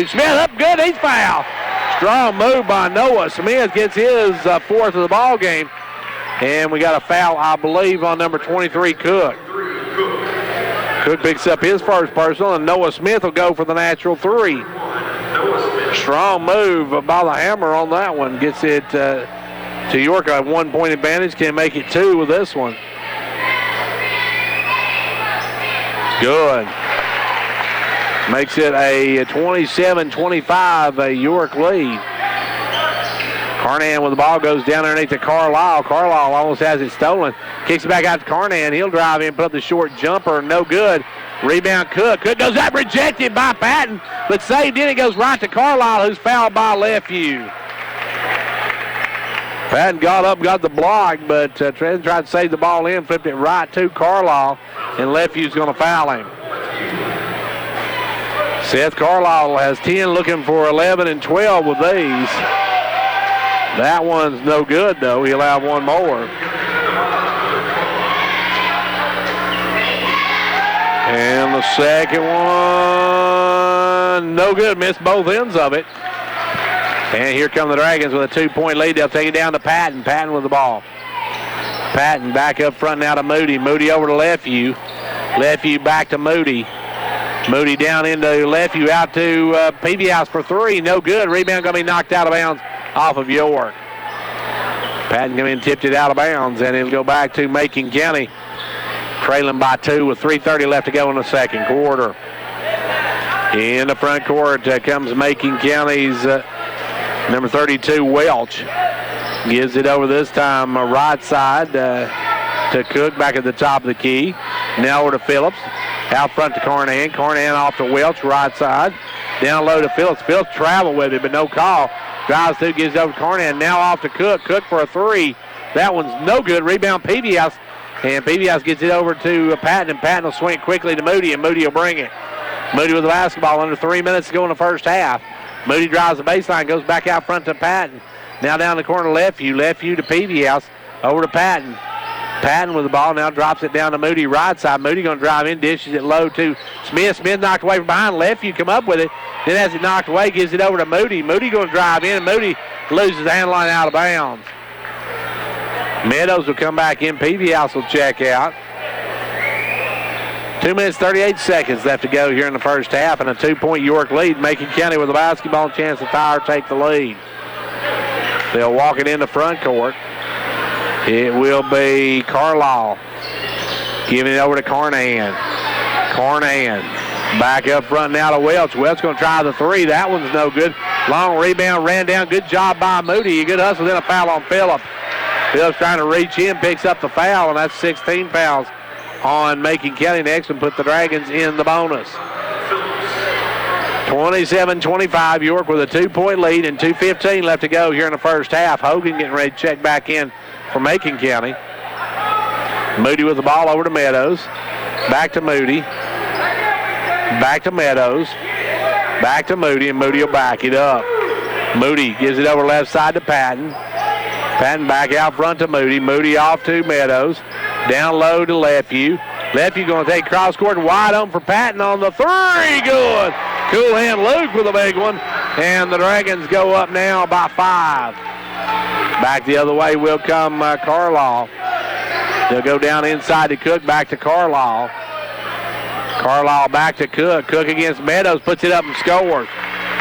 A: Smith. Up good. He's fouled. Strong move by Noah. Smith gets his fourth of the ball game. And we got a foul, I believe, on number 23, Cook. Cook picks up his first personal, and Noah Smith will go for the natural three. Strong move by the Hammer on that one. Gets it to York, a 1-point advantage. Can make it 2 with this one. Good. Makes it a 27-25 York lead. Carnahan with the ball goes down underneath to Carlisle. Carlisle almost has it stolen. Kicks it back out to Carnahan. He'll drive in, put up the short jumper. No good. Rebound Cook. Cook goes up, rejected by Patton, but saved in. It goes right to Carlisle, who's fouled by Lefeview. Patton got up, got the block, but Trent tried to save the ball in, flipped it right to Carlisle, and Leview's going to foul him. Seth Carlisle has 10, looking for 11 and 12 with these. That one's no good, though. He'll have one more. And the second one, no good. Missed both ends of it. And here come the Dragons with a 2-point lead. They'll take it down to Patton. Patton with the ball. Patton back up front now to Moody. Moody over to Lefeview. Lefeview back to Moody. Moody down into Lefeview, out to Peavy House for three. No good. Rebound going to be knocked out of bounds off of York. Patton came in, tipped it out of bounds, and it'll go back to Macon County, trailing by 2 with 3:30 left to go in the second quarter. In the front court comes Macon County's number 32, Welch. Gives it over this time right side to Cook, back at the top of the key. Now over to Phillips. Out front to Carnahan. Carnahan off to Welch, right side. Down low to Phillips. Phillips traveled with it, but no call. Drives through, gives it over to Carnahan. Now off to Cook. Cook for a three. That one's no good. Rebound Peavy House. And Peavy House gets it over to Patton, and Patton will swing it quickly to Moody, and Moody will bring it. Moody with the basketball, under 3 minutes to go in the first half. Moody drives the baseline, goes back out front to Patton. Now down the corner to Lefeview. Lefeview to Peavy House. Over to Patton. Patton with the ball, now drops it down to Moody right side. Moody going to drive in, dishes it low to Smith. Smith knocked away from behind. Lefeview come up with it. Then as it knocked away, gives it over to Moody. Moody going to drive in, and Moody loses the hand line out of bounds. Meadows will come back in. Peavy House will check out. 2 minutes, 38 seconds left to go here in the first half, and a 2-point York lead. Macon County with the basketball, chance to tie or take the lead. They'll walk it in the front court. It will be Carlisle giving it over to Carnahan. Carnahan back up front now to Welch. Welch going to try the three. That one's no good. Long rebound, ran down. Good job by Moody. A good hustle, then a foul on Phillips. Phillips trying to reach in, picks up the foul, and that's 16 fouls on Macon County next, and put the Dragons in the bonus. 27-25, York with a 2-point lead and 2:15 left to go here in the first half. Hogan getting ready to check back in for Macon County. Moody with the ball over to Meadows. Back to Moody. Back to Meadows. Back to Moody, and Moody will back it up. Moody gives it over left side to Patton. Patton back out front to Moody. Moody off to Meadows. Down low to Lefeview. Lefeview going to take cross court and wide open for Patton on the three. Good. Cool hand Luke with a big one. And the Dragons go up now by 5. Back the other way will come Carlisle. They'll go down inside to Cook, back to Carlisle. Carlisle back to Cook. Cook against Meadows, puts it up and scores.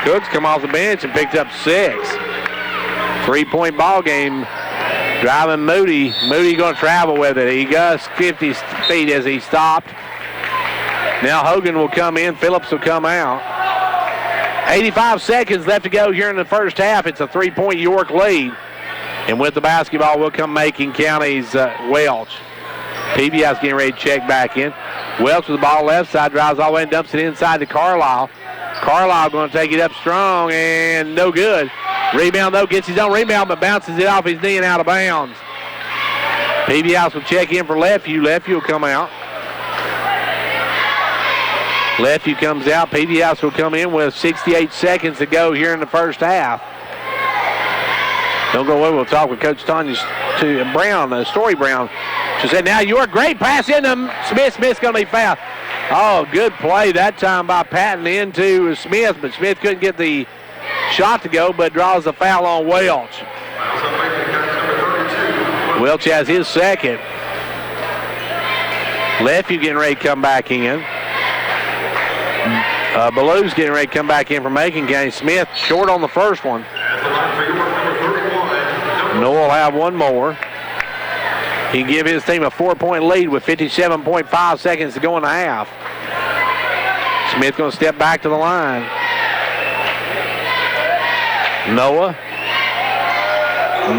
A: Cook's come off the bench and picked up 6. 3-point ball game. Driving Moody. Moody going to travel with it. He goes 50 feet as he stopped. Now Hogan will come in. Phillips will come out. 85 seconds left to go here in the first half. It's a 3-point York lead. And with the basketball will come Macon County's Welch. PBS getting ready to check back in. Welch with the ball left side, drives all the way and dumps it inside to Carlisle. Carlisle going to take it up strong and no good. Rebound though, gets his own rebound but bounces it off his knee and out of bounds. PBS will check in for Lefeview. Lefeview will come out. Lefeview comes out. PBS will come in with 68 seconds to go here in the first half. Don't go away. We'll talk with Coach Tanya Brown, Story Brown. She said, now York, great pass into Smith. Smith's going to be fouled. Oh, good play that time by Patton into Smith, but Smith couldn't get the shot to go, but draws the foul on Welch. Welch has his second. Lefeview getting ready to come back in. Ballew's getting ready to come back in for Macon County. Smith short on the first one. Noah will have one more. He can give his team a 4-point lead with 57.5 seconds to go in the half. Smith going to step back to the line. Noah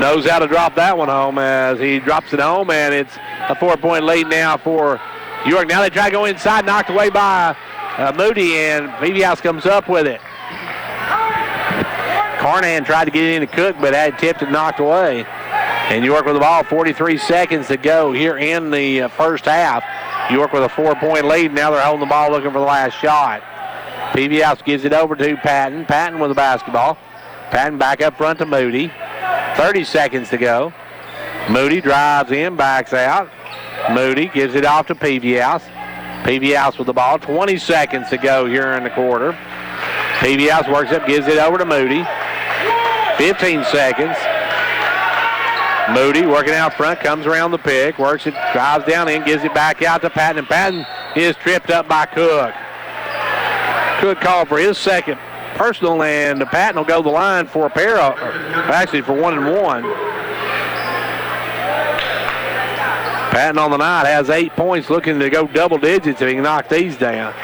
A: knows how to drop that one home as he drops it home, and it's a 4-point lead now for York. Now they try to go inside, knocked away by Moody, and PBS comes up with it. Carnahan tried to get it into Cook, but had tipped and knocked away. And York with the ball, 43 seconds to go here in the first half. York with a 4-point lead. Now they're holding the ball looking for the last shot. PBS gives it over to Patton. Patton with the basketball. Patton back up front to Moody. 30 seconds to go. Moody drives in, backs out. Moody gives it off to PBS. PBS with the ball. 20 seconds to go here in the quarter. PBS works up, gives it over to Moody. 15 seconds. Moody working out front, comes around the pick, works it, drives down in, gives it back out to Patton, and Patton is tripped up by Cook. Cook called for his second personal, and Patton will go to the line for a pair of, actually for 1 and 1. Patton on the night has 8 points, looking to go double digits if he can knock these down.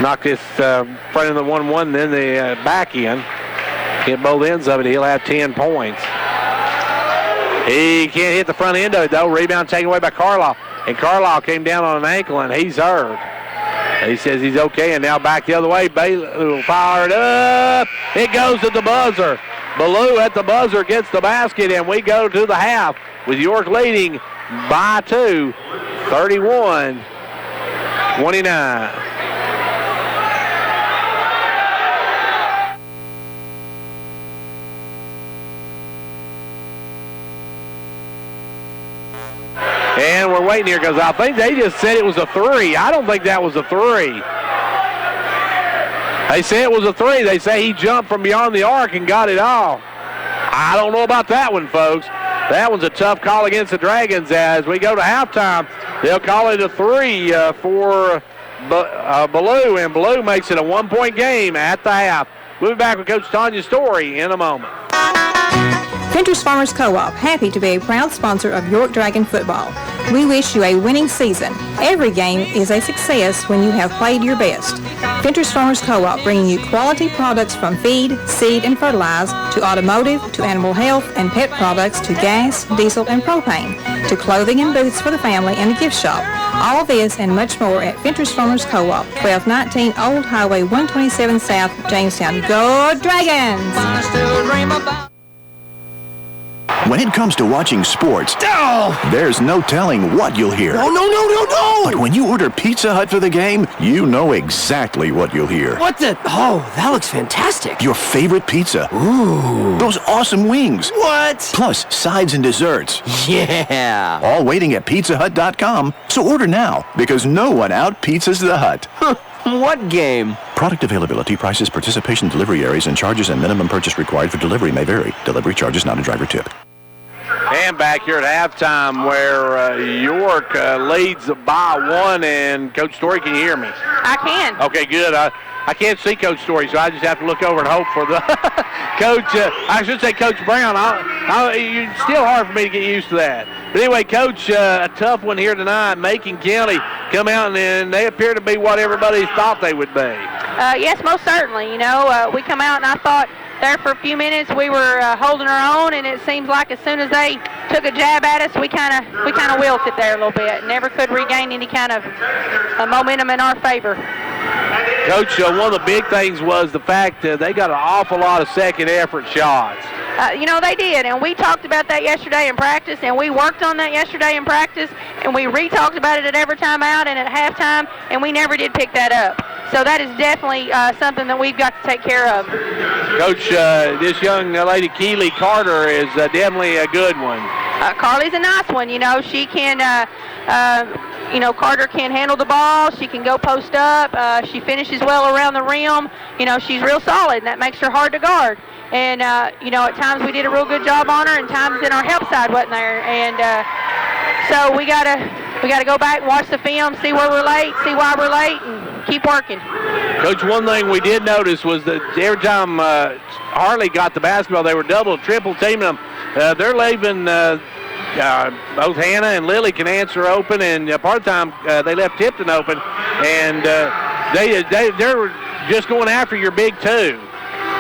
A: Knock this front of the 1-1, then the back end. Get both ends of it, he'll have 10 points. He can't hit the front end of it, though. Rebound taken away by Carlisle. And Carlisle came down on an ankle, and he's hurt. He says he's okay, and now back the other way. Bailey fired up. It goes to the buzzer. Ballou at the buzzer gets the basket, and we go to the half with York leading by 2, 31-29. And we're waiting here because I think they just said it was a 3. I don't think that was a 3. They say it was a 3. They say he jumped from beyond the arc and got it all. I don't know about that one, folks. That one's a tough call against the Dragons as we go to halftime. They'll call it a 3 for Ballou, and Ballou makes it a 1-point game at the half. We'll be back with Coach Tanya Story in a moment.
S: Ventures Farmers Co-op, happy to be a proud sponsor of York Dragon football. We wish you a winning season. Every game is a success when you have played your best. Ventures Farmers Co-op, bringing you quality products from feed, seed, and fertilizer, to automotive, to animal health and pet products, to gas, diesel, and propane, to clothing and boots for the family and a gift shop. All this and much more at Ventures Farmers Co-op, 1219 Old Highway 127 South, Jamestown. Go Dragons!
L: When it comes to watching sports, there's no telling what you'll hear.
C: No!
L: But when you order Pizza Hut for the game, you know exactly what you'll hear.
C: What the? Oh, that looks fantastic.
L: Your favorite pizza.
C: Ooh.
L: Those awesome wings.
C: What?
L: Plus sides and desserts.
C: Yeah.
L: All waiting at pizzahut.com. So order now, because no one out-pizzas the Hut.
C: What game?
L: Product availability, prices, participation, delivery areas, and charges and minimum purchase required for delivery may vary. Delivery charge is not a driver tip.
A: And back here at halftime where York leads by 1, and Coach Story, can you hear me?
I: I can.
A: Okay, good. I can't see Coach Story, so I just have to look over and hope for the Coach, I should say Coach Brown. It's still hard for me to get used to that. But anyway, Coach, a tough one here tonight. Macon County come out, and they appear to be what everybody thought they would be.
I: Yes, most certainly. You know, we come out, and I thought there for a few minutes we were holding our own, and it seems like as soon as they took a jab at us, we kind of wilted there a little bit. Never could regain any kind of momentum in our favor.
A: Coach, one of the big things was the fact that they got an awful lot of second effort shots.
I: You know, they did, and we talked about that yesterday in practice, and we worked on that yesterday in practice, and we re-talked about it at every time out and at halftime, and we never did pick that up. So that is definitely something that we've got to take care of.
A: Coach, this young lady, Keely Carter, is definitely a good one.
I: Carly's a nice one. You know, she can, Carter can handle the ball. She can go post up. She finishes well around the rim. You know, she's real solid, and that makes her hard to guard. And, at times we did a real good job on her, and times in our help side wasn't there. And so we gotta go back and watch the film, see where we're late, see why we're late, and keep working.
A: Coach, one thing we did notice was that every time Harley got the basketball, they were double, triple teaming them. They're leaving both Hannah and Lily can answer open, and part of the time they left Tipton open, and they're just going after your big two.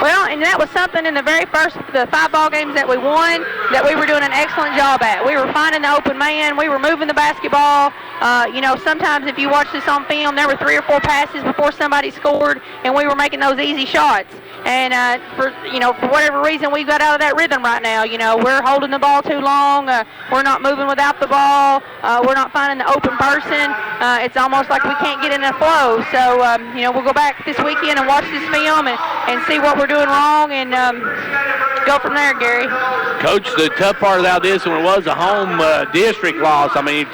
I: Well, and that was something in the 5 ball games that we won that we were doing an excellent job at. We were finding the open man. We were moving the basketball. Sometimes if you watch this on film, there were 3 or 4 passes before somebody scored, and we were making those easy shots. And, for whatever reason, we got out of that rhythm right now. You know, we're holding the ball too long. We're not moving without the ball. We're not finding the open person. It's almost like we can't get in a flow. So, we'll go back this weekend and watch this film and see what we're doing wrong and go from there, Gary.
A: Coach, the tough part about this one was a home district loss. I mean,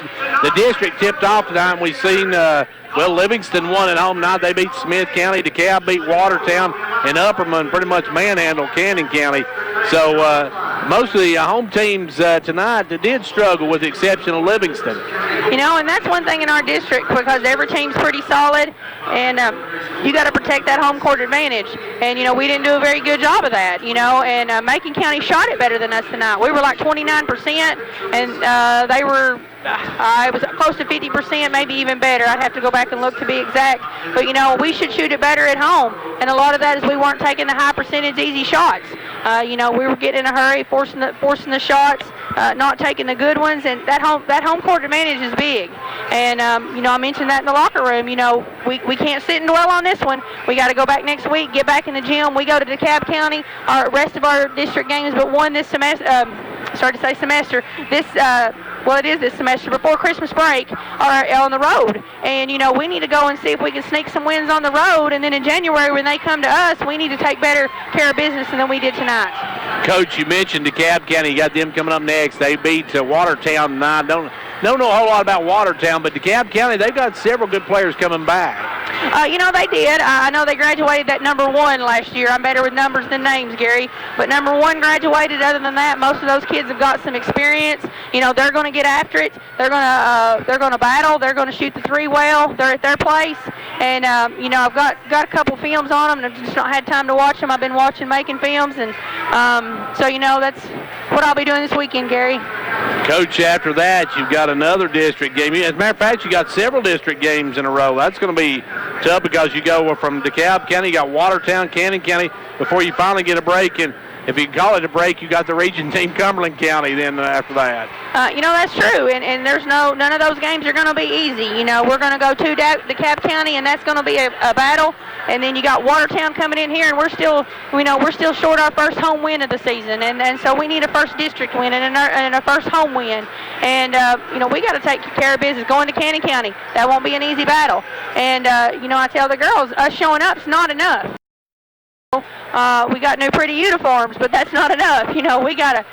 A: the district tipped off tonight, and we've seen, Livingston won at home tonight. They beat Smith County. DeKalb beat Watertown, and Upperman pretty much manhandled Cannon County. So most of the home teams tonight did struggle, with the exception of Livingston.
I: And that's one thing in our district, because every team's pretty solid, and you got to protect that home court advantage. And, we didn't do a very good job of that, and Macon County shot it better than us tonight. We were like 29%, and they were, it was close to 50%, maybe even better. I'd have to go back and look to be exact. But, we should shoot it better at home, and a lot of that is we weren't taking the high percentage easy shots. We were getting in a hurry, forcing the shots, not taking the good ones, and that home court advantage is big. And I mentioned that in the locker room. We can't sit and dwell on this one. We got to go back next week, get back in the gym. We go to DeKalb County. Our rest of our district games, but one this semester. It is this semester before Christmas break, are on the road. And, we need to go and see if we can sneak some wins on the road. And then in January, when they come to us, we need to take better care of business than we did tonight.
A: Coach, you mentioned DeKalb County. You got them coming up next. They beat Watertown tonight. Don't know a whole lot about Watertown, but DeKalb County, they've got several good players coming back.
I: They did. I know they graduated that number 1 last year. I'm better with numbers than names, Gary. But number 1 graduated. Other than that, most of those kids have got some experience. They're going to get after it. They're going to battle. They're going to shoot the 3 well. They're at their place. And I've got a couple films on them. I've just not had time to watch them. I've been watching Macon films, and that's what I'll be doing this weekend, Gary.
A: Coach, after that, you've got another district game. As a matter of fact, you got several district games in a row. That's going to be tough, because you go from DeKalb County, you got Watertown, Cannon County, before you finally get a break in if you call it a break, you got the region team Cumberland County then after that.
I: That's true, and there's none of those games are going to be easy. We're going to go to DeKalb County, and that's going to be a battle. And then you got Watertown coming in here, and we're still short our first home win of the season, and so we need a first district win and a first home win. And we got to take care of business. Going to Cannon County, that won't be an easy battle. And I tell the girls, us showing up's not enough. We got new pretty uniforms, but that's not enough. We got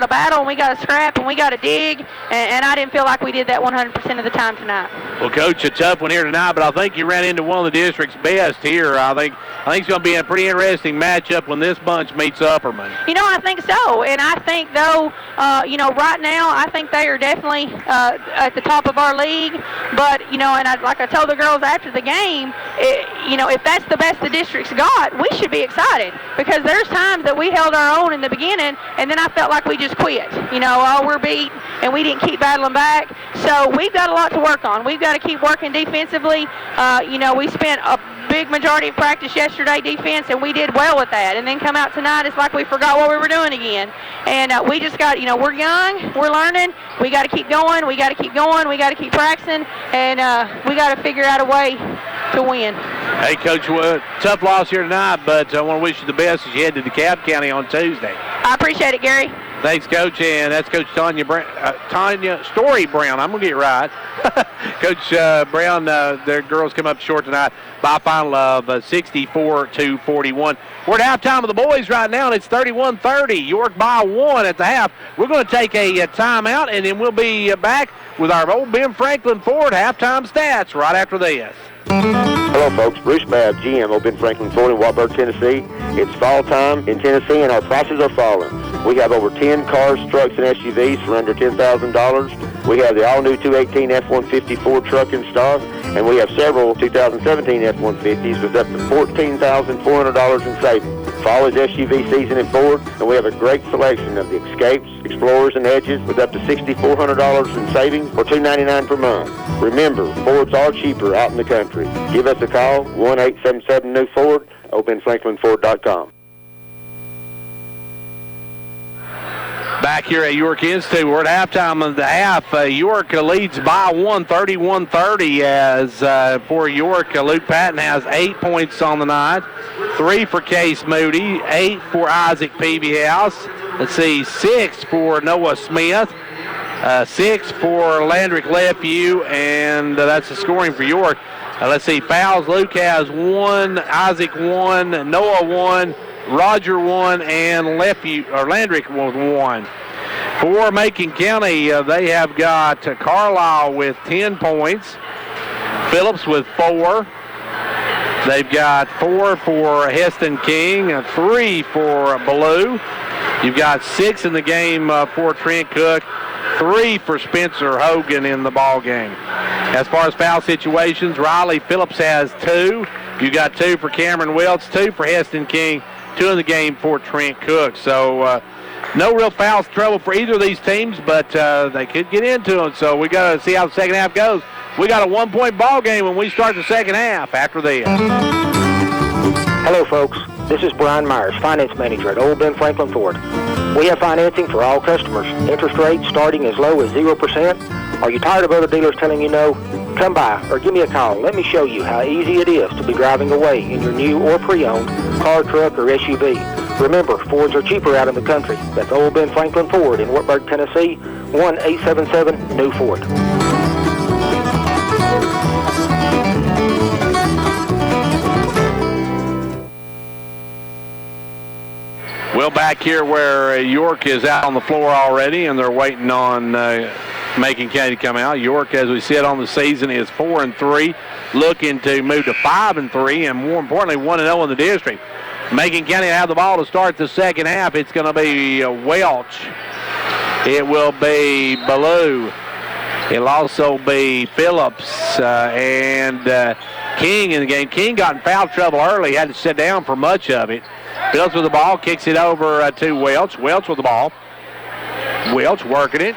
I: to battle, and we got to scrap, and we got to dig, and I didn't feel like we did that 100% of the time tonight.
A: Well, Coach, a tough one here tonight, but I think you ran into one of the district's best here. I think it's going to be a pretty interesting matchup when this bunch meets Upperman.
I: I think so, and I think though, right now, I think they are definitely at the top of our league. But like I told the girls after the game, if that's the best the district's got, we should be excited, because there's times that we held our own in the beginning, and then I felt like we just quit. We're beat, and we didn't keep battling back. So we've got a lot to work on. We've got to keep working defensively. We spent a big majority of practice yesterday defense, and we did well with that. And then come out tonight, it's like we forgot what we were doing again. And we just got, we're young, we're learning. We got to keep going. We got to keep going. We got to keep practicing, and we got to figure out a way to win.
A: Hey, Coach, tough loss here tonight, but I want to wish you the best as you head to DeKalb County on Tuesday.
I: I appreciate it, Gary.
A: Thanks, Coach, and that's Coach Tanya Story Brown. I'm going to get it right. Coach Brown, their girls come up short tonight by a final of 64-41. We're at halftime of the boys right now, and it's 31-30. York by 1 at the half. We're going to take a timeout, and then we'll be back with our old Ben Franklin Ford halftime stats right after this.
V: Hello, folks. Bruce Babb, GM, Old Ben Franklin Ford in Wartburg, Tennessee. It's fall time in Tennessee, and our prices are falling. We have over 10 cars, trucks, and SUVs for under $10,000. We have the all-new 218 F-150 Ford truck in stock, and we have several 2017 F-150s with up to $14,400 in savings. Fall is SUV season in Ford, and we have a great selection of the Escapes, Explorers, and Edges with up to $6,400 in savings or $299 per month. Remember, Fords are cheaper out in the country. Give us a call, 1-877-NEW-FORD, openfranklinford.com.
A: Back here at York Institute, we're at halftime of the half. York leads by 1, 31-30, as for York, Luke Patton has 8 points on the night, 3 for Case Moody, 8 for Isaac Peavyhouse. Let's see, 6 for Noah Smith, 6 for Landrick Lefew, and that's the scoring for York. Let's see, fouls, Luke has 1, Isaac 1, Noah 1, Roger 1, and Landrick was 1. For Macon County, they have got Carlisle with 10 points, Phillips with 4. They've got 4 for Heston King, 3 for Ballou. You've got 6 in the game for Trent Cook, 3 for Spencer Hogan in the ball game. As far as foul situations, Riley Phillips has 2. You got 2 for Cameron Welts, 2 for Heston King, 2 in the game for Trent Cook. So no real foul trouble for either of these teams, but they could get into them. So we got to see how the second half goes. We got a 1-point ball game when we start the second half after this.
U: Hello, folks. This is Brian Myers, Finance Manager at Old Ben Franklin Ford. We have financing for all customers. Interest rates starting as low as 0%. Are you tired of other dealers telling you no? Come by or give me a call. Let me show you how easy it is to be driving away in your new or pre-owned car, truck, or SUV. Remember, Fords are cheaper out in the country. That's Old Ben Franklin Ford in Wartburg, Tennessee, 1-877-NEW-FORD.
A: Well, back here where York is out on the floor already, and they're waiting on Macon County to come out. York, as we said on the season, is 4-3, looking to move to 5-3, and more importantly, 1-0 in the district. Macon County will have the ball to start the second half. It's going to be Welch. It will be Ballou. It'll also be Phillips and King in the game. King got in foul trouble early, had to sit down for much of it. Phillips with the ball, kicks it over to Welch. Welch with the ball. Welch working it.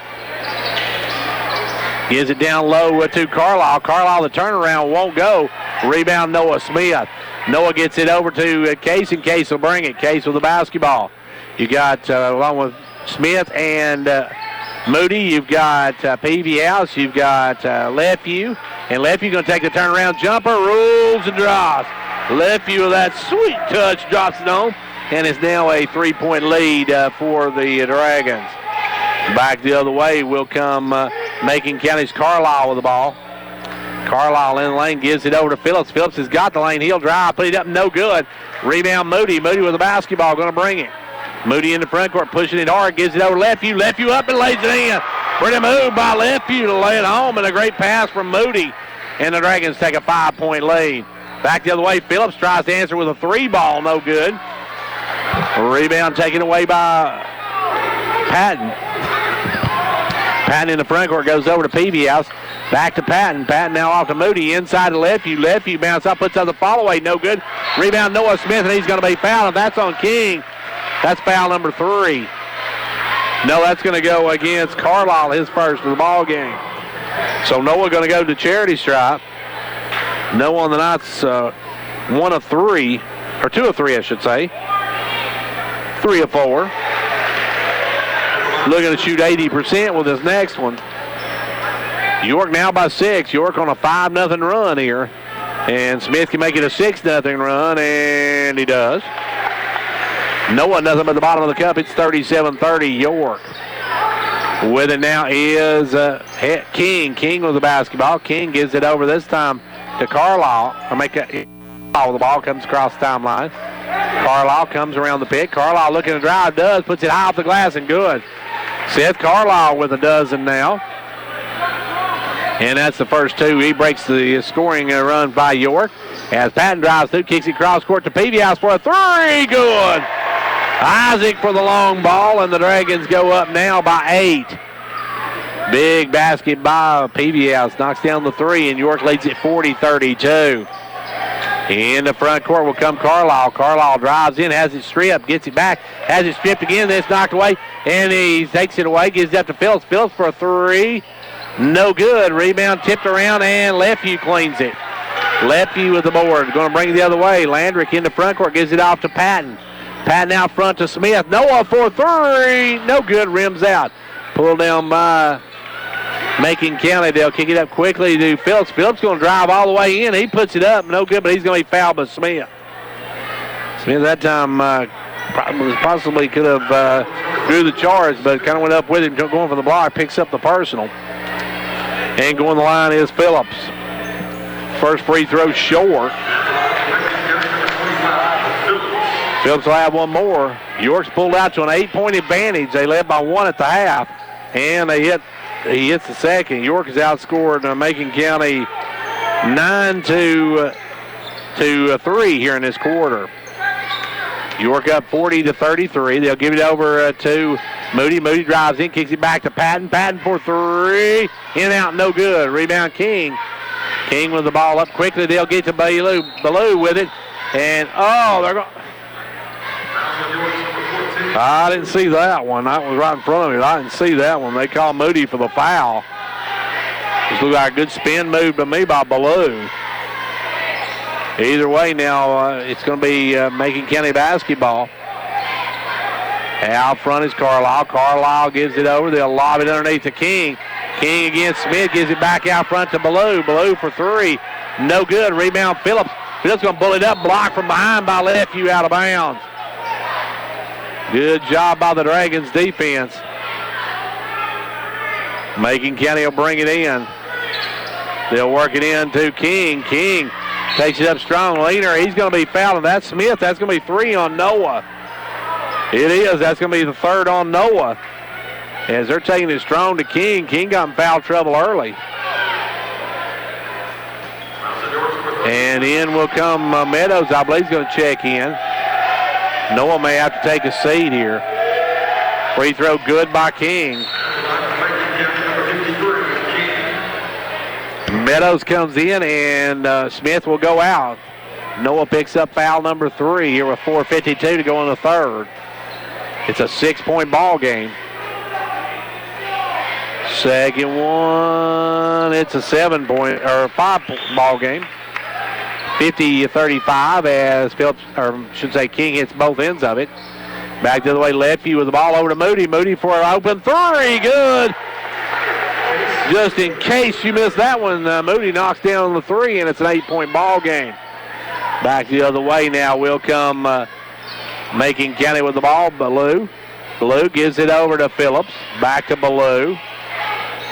A: Gives it down low to Carlisle. Carlisle, the turnaround won't go. Rebound Noah Smith. Noah gets it over to Case, and Case will bring it. Case with the basketball. You got, along with Smith and Moody, you've got Peavy House, you've got Lefeview, and Lefeview going to take the turnaround jumper, rolls and drops. Lefeview with that sweet touch drops it home, and it's now a 3-point lead for the Dragons. Back the other way will come Macon County's Carlisle with the ball. Carlisle in the lane, gives it over to Phillips. Phillips has got the lane. He'll drive, put it up, no good. Rebound Moody. Moody with the basketball, going to bring it. Moody in the front court, pushing it hard, gives it over to Lefeview. Lefeview up and lays it in. Pretty move by Lefeview to lay it home, and a great pass from Moody. And the Dragons take a 5-point lead. Back the other way, Phillips tries to answer with a 3-ball, no good. Rebound taken away by Patton. Patton in the front court goes over to Peavy House. Back to Patton. Patton now off to Moody. Inside to Lefeview. Lefeview bounce up, puts up the follow-away. No good. Rebound Noah Smith, and he's going to be fouled. If that's on King, that's foul number 3. No, that's going to go against Carlisle, his first of the ball game. So Noah going to go to charity stripe. Noah on the night's 1 of 3, or 2 of 3, I should say. 3 of 4. Looking to shoot 80% with his next one. York now by 6. York on a 5-0 run here. And Smith can make it a 6-0 run, and he does. Noah nothing but the bottom of the cup. It's 37-30 York. With it now is King. King with the basketball. King gives it over this time to Carlisle. The ball comes across the timeline. Carlisle comes around the pick. Carlisle looking to drive, does, puts it high off the glass and good. Seth Carlisle with a dozen now. And that's the first 2. He breaks the scoring run by York. As Patton drives through, kicks it cross court to Peavy House for a 3. Good. Isaac for the long ball, and the Dragons go up now by 8. Big basket by Peavy House. Knocks down the 3, and York leads it 40-32. In the front court will come Carlisle. Carlisle drives in, has it stripped, gets it back, has it stripped again, then it's knocked away, and he takes it away, gives it up to Phillips. Phillips for a 3. No good. Rebound tipped around, and Lefeview cleans it. Lefeview with the board. Going to bring it the other way. Landrick in the front court, gives it off to Patton. Patton out front to Smith. Noah for 3. No good. Rims out. Pulled down by Macon County. They'll kick it up quickly to Phillips. Phillips going to drive all the way in. He puts it up. No good, but he's going to be fouled by Smith. Smith that time possibly could have drew the charge, but kind of went up with him going for the block. Picks up the personal. And going the line is Phillips. First free throw short. Phillips will have one more. York's pulled out to an 8-point advantage. They led by 1 at the half. And he hits the second. York has outscored Macon County 9-3 here in this quarter. York up 40-33. They'll give it over to Moody. Moody drives in, kicks it back to Patton. Patton for 3. In and out, no good. Rebound King. King with the ball up quickly. They'll get to Ballou with it. And, they're going. I didn't see that one. That was right in front of me. I didn't see that one. They call Moody for the foul. This looked like a good spin move to me by Ballou. Either way now, it's going to be Macon County basketball. Out front is Carlisle. Carlisle gives it over. They'll lob it underneath to King. King against Smith, gives it back out front to Ballou. Ballou for 3. No good. Rebound Phillips. Phillips going to pull it up. Blocked from behind by Lefeview, out of bounds. Good job by the Dragons defense. Macon County will bring it in. They'll work it in to King. King takes it up strong. Leaner, he's going to be fouled. And that's Smith. That's going to be 3 on Noah. It is. That's going to be the 3rd on Noah. As they're taking it strong to King. King got in foul trouble early. And in will come Meadows. I believe he's going to check in. Noah may have to take a seat here. Free throw good by King. Meadows comes in, and Smith will go out. Noah picks up foul number 3 here with 4:52 to go in the 3rd. It's a 6-point ball game. Second one, it's a 7-point or 5-point ball game. 50-35 as Phillips, or should say King hits both ends of it. Back the other way, Lefty with the ball over to Moody. Moody for an open three. Good. Just in case you missed that one, Moody knocks down the three, and it's an 8-point ball game. Back the other way now will come Macon County with the ball. Ballou. Ballou gives it over to Phillips. Back to Ballou.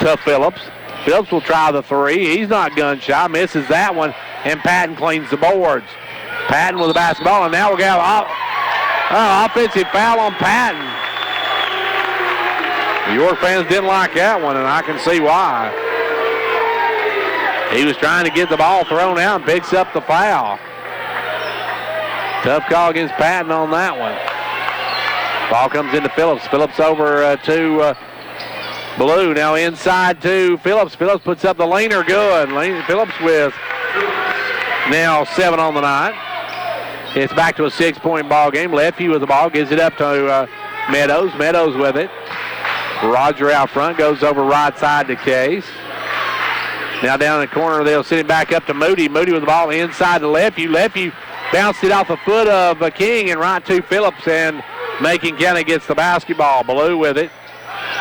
A: To Phillips. Phillips will try the three. He's not gun shy. Misses that one, and Patton cleans the boards. Patton with the basketball, and now we're going to have offensive foul on Patton. The York fans didn't like that one, and I can see why. He was trying to get the ball thrown out and picks up the foul. Tough call against Patton on that one. Ball comes into Phillips. Phillips over to Ballou. Now inside to Phillips. Phillips puts up the laner. Good. Phillips with now 7 on the night. It's back to a 6-point ball game. Lefty with the ball. Gives it up to Meadows. Meadows with it. Roger out front. Goes over right side to Case. Now down in the corner, they'll send it back up to Moody. Moody with the ball inside to Lefty. Lefty bounced it off the foot of King and right to Phillips, and Macon County gets the basketball. Ballou with it.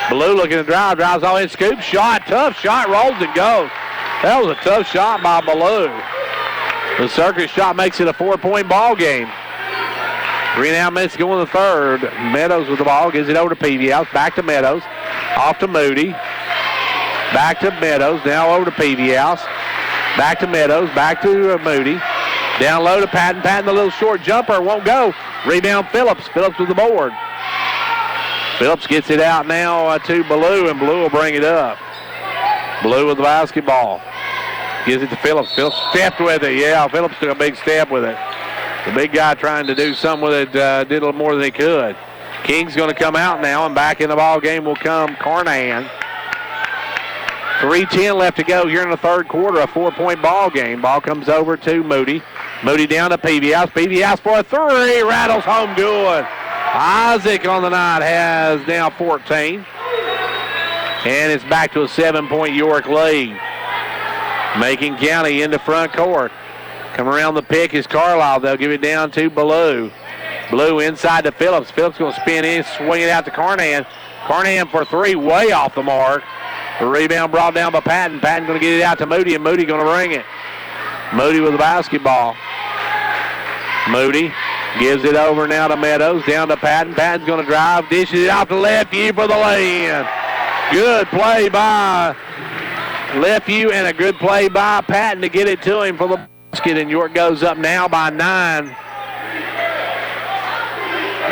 A: Ballou looking to drive. Drives all in. Scoop shot. Tough shot. Rolls and goes. That was a tough shot by Ballou. The circus shot makes it a 4-point ball game. 3.5 minutes to go in the third. Meadows with the ball. Gives it over to Peavy-House. Back to Meadows. Off to Moody. Back to Meadows. Now over to Peavy-House. Back to Meadows. Back to Moody. Down low to Patton. Patton, the little short jumper. Won't go. Rebound Phillips. Phillips with the board. Phillips gets it out now to Ballou, and Ballou will bring it up. Ballou with the basketball. Gives it to Phillips. Phillips stepped with it. Yeah, Phillips took a big step with it. The big guy trying to do something with it did a little more than he could. King's going to come out now, and back in the ball game will come Carnahan. 3:10 left to go here in the third quarter, a 4-point ball game. Ball comes over to Moody. Moody down to Peavy-House. Peavy-House for a three. Rattles home good. Isaac on the night has now 14. And it's back to a 7-point York lead. Macon County into front court. Come around the pick is Carlisle. They'll give it down to Ballou. Ballou inside to Phillips. Phillips going to spin in, swing it out to Carnahan. Carnahan for three, way off the mark. The rebound brought down by Patton. Patton going to get it out to Moody, and Moody going to bring it. Moody with the basketball. Moody gives it over now to Meadows, down to Patton. Patton's going to drive, dishes it off to Lefty for the lay-in. Good play by Lefty and a good play by Patton to get it to him for the basket, and York goes up now by 9.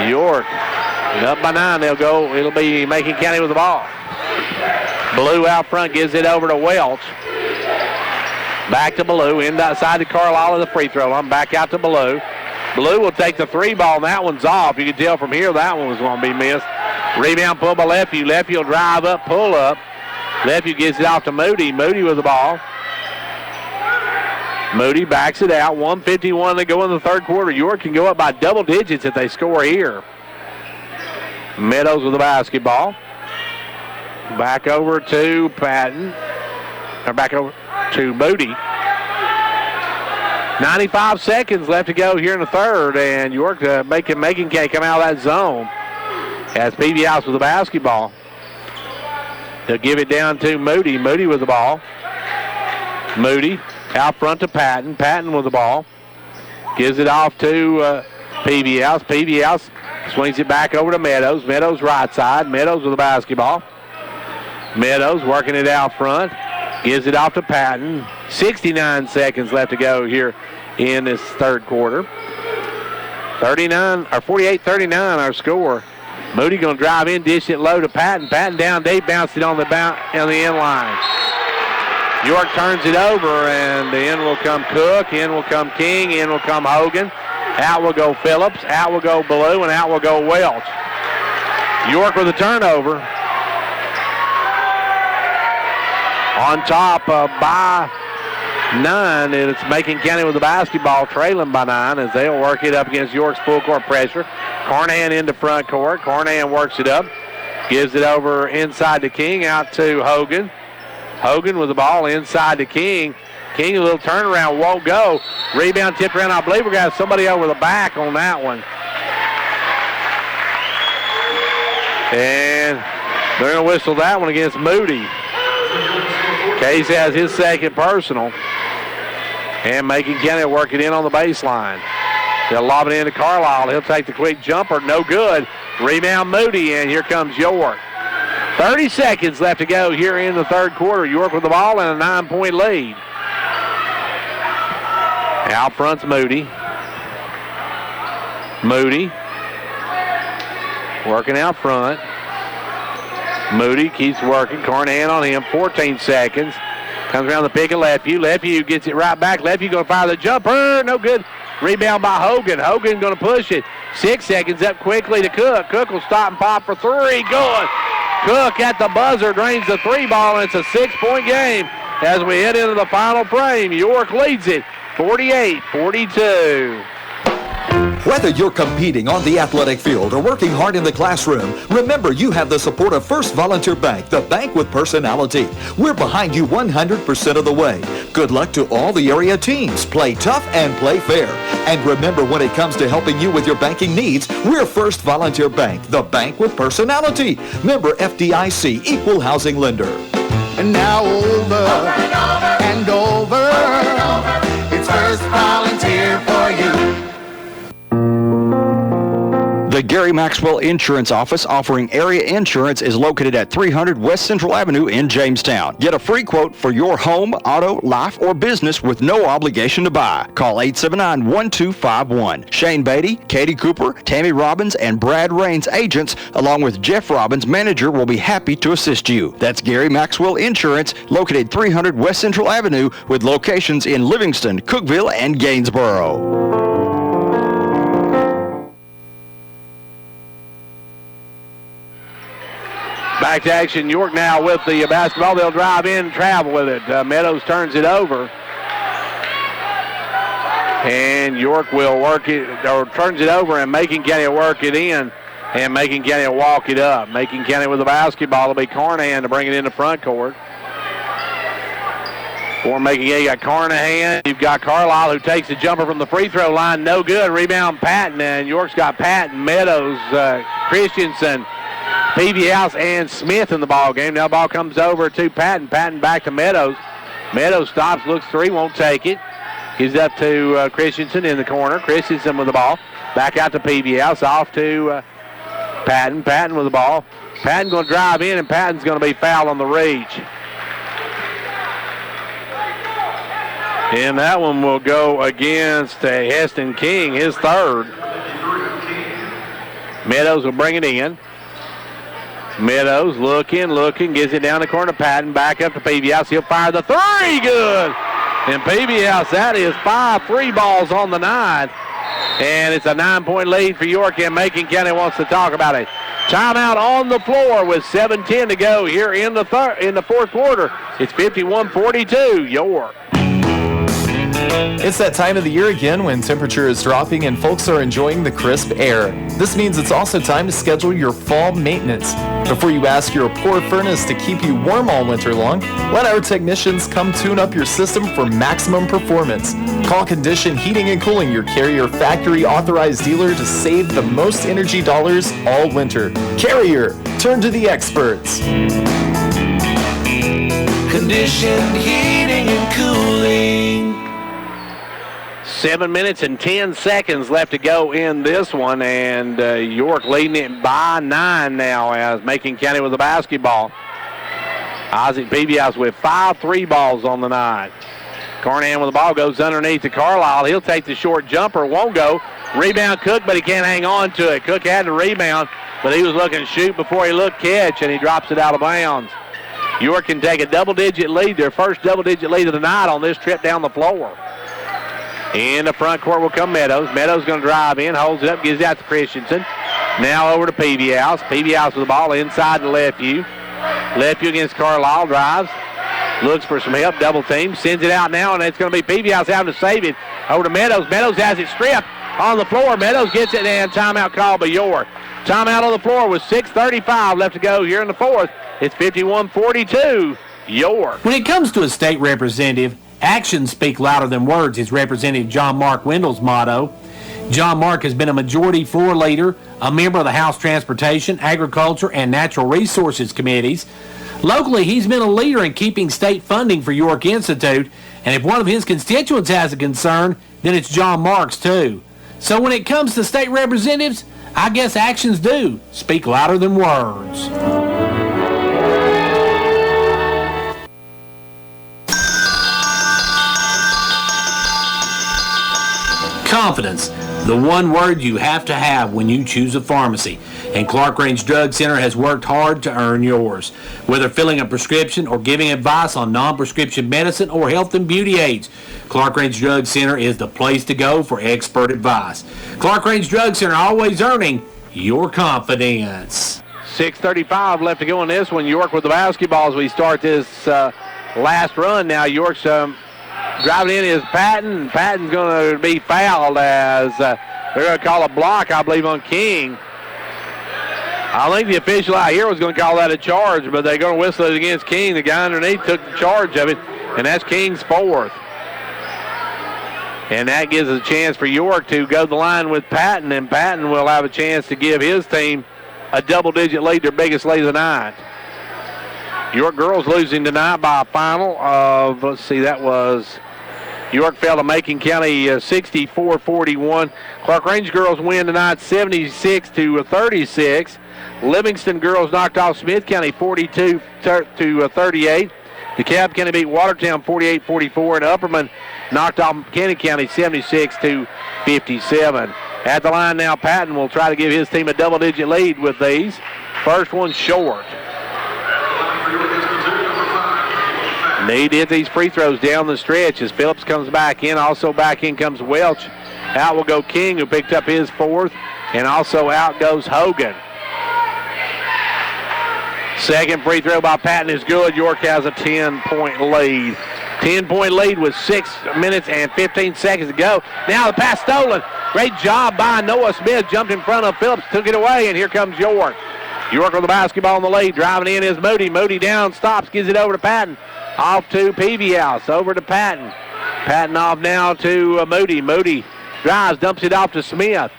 A: York up by 9. It'll be Macon County with the ball. Ballou out front gives it over to Welch. Back to Ballou, inside to Carlisle at the free throw line. Back out to Ballou. Ballou will take the three ball, and that one's off. You can tell from here that one was going to be missed. Rebound pulled by Lefty. Lefty will drive up, pull up. Lefty gives it off to Moody. Moody with the ball. Moody backs it out. 1:51 to go in the third quarter. York can go up by double digits if they score here. Meadows with the basketball. Back over to Patton. Or back over to Moody. 95 seconds left to go here in the third, and York Macon can't come out of that zone. As Peavy-House with the basketball. They'll give it down to Moody. Moody with the ball. Moody out front to Patton. Patton with the ball. Gives it off to Peavy-House. Peavy-House swings it back over to Meadows. Meadows right side. Meadows with the basketball. Meadows working it out front. Gives it off to Patton. 69 seconds left to go here in this third quarter. 48-39 our score. Moody going to drive in, dish it low to Patton. Patton down deep, bounced it on the end line. York turns it over, and the in will come Cook, in will come King, in will come Hogan. Out will go Phillips, out will go Ballou, and out will go Welch. York with a turnover. On top by 9, and it's Macon County with the basketball, trailing by 9 as they'll work it up against York's full court pressure. Carnahan into front court. Carnahan works it up, gives it over inside to King, out to Hogan. Hogan with the ball inside to King. King, a little turnaround, won't go. Rebound tipped around. I believe we're going to have somebody over the back on that one. And they're going to whistle that one against Moody. Case has his second personal. And Macon County will work it in on the baseline. They'll lob it into Carlisle. He'll take the quick jumper. No good. Rebound Moody, and here comes York. 30 seconds left to go here in the third quarter. York with the ball and a 9-point lead. Out front's Moody. Moody working out front. Moody keeps working. Carnahan on him. 14 seconds. Comes around the pick of Lefeview. Lefeview gets it right back. Lefeview going to fire the jumper. No good. Rebound by Hogan. Hogan going to push it. 6 seconds up quickly to Cook. Cook will stop and pop for three. Good. Cook at the buzzer drains the three ball, and it's a 6-point game as we head into the final frame. York leads it 48-42.
J: Whether you're competing on the athletic field or working hard in the classroom, remember you have the support of First Volunteer Bank, the bank with personality. We're behind you 100% of the way. Good luck to all the area teams. Play tough and play fair. And remember, when it comes to helping you with your banking needs, we're First Volunteer Bank, the bank with personality. Member FDIC, Equal Housing Lender.
C: And now over and over, it's First Volunteer for you.
K: The Gary Maxwell Insurance Office offering area insurance is located at 300 West Central Avenue in Jamestown. Get a free quote for your home, auto, life, or business with no obligation to buy. Call 879-1251. Shane Beatty, Katie Cooper, Tammy Robbins, and Brad Raines agents, along with Jeff Robbins, manager, will be happy to assist you. That's Gary Maxwell Insurance, located 300 West Central Avenue with locations in Livingston, Cookeville, and Gainsboro.
A: Back to action. York now with the basketball. They'll drive in and travel with it. Meadows turns it over. And York will work it, or turns it over, and Macon County will work it in. And Macon County will walk it up. Macon County with the basketball. It'll be Carnahan to bring it into front court. For Macon County, you got Carnahan. You've got Carlisle, who takes the jumper from the free throw line. No good. Rebound Patton. And York's got Patton, Meadows, Christensen, Peavy House, and Smith in the ball game. Now the ball comes over to Patton. Patton back to Meadows. Meadows stops, looks three, won't take it. Gives up to Christensen in the corner. Christensen with the ball. Back out to Peavy House. Off to Patton. Patton with the ball. Patton going to drive in, and Patton's going to be fouled on the reach. And that one will go against Heston King, his third. Meadows will bring it in. Meadows looking, gives it down the corner to Patton, back up to Peavy House. He'll fire the three, good. And Peavy House, that is 5 free balls on the night. And it's a 9-point lead for York, and Macon County wants to talk about it. Timeout on the floor with 7:10 to go here in the fourth quarter. It's 51-42, York.
G: It's that time of the year again when temperature is dropping and folks are enjoying the crisp air. This means it's also time to schedule your fall maintenance. Before you ask your pour furnace to keep you warm all winter long, let our technicians come tune up your system for maximum performance. Call Condition Heating and Cooling, your Carrier factory authorized dealer, to save the most energy dollars all winter. Carrier, turn to the experts.
C: Conditioned heating and cooling.
A: 7 minutes and 10 seconds left to go in this one, and York leading it by 9 now as Macon County with the basketball. Isaac Peavy House with 5 3 balls on the night. Carnahan with the ball goes underneath to Carlisle. He'll take the short jumper, won't go. Rebound Cook, but he can't hang on to it. Cook had the rebound, but he was looking to shoot before he looked catch, and he drops it out of bounds. York can take a double-digit lead, their first double-digit lead of the night on this trip down the floor. In the front court will come Meadows. Meadows going to drive in, holds it up, gives it out to Christensen. Now over to Peavy House. Peavy House with the ball inside to Lefeview. Lefeview against Carlisle, drives, looks for some help, double team, sends it out now, and it's going to be Peavy House having to save it. Over to Meadows. Meadows has it stripped on the floor. Meadows gets it, and timeout called by York. Timeout on the floor with 6:35 left to go here in the fourth. It's 51-42, York.
N: When it comes to a state representative, actions speak louder than words is Representative John Mark Wendell's motto. John Mark has been a majority floor leader a member of the House Transportation, Agriculture, and Natural Resources Committees. Locally, he's been a leader in keeping state funding for York Institute, and if one of his constituents has a concern, then it's John Marks, too. So when it comes to state representatives, I guess actions do speak louder than words. Confidence, the one word you have to have when you choose a pharmacy. And Clark Range Drug Center has worked hard to earn yours. Whether filling a prescription or giving advice on non-prescription medicine or health and beauty aids, Clark Range Drug Center is the place to go for expert advice. Clark Range Drug Center, always earning your confidence.
A: 6:35 left to go in this one. York with the basketball as we start this last run. Now York's driving in is Patton. Patton's going to be fouled as they're going to call a block, I believe, on King. I think the official out here was going to call that a charge, but they're going to whistle it against King. The guy underneath took the charge of it, and that's King's fourth. And that gives us a chance for York to go the line with Patton, and Patton will have a chance to give his team a double-digit lead, their biggest lead of the night. York girls losing tonight by a final of, let's see, that was York fell to Macon County 64-41. Clark Range girls win tonight 76-36. Livingston girls knocked off Smith County 42-38. DeKalb County beat Watertown 48-44, and Upperman knocked off Cannon County 76-57. At the line now, Patton will try to give his team a double-digit lead with these. First one short. Need to hit these free throws down the stretch as Phillips comes back in. Also back in comes Welch. Out will go King, who picked up his fourth, and also out goes Hogan. Second free throw by Patton is good. York has a 10-point lead. 10-point lead with 6 minutes and 15 seconds to go. Now the pass stolen. Great job by Noah Smith. Jumped in front of Phillips, took it away, and here comes York. York with the basketball in the lead. Driving in is Moody. Moody down, stops, gives it over to Patton. Off to Peavyhouse, over to Patton. Patton off now to Moody. Moody drives, dumps it off to Smith.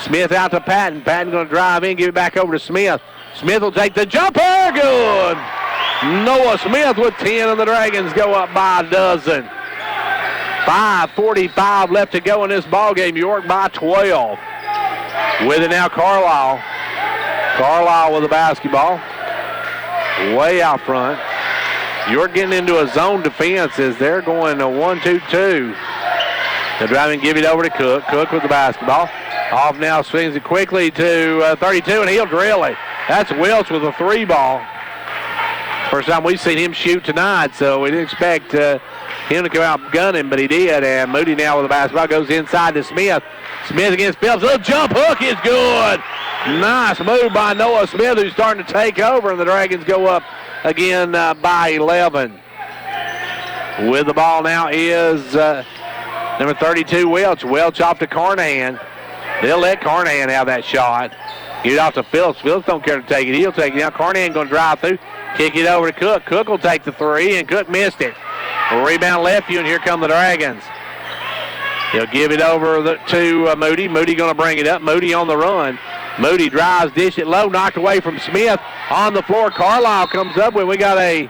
A: Smith out to Patton. Patton going to drive in, give it back over to Smith. Smith will take the jumper. Good. Noah Smith with 10, and the Dragons go up by a dozen. 5:45 left to go in this ballgame. York by 12. With it now, Carlisle. Carlisle with the basketball. Way out front. York getting into a zone defense as they're going to 1-2-2. They're driving, give it over to Cook. Cook with the basketball. Off now, swings it quickly to 32, and he'll drill it. That's Welch with a 3-ball. First time we've seen him shoot tonight, so we didn't expect him to come out gunning, but he did. And Moody now with the basketball goes inside to Smith. Smith against Phillips. Little jump hook is good. Nice move by Noah Smith, who's starting to take over, and the Dragons go up again by 11. With the ball now is number 32, Welch. Welch off to Carnahan. They'll let Carnahan have that shot. Get it off to Phillips. Phillips don't care to take it. He'll take it now. Carnahan going to drive through. Kick it over to Cook. Cook will take the three, and Cook missed it. A rebound left you, and here come the Dragons. He'll give it over to Moody. Moody going to bring it up. Moody on the run. Moody drives, dish it low, knocked away from Smith. On the floor, Carlisle comes up with. We got a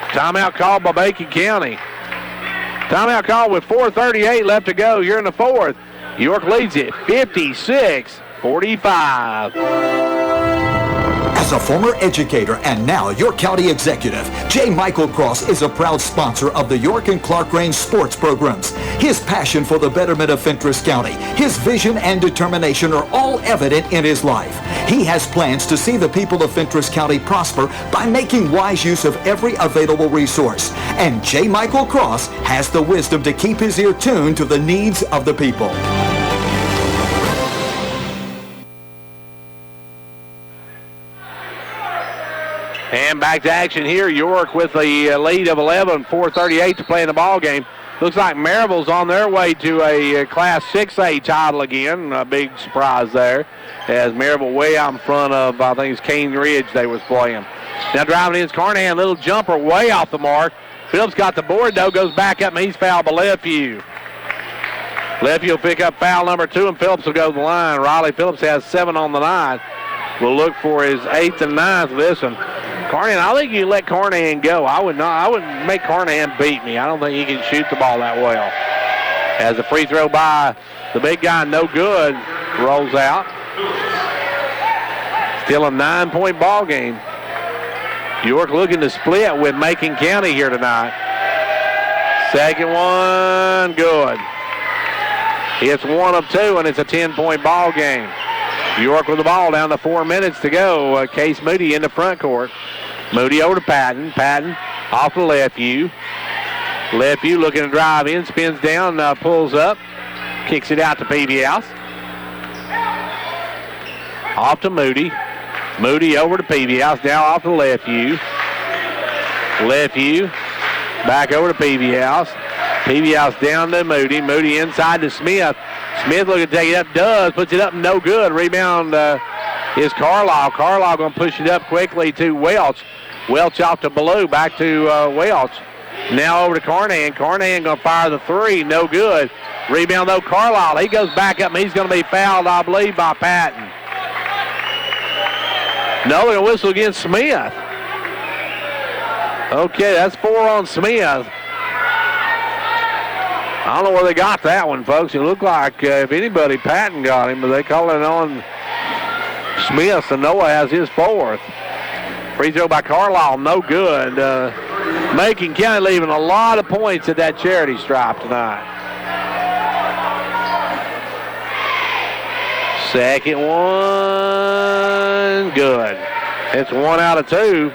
A: timeout called by Macon County. Timeout called with 4:38 left to go here in the fourth. York leads it 56-45.
J: As a former educator and now York County executive, J. Michael Cross is a proud sponsor of the York and Clark Range sports programs. His passion for the betterment of Fentress County, his vision and determination are all evident in his life. He has plans to see the people of Fentress County prosper by making wise use of every available resource. And J. Michael Cross has the wisdom to keep his ear tuned to the needs of the people.
A: And back to action here. York with the lead of 11, 4:38 to play in the ball game. Looks like Maryville's on their way to a Class 6A title again. A big surprise there, as Maryville way out in front of, I think it's Cane Ridge they was playing. Now driving in is Carnahan, little jumper way off the mark. Phillips got the board though, goes back up, and he's fouled by Lefevue. Lefty will pick up foul number 2, and Phillips will go to the line. Riley Phillips has 7 on the night. We'll look for his 8th and 9th of this one. Carnahan, I think you can let Carnahan go. I wouldn't make Carnahan beat me. I don't think he can shoot the ball that well. As the free throw by the big guy, no good, rolls out. Still a 9-point ball game. York looking to split with Macon County here tonight. Second one, good. It's 1 of 2, and it's a 10-point ball game. York with the ball down to 4 minutes to go. Case Moody in the front court. Moody over to Patton. Patton off to Lefeview. Lefeview looking to drive in, spins down, pulls up, kicks it out to Peavyhouse. Off to Moody. Moody over to Peavyhouse, now off to Lefeview. Lefeview back over to Peavyhouse. Peavyhouse down to Moody. Moody inside to Smith. Smith looking to take it up, puts it up, no good. Rebound is Carlisle. Carlisle going to push it up quickly to Welch. Welch off to Ballou, back to Welch. Now over to Carnahan. Carnahan going to fire the 3, no good. Rebound though, Carlisle. He goes back up, and he's going to be fouled, I believe, by Patton. No, they're going to whistle against Smith. Okay, that's 4 on Smith. I don't know where they got that one, folks. It looked like, if anybody, Patton got him, but they call it on Smith, so Noah has his 4th. Free throw by Carlisle, no good. Macon County leaving a lot of points at that charity stripe tonight. Second one, good. It's 1 out of 2.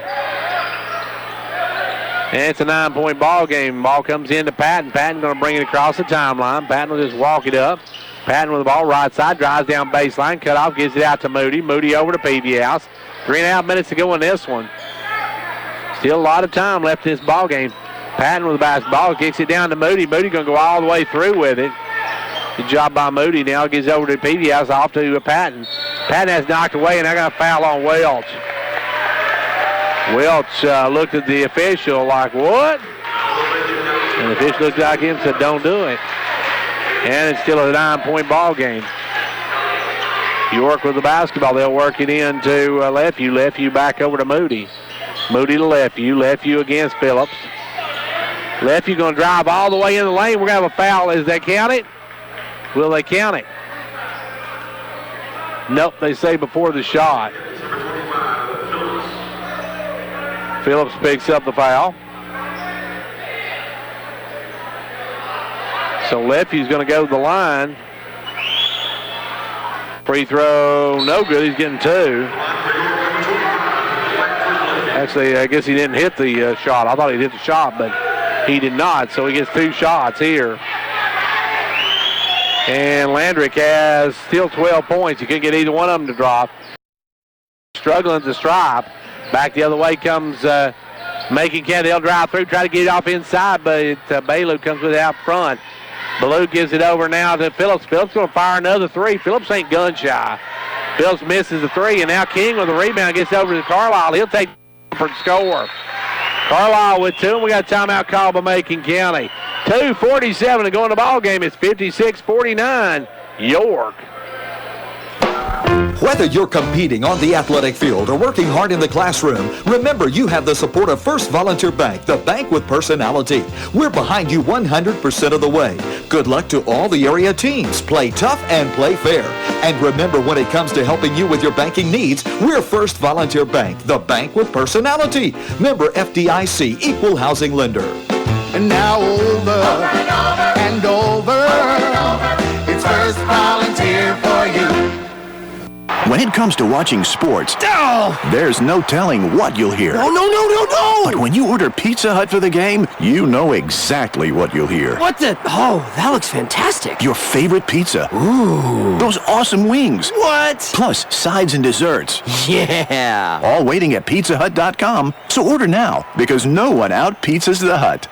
A: And it's a 9-point ball game. Ball comes into Patton. Patton going to bring it across the timeline. Patton will just walk it up. Patton with the ball right side, drives down baseline, cut off, gives it out to Moody. Moody over to Peavyhouse. 3.5 minutes to go in this one. Still a lot of time left in this ball game. Patton with the basketball, kicks it down to Moody. Moody going to go all the way through with it. Good job by Moody. Now gives over to Peavyhouse, off to Patton. Patton has knocked away, and I got a foul on Welch. Welch looked at the official like, what? And the official looked like him and said, don't do it. And it's still a 9-point ball game. York with the basketball. They'll work it into Lefeview. Lefeview back over to Moody. Moody to Lefeview. Lefeview against Phillips. Lefeview going to drive all the way in the lane. We're going to have a foul. Is they count it? Will they count it? Nope, they say before the shot. Phillips picks up the foul. So Lefeview's going to go to the line. Free throw, no good. He's getting 2. Actually, I guess he didn't hit the shot. I thought he'd hit the shot, but he did not. So he gets 2 shots here. And Landrick has still 12 points. You couldn't get either one of them to drop. Struggling to stripe. Back the other way comes Macon County. They'll drive through, try to get it off inside, but Ballou comes with it out front. Ballou gives it over now to Phillips. Phillips going to fire another 3. Phillips ain't gun shy. Phillips misses the 3, and now King with the rebound gets over to Carlisle. He'll take for the score. Carlisle with 2, and we got a timeout call by Macon County. 2:47 to go in the ball game. It's 56-49 York.
J: Whether you're competing on the athletic field or working hard in the classroom, remember you have the support of First Volunteer Bank, the bank with personality. We're behind you 100% of the way. Good luck to all the area teams. Play tough and play fair. And remember, when it comes to helping you with your banking needs, we're First Volunteer Bank, the bank with personality. Member FDIC, Equal Housing Lender.
C: And now over and over, it's First Volunteer for you.
L: When it comes to watching sports, there's no telling what you'll hear.
C: No!
L: But when you order Pizza Hut for the game, you know exactly what you'll hear.
C: What the? Oh, that looks fantastic.
L: Your favorite pizza. Ooh. Those awesome wings.
C: What?
L: Plus sides and desserts.
C: Yeah.
L: All waiting at pizzahut.com. So order now, because no one out-pizzas the Hut.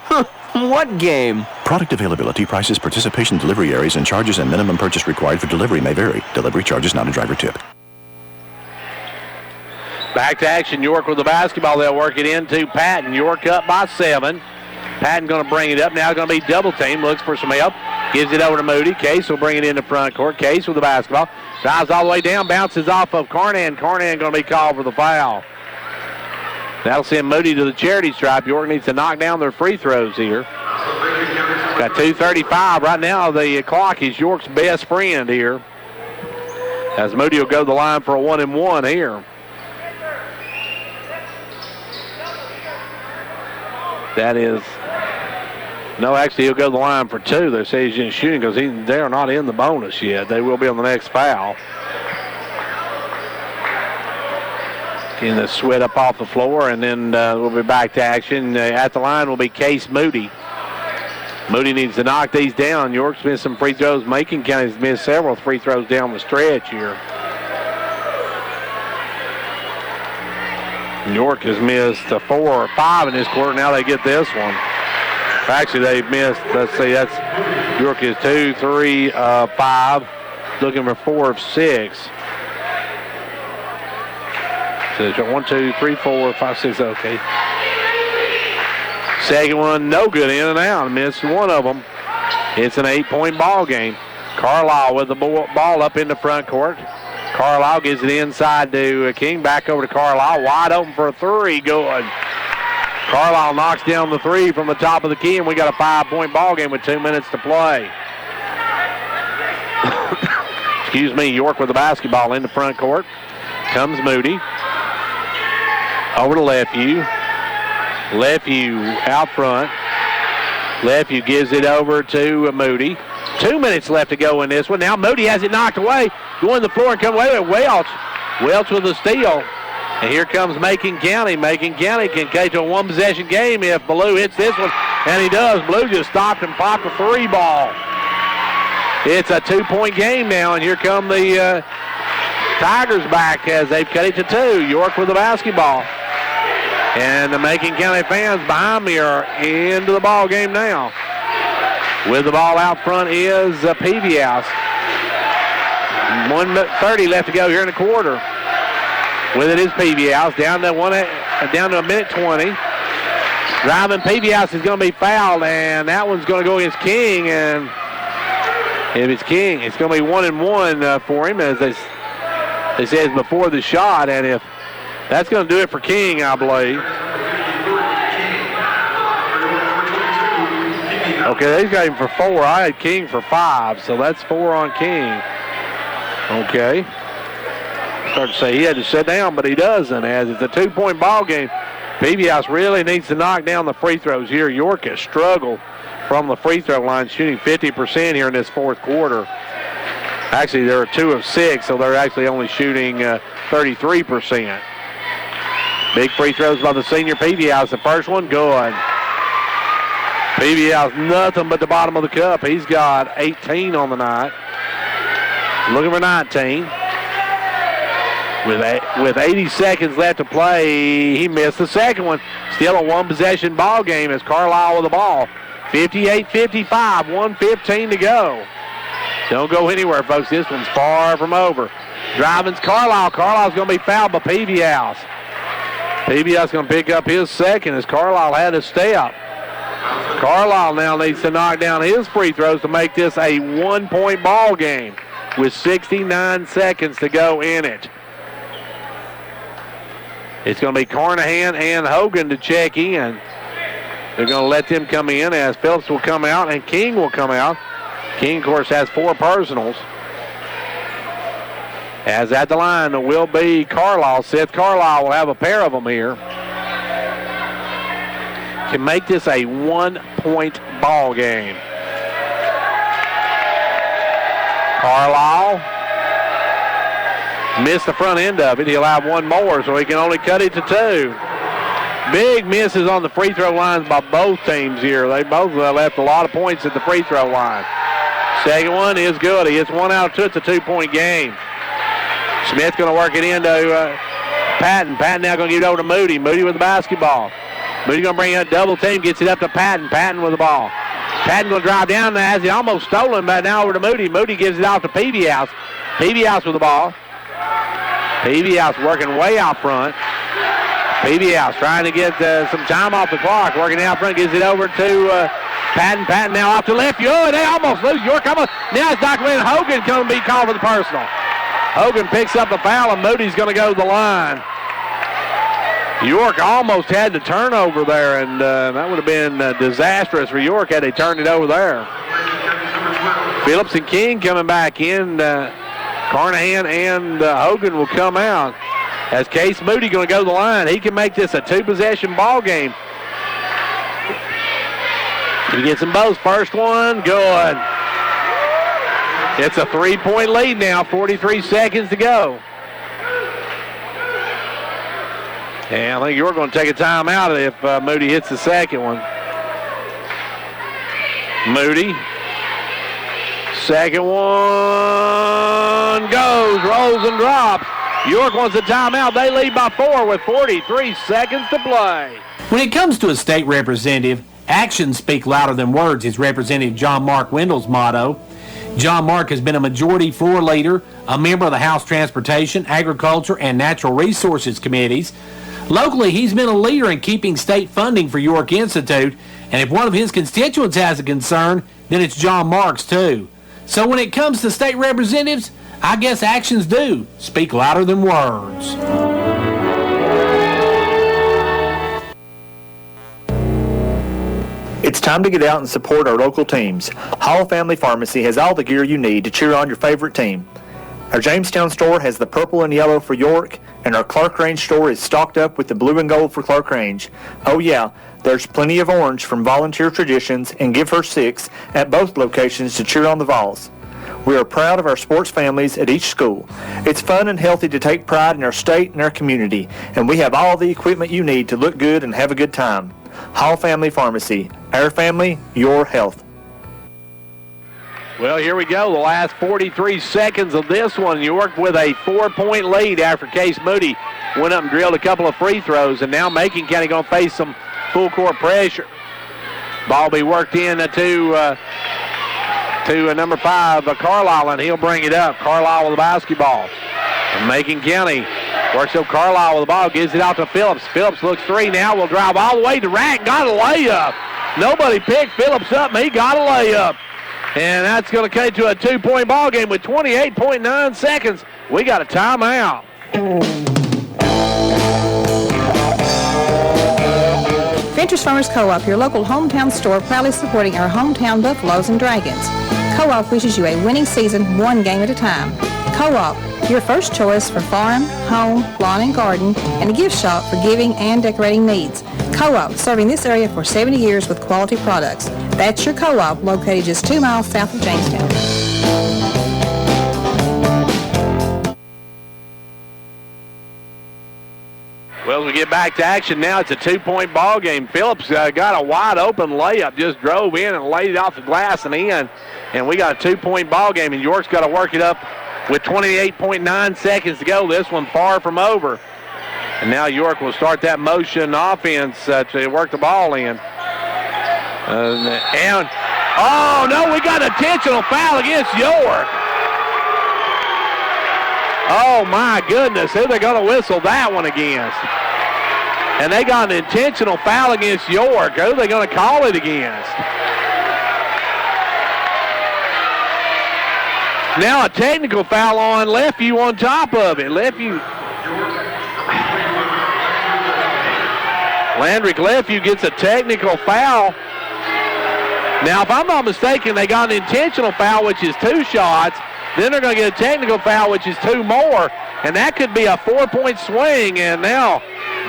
C: What game?
L: Product availability, prices, participation, delivery areas, and charges and minimum purchase required for delivery may vary. Delivery charges not a driver tip.
A: Back to action. York with the basketball. They'll work it into Patton. York up by 7. Patton going to bring it up. Now going to be double team. Looks for some help. Gives it over to Moody. Case will bring it into front court. Case with the basketball. Drives all the way down. Bounces off of Carnan. Carnan going to be called for the foul. That'll send Moody to the charity stripe. York needs to knock down their free throws here. Got 2:35. Right now the clock is York's best friend here, as Moody will go to the line for a 1-and-1 here. That is, no, actually he'll go to the line for 2. They say he's in shooting because they're not in the bonus yet. They will be on the next foul. Getting the sweat up off the floor, and then we'll be back to action. At the line will be Case Moody. Moody needs to knock these down. York's missed some free throws. Macon County's missed several free throws down the stretch here. York has missed 4 or 5 in this quarter. Now they get this one. Actually, they've missed, let's see, that's York is 2, 3, 5. Looking for 4 of 6. So it's 1, 2, 3, 4, 5, 6, okay. Second one, no good, in and out. Missed one of them. It's an 8-point ball game. Carlisle with the ball up in the front court. Carlisle gives it inside to King. Back over to Carlisle. Wide open for a 3. Good. Carlisle knocks down the 3 from the top of the key, and we got a 5-point ball game with 2 minutes to play. Excuse me, York with the basketball in the front court. Comes Moody. Over to Lefevue. Lefevue out front. Lefevue gives it over to Moody. 2 minutes left to go in this one. Now Moody has it knocked away. Going to the floor and come away with Welch. Welch with the steal. And here comes Macon County. Macon County can catch a one-possession game if Ballou hits this one. And he does. Ballou just stopped and popped a 3 ball. It's a 2-point game now. And here come the Tigers back as they've cut it to 2. York with the basketball. And the Macon County fans behind me are into the ball game now. With the ball out front is Peavyhouse. 1:30 left to go here in the quarter. With it is Peavyhouse down to a minute 20. Driving Peavyhouse is going to be fouled, and that one's going to go against King. And if it's King, it's going to be 1-and-1 for him, as they said before the shot. And if that's going to do it for King, I believe. Okay, they've got him for 4. I had King for 5, so that's 4 on King. Okay. Start to say he had to sit down, but he doesn't, as it's a 2-point ball game. Peavyhouse really needs to knock down the free throws here. York has struggled from the free throw line, shooting 50% here in this fourth quarter. Actually, they're 2 of 6, so they're actually only shooting 33%. Big free throws by the senior Peavyhouse. The first one, good. Peavyhouse, nothing but the bottom of the cup. He's got 18 on the night. Looking for 19. With 80 seconds left to play, he missed the second one. Still a one-possession ball game as Carlisle with the ball. 58-55, 1:15 to go. Don't go anywhere, folks. This one's far from over. Driving's Carlisle. Carlisle's going to be fouled by Peavyhouse. Peavyhouse going to pick up his second as Carlisle had a step. Carlisle now needs to knock down his free throws to make this a 1-point ball game with 69 seconds to go in it. It's going to be Carnahan and Hogan to check in. They're going to let them come in as Phillips will come out and King will come out. King, of course, has 4 personals. As at the line will be Carlisle. Seth Carlisle will have a pair of them here. Can make this a 1-point ball game. Carlisle missed the front end of it. He'll have one more, so he can only cut it to 2. Big misses on the free throw lines by both teams here. They both left a lot of points at the free throw line. Second one is good. He hits 1 out of 2. It's a 2-point game. Smith's going to work it into Patton. Patton now going to give it over to Moody. Moody with the basketball. Moody going to bring a double team, gets it up to Patton. Patton with the ball. Patton going to drive down and has it almost stolen, but now over to Moody. Moody gives it off to Peavyhouse. Peavyhouse with the ball. Peavyhouse working way out front. Peavyhouse trying to get some time off the clock. Working out front, gives it over to Patton now off to left. Oh, they almost lose. York almost. Now it's Dr. Lynn Hogan going to be called for the personal. Hogan picks up the foul, and Moody's going to go to the line. York almost had the turnover there, and that would have been disastrous for York had they turned it over there. Phillips and King coming back in. Carnahan and Hogan will come out. As Case Moody going to go to the line. He can make this a two-possession ball game. He gets them both. First one, good. It's a 3-point lead now, 43 seconds to go. And I think you're going to take a timeout if Moody hits the second one. Moody. Second one goes, rolls and drops. York wants a timeout. They lead by 4 with 43 seconds to play.
N: When it comes to a state representative, actions speak louder than words is Representative John Mark Wendell's motto. John Mark has been a majority floor leader, a member of the House Transportation, Agriculture, and Natural Resources Committees. Locally, he's been a leader in keeping state funding for York Institute, and if one of his constituents has a concern, then it's John Mark's too. So when it comes to state representatives, I guess actions do speak louder than words.
H: It's time to get out and support our local teams. Hall Family Pharmacy has all the gear you need to cheer on your favorite team. Our Jamestown store has the purple and yellow for York, and our Clark Range store is stocked up with the blue and gold for Clark Range. Oh yeah, there's plenty of orange from Volunteer Traditions and Give Her 6 at both locations to cheer on the Vols. We are proud of our sports families at each school. It's fun and healthy to take pride in our state and our community, and we have all the equipment you need to look good and have a good time. Hall Family Pharmacy, our family, your health.
A: Well, here we go. The last 43 seconds of this one. York with a 4-point lead after Case Moody went up and drilled a couple of free throws, and now Macon County going to face some full court pressure. Ball be worked in to number 5, Carlisle, and he'll bring it up. Carlisle with the basketball. And Macon County works up Carlisle with the ball, gives it out to Phillips. Phillips looks three now, will drive all the way to rack, got a layup. Nobody picked Phillips up, and he got a layup. And that's going to cut to a 2-point ball game with 28.9 seconds. We got a timeout.
S: Ventures Farmers Co-op, your local hometown store, proudly supporting our hometown Buffaloes and Dragons. Co-op wishes you a winning season, one game at a time. Co-op, your first choice for farm, home, lawn and garden, and a gift shop for giving and decorating needs. Co-op, serving this area for 70 years with quality products. That's your Co-op, located just 2 miles south of Jamestown.
A: Well, as we get back to action now, it's a 2-point ball game. Phillips got a wide open layup, just drove in and laid it off the glass and in. And we got a 2-point ball game, and York's got to work it up with 28.9 seconds to go. This one far from over. And now York will start that motion offense to work the ball in. Oh, no, we got an intentional foul against York. Oh, my goodness, who they going to whistle that one against? And they got an intentional foul against York. Who are they going to call it against? Now a technical foul on Lefeview on top of it. Landrick Lefeview gets a technical foul. Now, if I'm not mistaken, they got an intentional foul, which is 2 shots. Then they're going to get a technical foul, which is 2 more. And that could be a 4-point swing. And now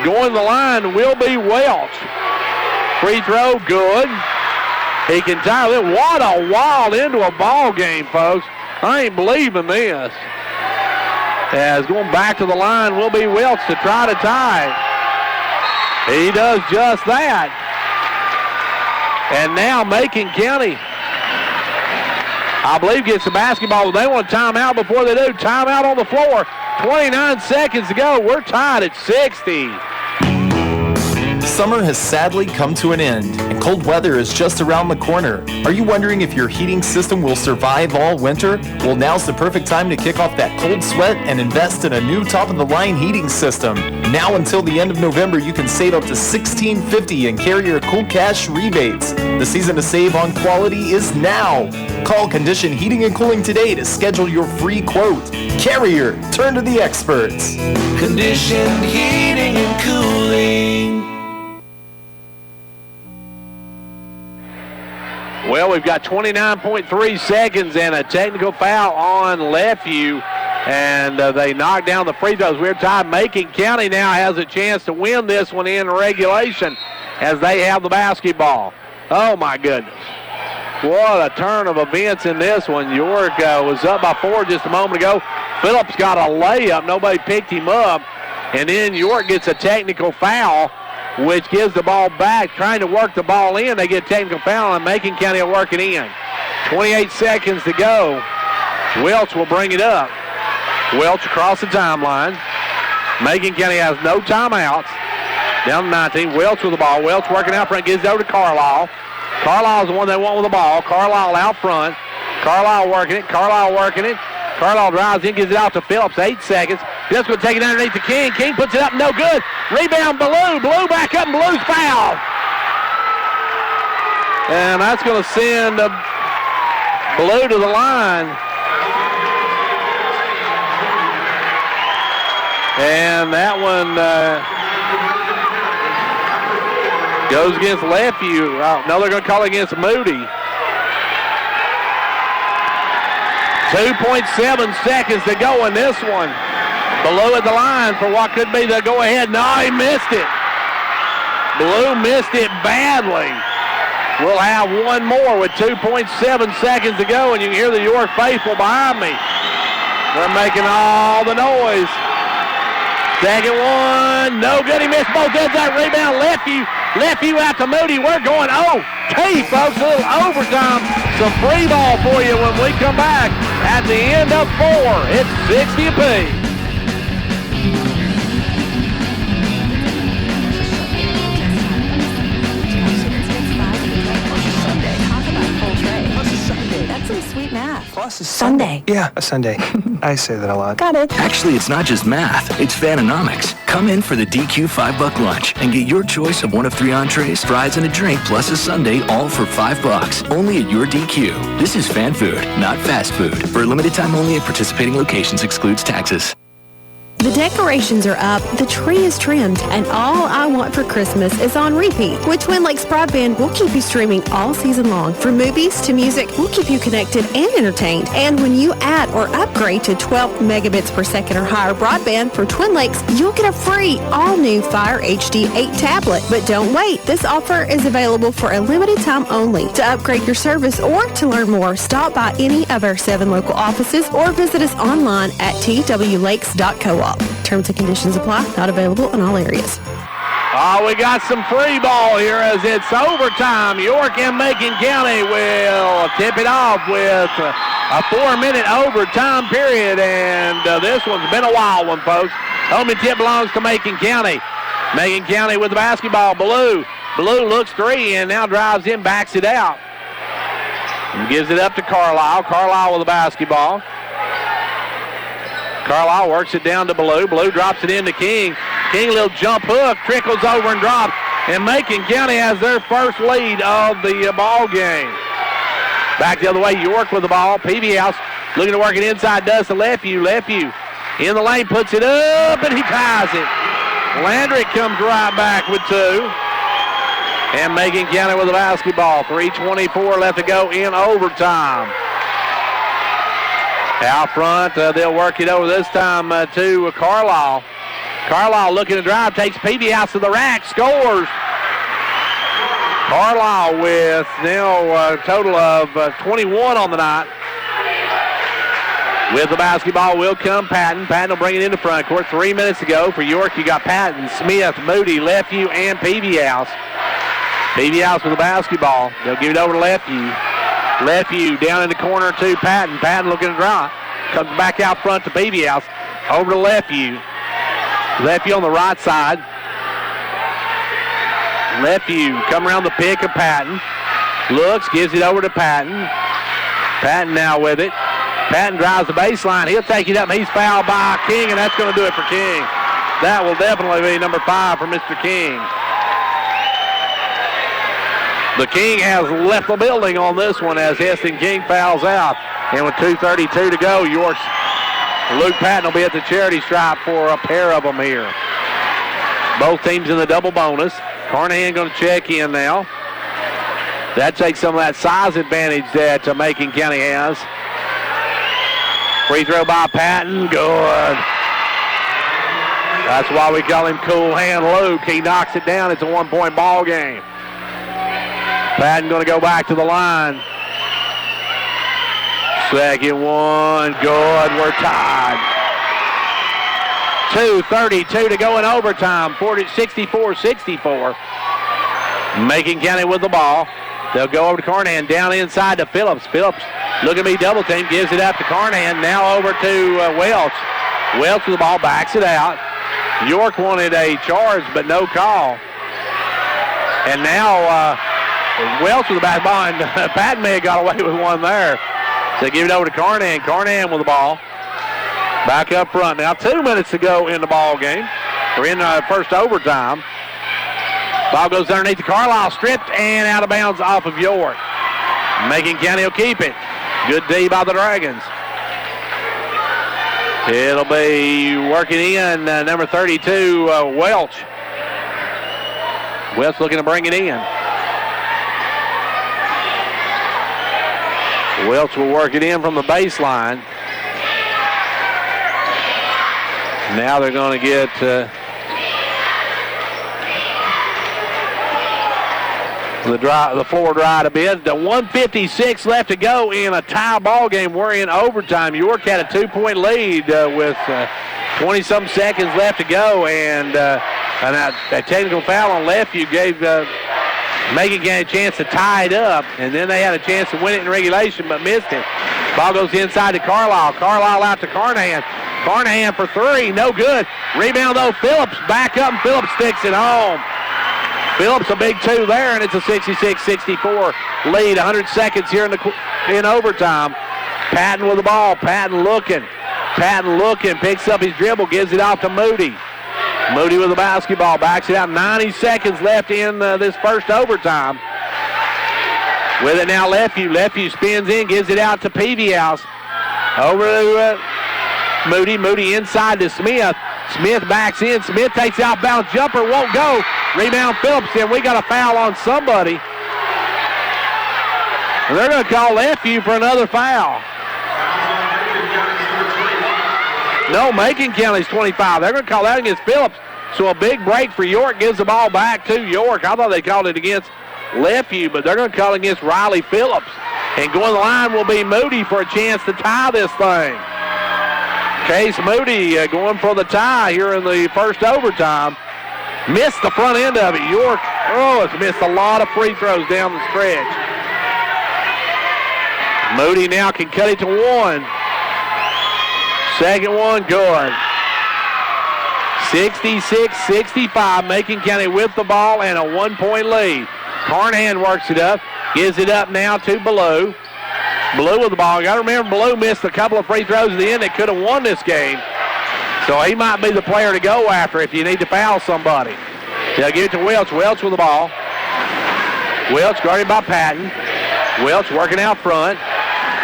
A: going to the line will be Welch. Free throw, good. He can tie it. What a wild into a ball game, folks. I ain't believing this. As going back to the line will be Welch to try to tie it. He does just that. And now Macon County, I believe, gets the basketball. They want a timeout before they do. Timeout on the floor. 29 seconds to go. We're tied at 60.
G: Summer has sadly come to an end, and cold weather is just around the corner. Are you wondering if your heating system will survive all winter? Well, now's the perfect time to kick off that cold sweat and invest in a new top-of-the-line heating system. Now until the end of November, you can save up to $1,650 in Carrier Cool Cash rebates. The season to save on quality is now. Call Condition Heating and Cooling today to schedule your free quote. Carrier, turn to the experts.
C: Conditioned heating and cooling.
A: Well, we've got 29.3 seconds and a technical foul on Lefeview, and they knocked down the free throws. We're tied. Macon County now has a chance to win this one in regulation as they have the basketball. Oh, my goodness. What a turn of events in this one. York was up by 4 just a moment ago. Phillips got a layup. Nobody picked him up. And then York gets a technical foul, which gives the ball back, trying to work the ball in. They get a technical foul, and Macon County will work it in. 28 seconds to go. Welch will bring it up. Welch across the timeline. Macon County has no timeouts. Down to 19. Welch with the ball. Welch working out front. Gives it over to Carlisle. Carlisle's the one they want with the ball. Carlisle out front. Carlisle working it. Carlisle working it. Carlisle drives in, gives it out to Phillips. 8 seconds. Just going to take it underneath to King. King puts it up. No good. Rebound, Ballou. Ballou back up, and Ballou's fouled. And that's going to send Ballou to the line. And that one goes against Lefeview. No, they're going to call it against Moody. 2.7 seconds to go in this one. Ballou at the line for what could be the go-ahead. No, he missed it. Ballou missed it badly. We'll have one more with 2.7 seconds to go, and you can hear the York faithful behind me. They're making all the noise. Second one, no good. He missed both ends. That rebound, Lefeview out to Moody. We're going OT, folks. A little overtime. Some free ball for you when we come back at the end of 4. It's 60 apiece.
P: Sweet math.
E: Plus a
P: Sunday.
E: Yeah, a Sunday. I say that a lot.
P: Got it.
F: Actually, it's not just math, it's Fanonomics. Come in for the DQ $5 lunch and get your choice of one of 3 entrees, fries, and a drink, plus a sundae, all for $5. Only at your DQ. This is fan food, not fast food. For a limited time only at participating locations, excludes taxes.
R: The decorations are up, the tree is trimmed, and all I want for Christmas is on repeat. With Twin Lakes Broadband, we'll keep you streaming all season long. From movies to music, we'll keep you connected and entertained. And when you add or upgrade to 12 megabits per second or higher broadband from Twin Lakes, you'll get a free all-new Fire HD 8 tablet. But don't wait, this offer is available for a limited time only. To upgrade your service or to learn more, stop by any of our 7 local offices or visit us online at twlakes.coop. Terms and conditions apply. Not available in all areas.
A: Oh, we got some free ball here as it's overtime. York and Macon County will tip it off with a 4-minute overtime period, and this one's been a wild one, folks. Home tip belongs to Macon County. Macon County with the basketball. Ballou looks 3 and now drives in, backs it out. And gives it up to Carlisle. Carlisle with the basketball. Carlisle works it down to Ballou. Ballou drops it into King. King, little jump hook, trickles over and drops. And Macon County has their first lead of the ball game. Back the other way, York with the ball. PB House looking to work it inside, does to Lefeview. Lefeview in the lane, puts it up, and he ties it. Landry comes right back with 2. And Macon County with the basketball. 3:24 left to go in overtime. Out front, they'll work it over this time to Carlisle. Carlisle looking to drive, takes PB House to the rack, scores. Carlisle with now a total of 21 on the night. With the basketball will come Patton. Patton will bring it into front court. 3 minutes to go for York. You got Patton, Smith, Moody, Lefeview, and PB House. PB House with the basketball. They'll give it over to Lefeview. Lefeview down in the corner to Patton. Patton looking to drive. Comes back out front to PB House. Over to Lefeview. Lefeview on the right side. Lefeview come around the pick of Patton. Looks, gives it over to Patton. Patton now with it. Patton drives the baseline. He'll take it up. He's fouled by King, and that's going to do it for King. That will definitely be number 5 for Mr. King. The King has left the building on this one as Heston King fouls out. And with 2:32 to go, York's Luke Patton will be at the charity stripe for a pair of them here. Both teams in the double bonus. Carnahan going to check in now. That takes some of that size advantage that Macon County has. Free throw by Patton, good. That's why we call him Cool Hand Luke. He knocks it down. It's a 1-point ball game. Patton going to go back to the line. Second one, good. We're tied. 2:32 to go in overtime. 64-64. Macon County with the ball. They'll go over to Carnahan, down inside to Phillips. Phillips, look at me, double team, gives it up to Carnahan. Now over to Welch. Welch with the ball, backs it out. York wanted a charge, but no call. And now Welch with the basketball, and Patton may have got away with one there. So they give it over to Carnahan. Carnahan with the ball. Back up front now. 2 minutes to go in the ball game. We're in the first overtime. Ball goes underneath the Carlisle, stripped and out of bounds off of York. Macon County will keep it. Good D by the Dragons. It'll be working in number 32, Welch. Welch looking to bring it in. Welch will work it in from the baseline. Now they're going to get the floor dried a bit. The 1:56 left to go in a tie ball game. We're in overtime. York had a 2-point lead with 20-some seconds left to go, and that technical foul on Lefeview gave Macon County a chance to tie it up, and then they had a chance to win it in regulation but missed it. Ball goes inside to Carlisle. Carlisle out to Carnahan. Carnahan for three, no good. Rebound though, Phillips back up, and Phillips sticks it home. Phillips a big two there, and it's a 66-64 lead. 100 seconds here in overtime. Patton with the ball. Patton looking, picks up his dribble, gives it off to Moody. Moody with the basketball, backs it out. 90 seconds left in this first overtime. With it now, Lefeview. Lefeview spins in, gives it out to Peavyhouse. Over to Moody. Moody inside to Smith. Smith backs in. Smith takes outbound jumper, won't go. Rebound Phillips, and we got a foul on somebody. And they're going to call Lefeview for another foul. No, Macon County's 25. They're going to call that against Phillips. So a big break for York, gives the ball back to York. I thought they called it against Lefeview, but they're going to call it against Riley Phillips. And going the line will be Moody for a chance to tie this thing. Case Moody going for the tie here in the first overtime. Missed the front end of it. York, has missed a lot of free throws down the stretch. Moody now can cut it to one. Second one, good. 66-65, Macon County with the ball and a 1-point lead. Carnahan works it up, gives it up now to Ballou. Ballou with the ball. You got to remember, Ballou missed a couple of free throws at the end that could have won this game. So he might be the player to go after if you need to foul somebody. They'll give it to Welch. Welch with the ball. Welch guarded by Patton. Welch working out front.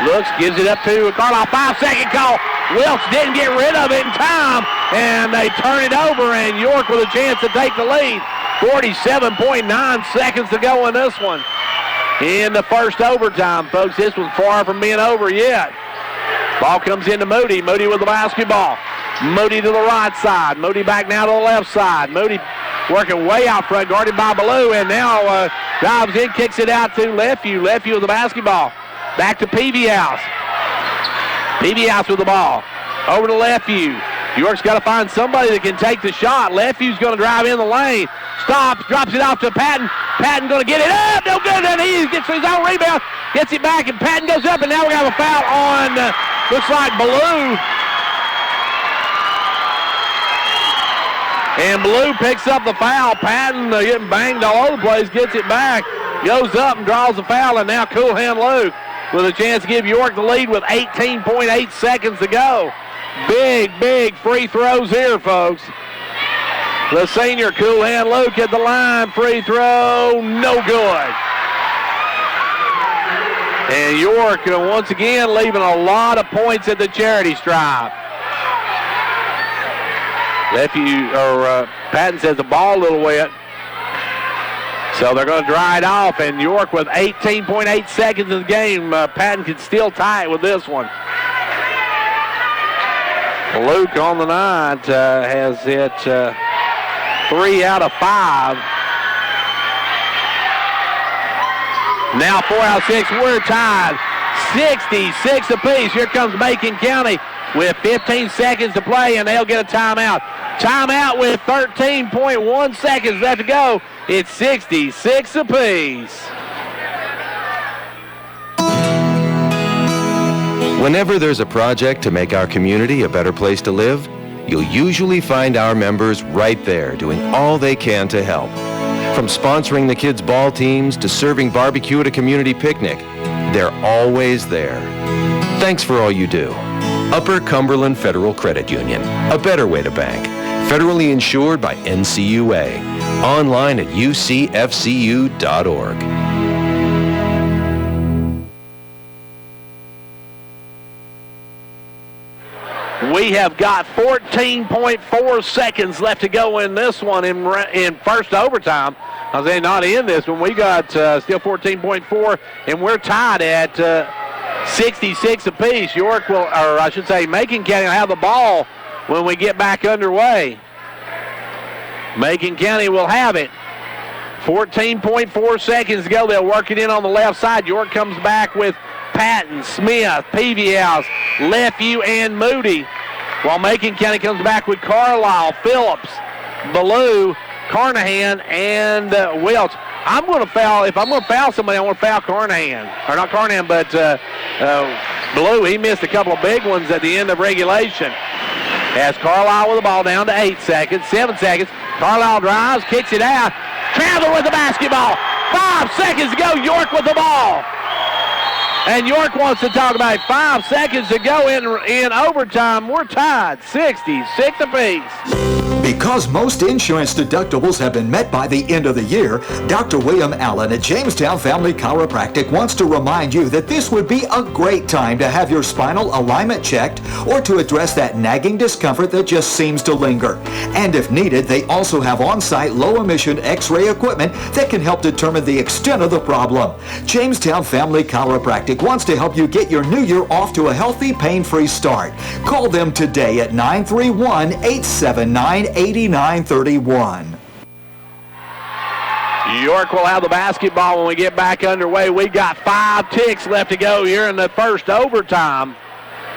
A: Looks, gives it up to Carlisle. 5-second call. Welch didn't get rid of it in time, and they turn it over, and York with a chance to take the lead. 47.9 seconds to go in this one. In the first overtime, folks, this was far from being over yet. Ball comes into Moody. Moody with the basketball. Moody to the right side. Moody back now to the left side. Moody working way out front, guarded by Ballou, and now dives in, kicks it out to Lefeview. Lefeview with the basketball. Back to Peavyhouse. Peavyhouse with the ball. Over to Lefeview. York's got to find somebody that can take the shot. Leftview's going to drive in the lane. Stops, drops it off to Patton. Patton going to get it up. No good. And he gets his own rebound. Gets it back, and Patton goes up, and now we have a foul on, looks like Ballou. And Ballou picks up the foul. Patton getting banged all over the place, gets it back, goes up and draws the foul, and now Cool Hand Luke with a chance to give York the lead with 18.8 seconds to go. Big free throws here, folks. The senior Cool Hand Luke at the line. Free throw, no good. And York, once again, leaving a lot of points at the charity stripe. Patton says the ball a little wet. So they're going to dry it off, and York with 18.8 seconds in the game. Patton can still tie it with this one. Luke on the night has hit 3 out of 5. Now 4 out of 6. We're tied. 66 apiece. Here comes Macon County with 15 seconds to play, and they'll get a timeout. Timeout with 13.1 seconds left to go. It's 66 apiece.
Q: Whenever there's a project to make our community a better place to live, you'll usually find our members right there doing all they can to help. From sponsoring the kids' ball teams to serving barbecue at a community picnic, they're always there. Thanks for all you do. Upper Cumberland Federal Credit Union, a better way to bank. Federally insured by NCUA. Online at ucfcu.org.
A: We have got 14.4 seconds left to go in this one in first overtime. I was saying not in this one. We got still 14.4, and we're tied at 66 apiece. York will, or I should say Macon County will have the ball when we get back underway. Macon County will have it. 14.4 seconds to go. They'll work it in on the left side. York comes back with Patton, Smith, Peavyhouse, Lefevue, and Moody. While Macon County comes back with Carlisle, Phillips, Ballou, Carnahan, and Welch. I'm going to foul, if I'm going to foul somebody, I want to foul Carnahan. Or not Carnahan, but Ballou. He missed a couple of big ones at the end of regulation. As Carlisle with the ball down to 8 seconds, 7 seconds. Carlisle drives, kicks it out. Travel with the basketball. 5 seconds to go. York with the ball. And York wants to talk about it. 5 seconds to go in overtime. We're tied 66 apiece.
J: Because most insurance deductibles have been met by the end of the year, Dr. William Allen at Jamestown Family Chiropractic wants to remind you that this would be a great time to have your spinal alignment checked or to address that nagging discomfort that just seems to linger. And if needed, they also have on-site low-emission X-ray equipment that can help determine the extent of the problem. Jamestown Family Chiropractic wants to help you get your new year off to a healthy, pain-free start. Call them today at 931-879-8931.
A: York will have the basketball when we get back underway. We got 5 ticks left to go here in the first overtime.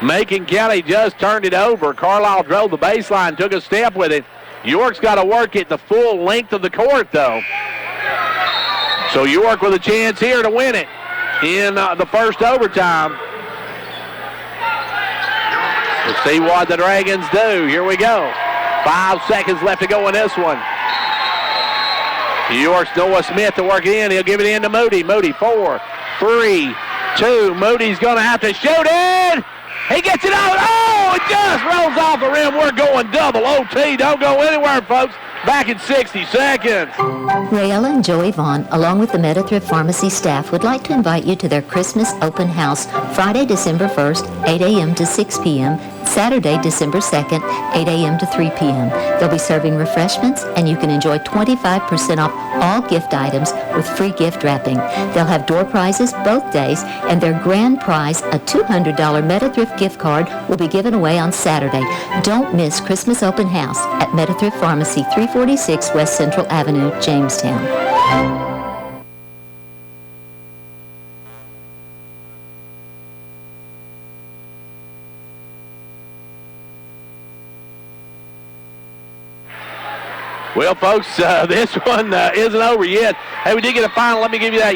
A: Macon County just turned it over. Carlisle drove the baseline, took a step with it. York's got to work it the full length of the court, though. So York with a chance here to win it in the first overtime. Let's see what the Dragons do. Here we go. 5 seconds left to go in this one. York's Noah Smith to work it in. He'll give it in to Moody. Moody, 4, 3, 2. Moody's going to have to shoot it. He gets it out. Oh, it just rolls off the rim. We're going double OT. Don't go anywhere, folks. Back in 60 seconds.
M: Rayella and Joey Vaughn, along with the MetaThrift Pharmacy staff, would like to invite you to their Christmas open house Friday, December 1st, 8 a.m. to 6 p.m., Saturday, December 2nd, 8 a.m. to 3 p.m. They'll be serving refreshments, and you can enjoy 25% off all gift items with free gift wrapping. They'll have door prizes both days, and their grand prize, a $200 MetaThrift gift card, will be given away on Saturday. Don't miss Christmas open house at MetaThrift Pharmacy, 346 West Central Avenue, Jamestown.
A: Well, folks, this one isn't over yet. Hey, we did get a final. Let me give you that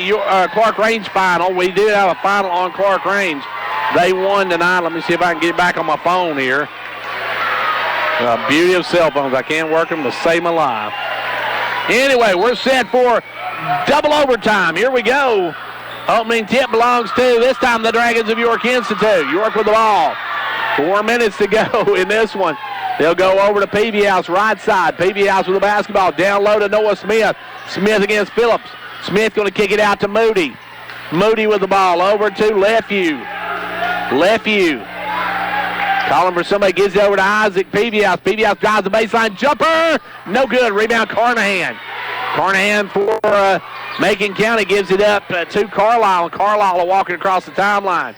A: Clark Range final. We did have a final on Clark Range. They won tonight. Let me see if I can get it back on my phone here. Beauty of cell phones. I can't work them to save my life. Anyway, we're set for double overtime. Here we go. Opening tip belongs to, this time, the Dragons of York Institute. York with the ball. 4 minutes to go in this one. They'll go over to Peavyhouse, right side. Peavyhouse with the basketball. Down low to Noah Smith. Smith against Phillips. Smith going to kick it out to Moody. Moody with the ball over to Lefevue. Calling for somebody, gives it over to Isaac Peavyhouse. Peavyhouse drives the baseline, jumper, no good. Rebound Carnahan. Carnahan for Macon County gives it up to Carlisle, and Carlisle are walking across the timeline.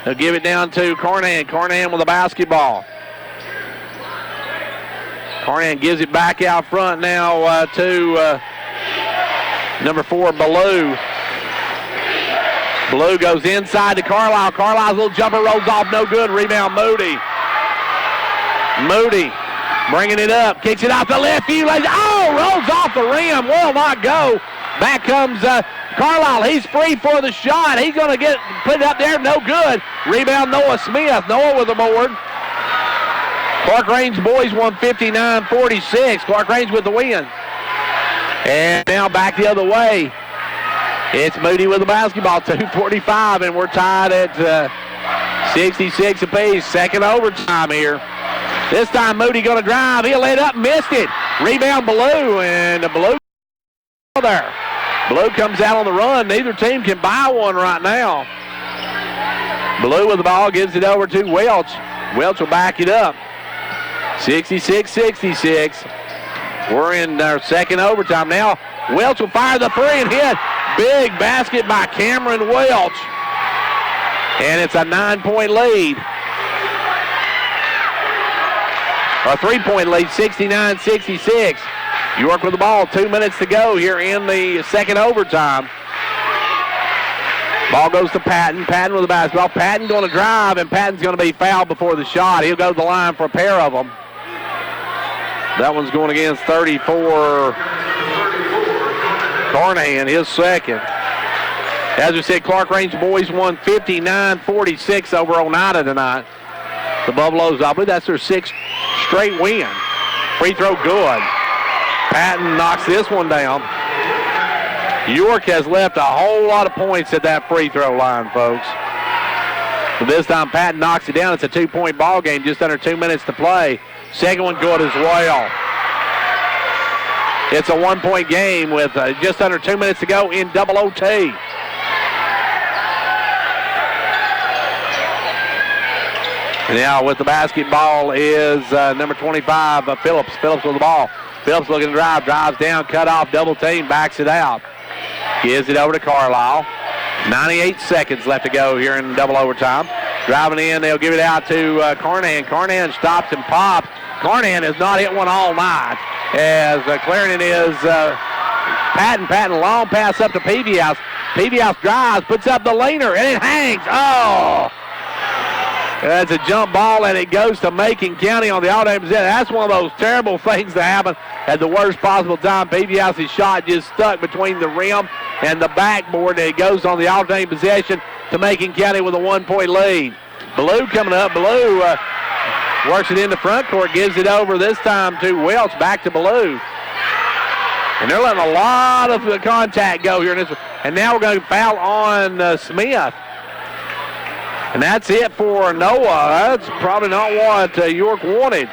A: They'll give it down to Carnahan. Carnahan with the basketball. Carnahan gives it back out front now to number 4, Ballou. Ballou goes inside to Carlisle. Carlisle's little jumper rolls off, no good. Rebound Moody. Moody bringing it up, kicks it out to Lefevue. Rolls off the rim, will not go. Back comes Carlisle. He's free for the shot. He's going to put it up there, no good. Rebound Noah Smith. Noah with the board. Clark Range boys won 59-46. Clark Range with the win. And now back the other way. It's Moody with the basketball, 2:45, and we're tied at 66 apiece. Second overtime here. This time Moody going to drive. He'll lay it up, missed it. Rebound Ballou, and Ballou there. Ballou comes out on the run. Neither team can buy one right now. Ballou with the ball, gives it over to Welch. Welch will back it up. 66-66. We're in our second overtime now. Welch will fire the three and hit. Big basket by Cameron Welch. And it's a 9-point lead. A 3-point lead, 69-66. York with the ball, 2 minutes to go here in the second overtime. Ball goes to Patton. Patton with the basketball. Patton going to drive, and Patton's going to be fouled before the shot. He'll go to the line for a pair of them. That one's going against 34 Carnahan, his second. As we said, Clark Range boys won 59-46 over Oneida tonight. The Buffaloes, I believe that's their 6th straight win. Free throw good. Patton knocks this one down. York has left a whole lot of points at that free throw line, folks. But this time Patton knocks it down. It's a 2-point ball game, just under 2 minutes to play. Second one good as well. It's a 1-point game with just under 2 minutes to go in double OT. Now with the basketball is number 25, Phillips. Phillips with the ball. Phillips looking to drive. Drives down, cut off, double team, backs it out. Gives it over to Carlisle. 98 seconds left to go here in double overtime. Driving in, they'll give it out to Carnahan. Carnahan stops and pops. Carnahan has not hit one all night as Clarendon is Patton. Patton, long pass up to Peavyhouse. Peavyhouse drives, puts up the leaner, and it hangs. Oh! That's a jump ball, and it goes to Macon County on the alternate possession. That's one of those terrible things that happen at the worst possible time. Peavyhouse's shot just stuck between the rim and the backboard, and it goes on the alternate possession to Macon County with a 1-point lead. Ballou coming up. Ballou works it in the front court, gives it over this time to Welch, back to Ballou. And they're letting a lot of the contact go here in this one. And now we're going to foul on Smith. And that's it for Noah. That's probably not what York wanted.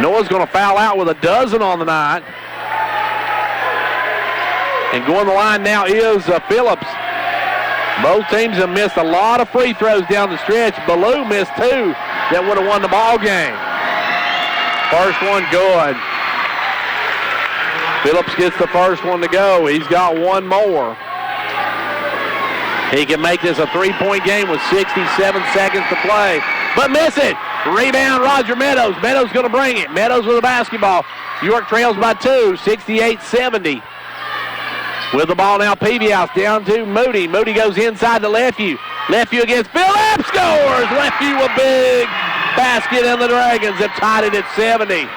A: Noah's going to foul out with a dozen on the night. And going the line now is Phillips. Both teams have missed a lot of free throws down the stretch. Ballou missed 2 that would have won the ball game. First one good. Phillips gets the first one to go. He's got one more. He can make this a 3-point game with 67 seconds to play, but miss it. Rebound, Roger Meadows. Meadows going to bring it. Meadows with the basketball. York trails by 2, 68-70. With the ball now, Peavyhouse down to Moody. Moody goes inside to Lefevue. Lefevue against Phillips, scores! Lefevue a big basket, and the Dragons have tied it at 70.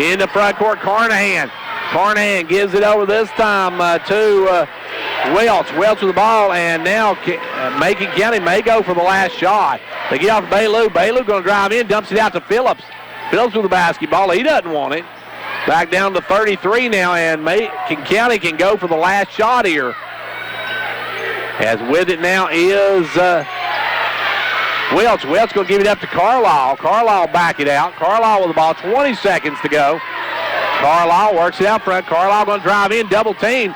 A: In the front court, Carnahan. Carnahan gives it over this time to Welch. Welch with the ball, and now Macon County may go for the last shot. They get off Ballou. Ballou going to drive in, dumps it out to Phillips. Phillips with the basketball. He doesn't want it. Back down to 33 now, and Macon County can go for the last shot here. As with it now is Welch. Welch going to give it up to Carlisle. Carlisle back it out. Carlisle with the ball, 20 seconds to go. Carlisle works it out front. Carlisle going to drive in, double team.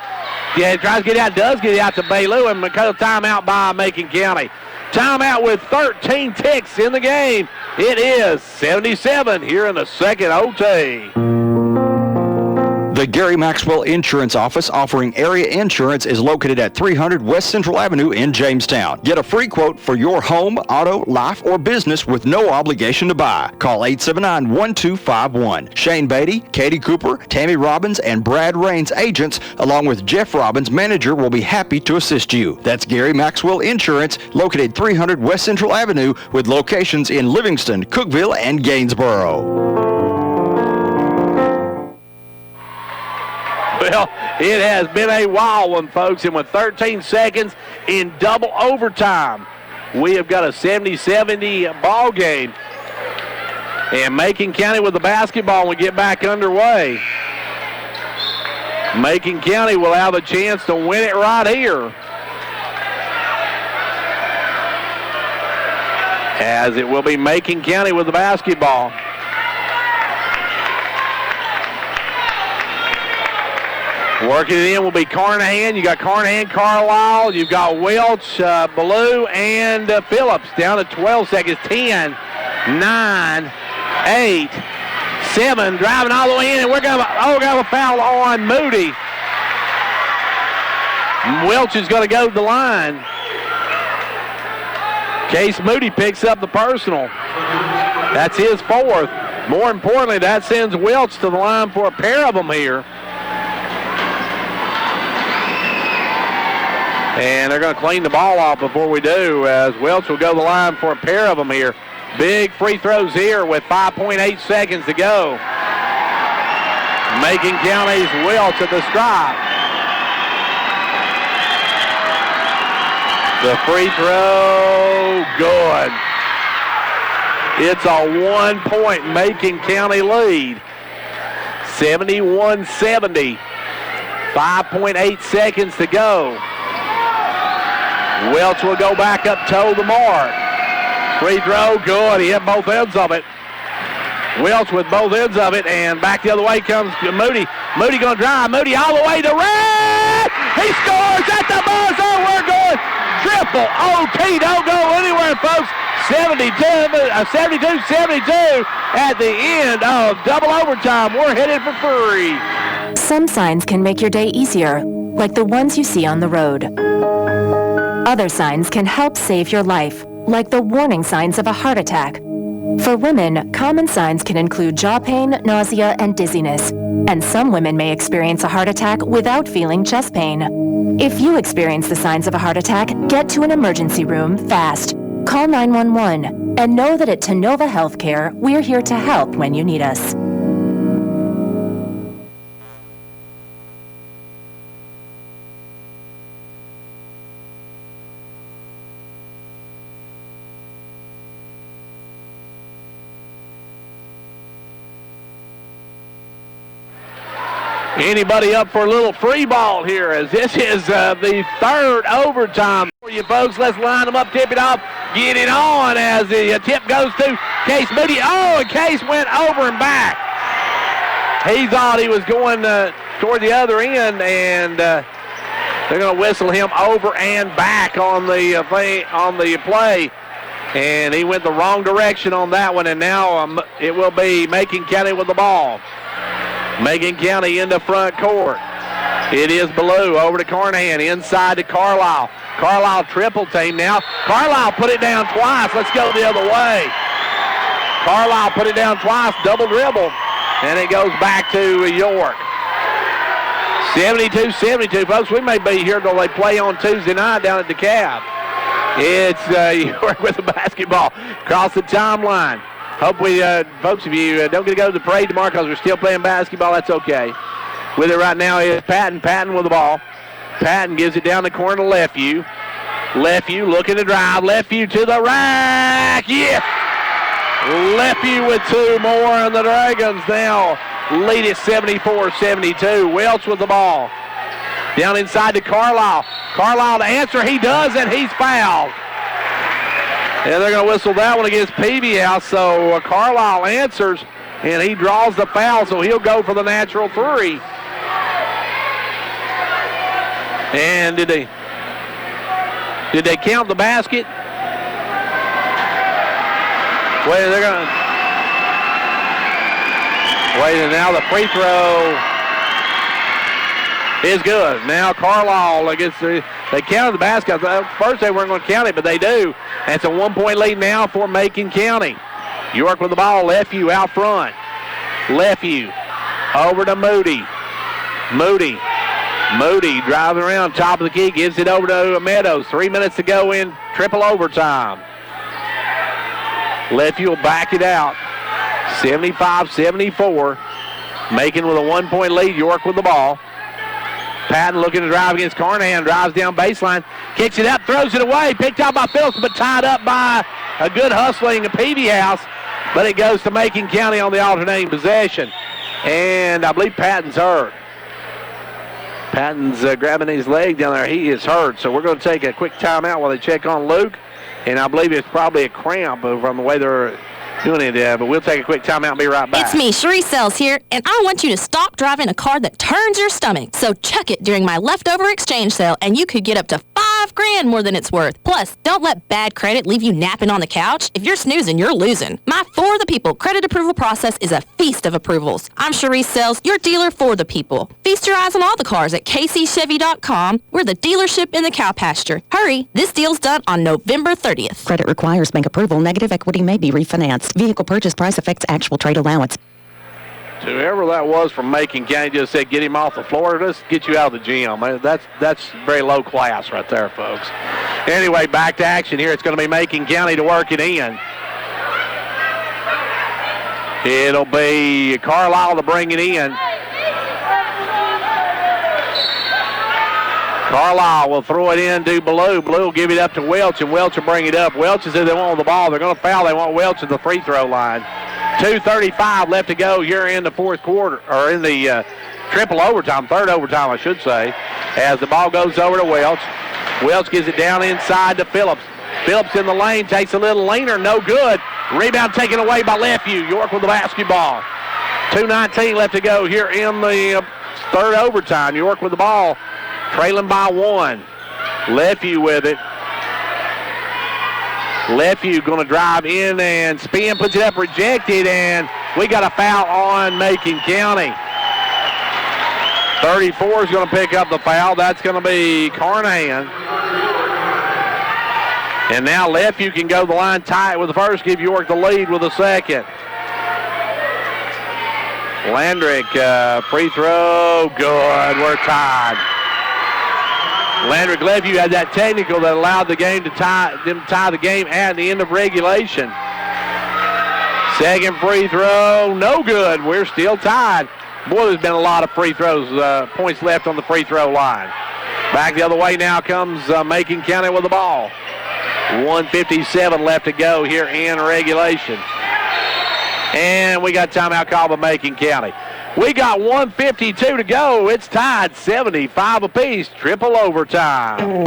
A: Yeah, he tries to get out, does get out to Bailu, and because of timeout by Macon County. Timeout with 13 ticks in the game. It is 77 here in the second OT.
K: The Gary Maxwell Insurance Office offering area insurance is located at 300 West Central Avenue in Jamestown. Get a free quote for your home, auto, life, or business with no obligation to buy. Call 879-1251. Shane Beatty, Katie Cooper, Tammy Robbins, and Brad Raines agents, along with Jeff Robbins, manager, will be happy to assist you. That's Gary Maxwell Insurance, located 300 West Central Avenue with locations in Livingston, Cookeville, and Gainsboro.
A: Well, it has been a wild one, folks, and with 13 seconds in double overtime, we have got a 70-70 ball game. And Macon County with the basketball when we get back underway. Macon County will have a chance to win it right here, as it will be Macon County with the basketball. Working it in will be Carnahan. You got Carnahan, Carlisle. You've got Welch, Ballou, and Phillips down to 12 seconds. 10, 9, 8, 7. Driving all the way in, and we're going to have a foul on Moody. Welch is going to go to the line. Case Moody picks up the personal. That's his fourth. More importantly, that sends Welch to the line for a pair of them here. And they're going to clean the ball off before we do, as Welch will go to the line for a pair of them here. Big free throws here with 5.8 seconds to go. Macon County's Welch at the stripe. The free throw, good. It's a 1-point Macon County lead. 71-70. 5.8 seconds to go. Welch will go back up toe the mark. Free throw, good. He hit both ends of it. Welch with both ends of it, and back the other way comes Moody. Moody going to drive. Moody all the way to red. He scores at the buzzer. We're good. Triple OT. Don't go anywhere, folks. 72-72 at the end of double overtime. We're headed for free.
D: Some signs can make your day easier, like the ones you see on the road. Other signs can help save your life, like the warning signs of a heart attack. For women, common signs can include jaw pain, nausea, and dizziness. And some women may experience a heart attack without feeling chest pain. If you experience the signs of a heart attack, get to an emergency room fast. Call 911 and know that at Tenova Healthcare, we're here to help when you need us.
A: Anybody up for a little free ball here, as this is the third overtime for you folks. Let's line them up, tip it off, get it on as the tip goes to Case Moody. Oh, and Case went over and back. He thought he was going toward the other end, and they're going to whistle him over and back on the play. And he went the wrong direction on that one, and now it will be Macon County with the ball. Macon County in the front court. It is Ballou over to Carnahan, inside to Carlisle. Carlisle triple team now. Carlisle put it down twice. Let's go the other way. Carlisle put it down twice, double dribble, and it goes back to York. 72-72, folks. We may be here till they play on Tuesday night down at DeKalb. It's York with the basketball across the timeline. Hope we, folks, if you don't get to go to the parade tomorrow because we're still playing basketball, that's okay. With it right now is Patton. Patton with the ball. Patton gives it down the corner to Lefeview. Lefeview looking to drive. Lefeview to the rack. Yeah! Lefeview with two more, and the Dragons now lead it 74-72. Welch with the ball. Down inside to Carlisle. Carlisle to answer. He does, and he's fouled. And they're going to whistle that one against Peavy House. So Carlisle answers, and he draws the foul, so he'll go for the natural three. And did they count the basket? Wait, they're going to. Wait, and now the free throw is good. Now Carlisle gets they counted the basket. First they weren't going to count it, but they do. And it's a 1-point lead now for Macon County. York with the ball. Lefeview out front. Lefeview over to Moody. Moody driving around top of the key, gives it over to Meadows. 3 minutes to go in triple overtime. Lefeview will back it out. 75-74. Macon with a 1-point lead. York with the ball. Patton looking to drive against Carnahan. Drives down baseline. Kicks it up, throws it away. Picked out by Phillips, but tied up by a good hustling Peavy House. But it goes to Macon County on the alternating possession. And I believe Patton's hurt. Patton's grabbing his leg down there. He is hurt. So we're going to take a quick timeout while they check on Luke. And I believe it's probably a cramp from the way they're doing it. But we'll take a quick timeout and be right back.
O: It's me, Cherie Sells here, and I want you to stop driving a car that turns your stomach. So chuck it during my leftover exchange sale, and you could get up to $5 grand more than it's worth. Plus, don't let bad credit leave you napping on the couch. If you're snoozing, you're losing. My For the People credit approval process is a feast of approvals. I'm Cherie Sells, your dealer for the people. Feast your eyes on all the cars at kcchevy.com. We're the dealership in the cow pasture. Hurry, this deal's done on November 30th.
P: Credit requires bank approval. Negative equity may be refinanced. Vehicle purchase price affects actual trade allowance.
A: Whoever that was from Macon County just said, get him off the floor. Let's get you out of the gym. That's very low class right there, folks. Anyway, back to action here. It's going to be Macon County to work it in. It'll be Carlisle to bring it in. Carlisle will throw it in to Blue. Blue will give it up to Welch, and Welch will bring it up. Welch is if they want the ball. They're going to foul. They want Welch at the free throw line. 2:35 left to go here in the fourth quarter, or in the triple overtime, third overtime, I should say, as the ball goes over to Welch. Welch gives it down inside to Phillips. Phillips in the lane, takes a little leaner, no good. Rebound taken away by Lefeview. York with the basketball. 2:19 left to go here in the third overtime. York with the ball, trailing by 1. Lefeview with it. Lefeview going to drive in and spin, puts it up, rejected, and we got a foul on Macon County. 34 is going to pick up the foul. That's going to be Carnahan. And now Lefeview can go the line tight with the first, give York the lead with the second. Landrick, free throw, good. We're tied. Landrick Lefeview had that technical that allowed the game to tie the game at the end of regulation. Second free throw, no good. We're still tied. Boy, there's been a lot of free throws, points left on the free throw line. Back the other way now comes Macon County with the ball. 1:57 left to go here in regulation. And we got timeout called by Macon County. We got 1:52 to go. It's tied 75 apiece. Triple overtime.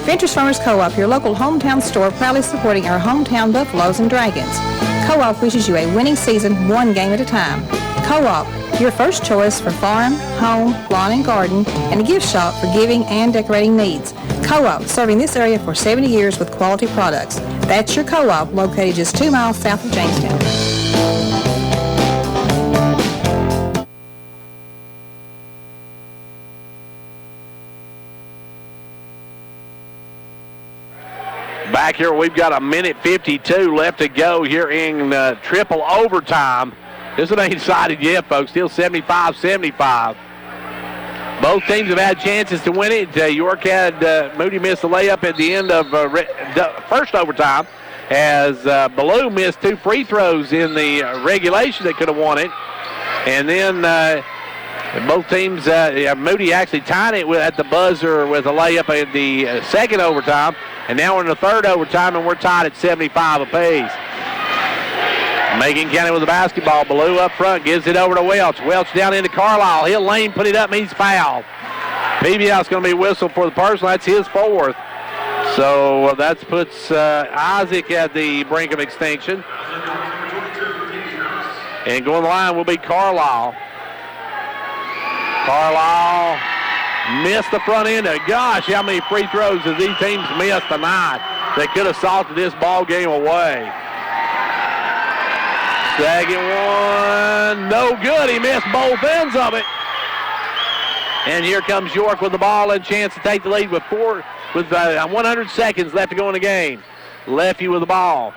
S: Ventures Farmers Co-op, your local hometown store, proudly supporting our hometown Buffaloes and Dragons. Co-op wishes you a winning season, one game at a time. Co-op, your first choice for farm, home, lawn and garden, and a gift shop for giving and decorating needs. Co-op, serving this area for 70 years with quality products. That's your Co-op, located just 2 miles south of Jamestown.
A: Back here, we've got 1:52 left to go here in triple overtime. This one ain't decided yet, folks. Still 75-75. Both teams have had chances to win it. York had Moody missed a layup at the end of first overtime, as Ballou missed 2 free throws in the regulation that could have won it. And then both teams, Moody actually tied it at the buzzer with a layup at the second overtime. And now we're in the third overtime, and we're tied at 75 apiece. Macon County with the basketball. Ballou up front, gives it over to Welch. Welch down into Carlisle. He'll lane, put it up, and he's fouled. PBS going to be whistled for the personal. That's his 4th. So that puts Isaac at the brink of extinction. And going to the line will be Carlisle. Carlisle missed the front end. Gosh, how many free throws has these teams missed tonight that could have salted this ball game away? Second one, no good. He missed both ends of it. And here comes York with the ball and chance to take the lead with 100 seconds left to go in the game. Lefty with the ball.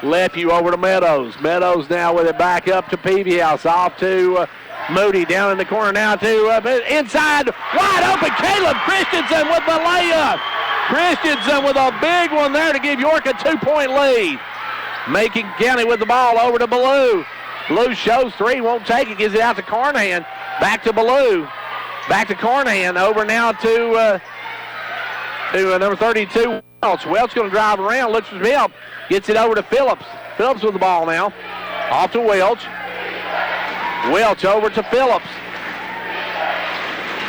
A: Lefty over to Meadows. Meadows now with it back up to Peavyhouse. Off to Moody down in the corner now to inside. Wide open. Caleb Christensen with the layup. Christensen with a big one there to give York a 2-point lead. Macon County with the ball over to Ballou. Ballou shows three, won't take it, gives it out to Carnahan. Back to Ballou. Back to Carnahan. Over now to number 32, Welch. Welch going to drive around, looks for help. Gets it over to Phillips. Phillips with the ball now. Off to Welch. Welch over to Phillips.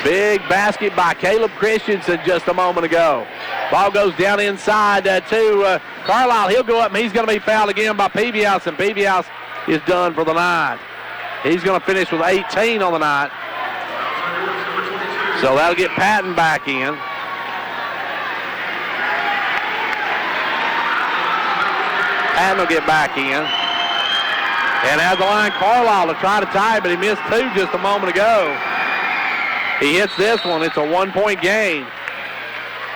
A: Big basket by Caleb Christensen just a moment ago. Ball goes down inside to Carlisle. He'll go up and he's going to be fouled again by Peavyhouse, and Peavyhouse is done for the night. He's going to finish with 18 on the night. So that'll get Patton back in. Patton will get back in. And has the line Carlisle to try to tie, but he missed two just a moment ago. He hits this one. It's a 1-point game.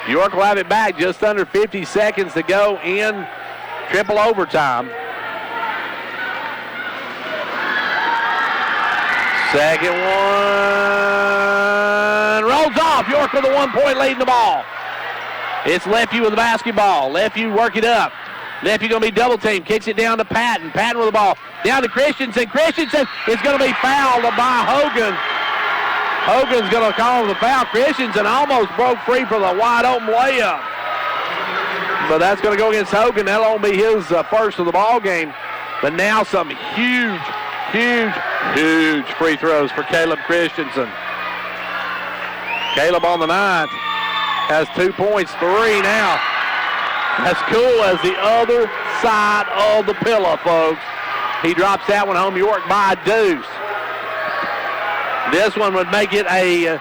A: York will have it back just under 50 seconds to go in triple overtime. Second one rolls off. York with a 1-point lead in the ball. It's Lefty with the basketball. Lefty work it up. Lefty going to be double teamed. Kicks it down to Patton. Patton with the ball. Down to Christensen. Christensen is going to be fouled by Hogan. Hogan's going to call the foul. Christensen almost broke free for the wide open layup. But that's going to go against Hogan. That'll only be his first of the ball game. But now some huge free throws for Caleb Christensen. Caleb on the night has 2 points, 3 now. As cool as the other side of the pillow, folks. He drops that one home. York by a deuce. This one would make it a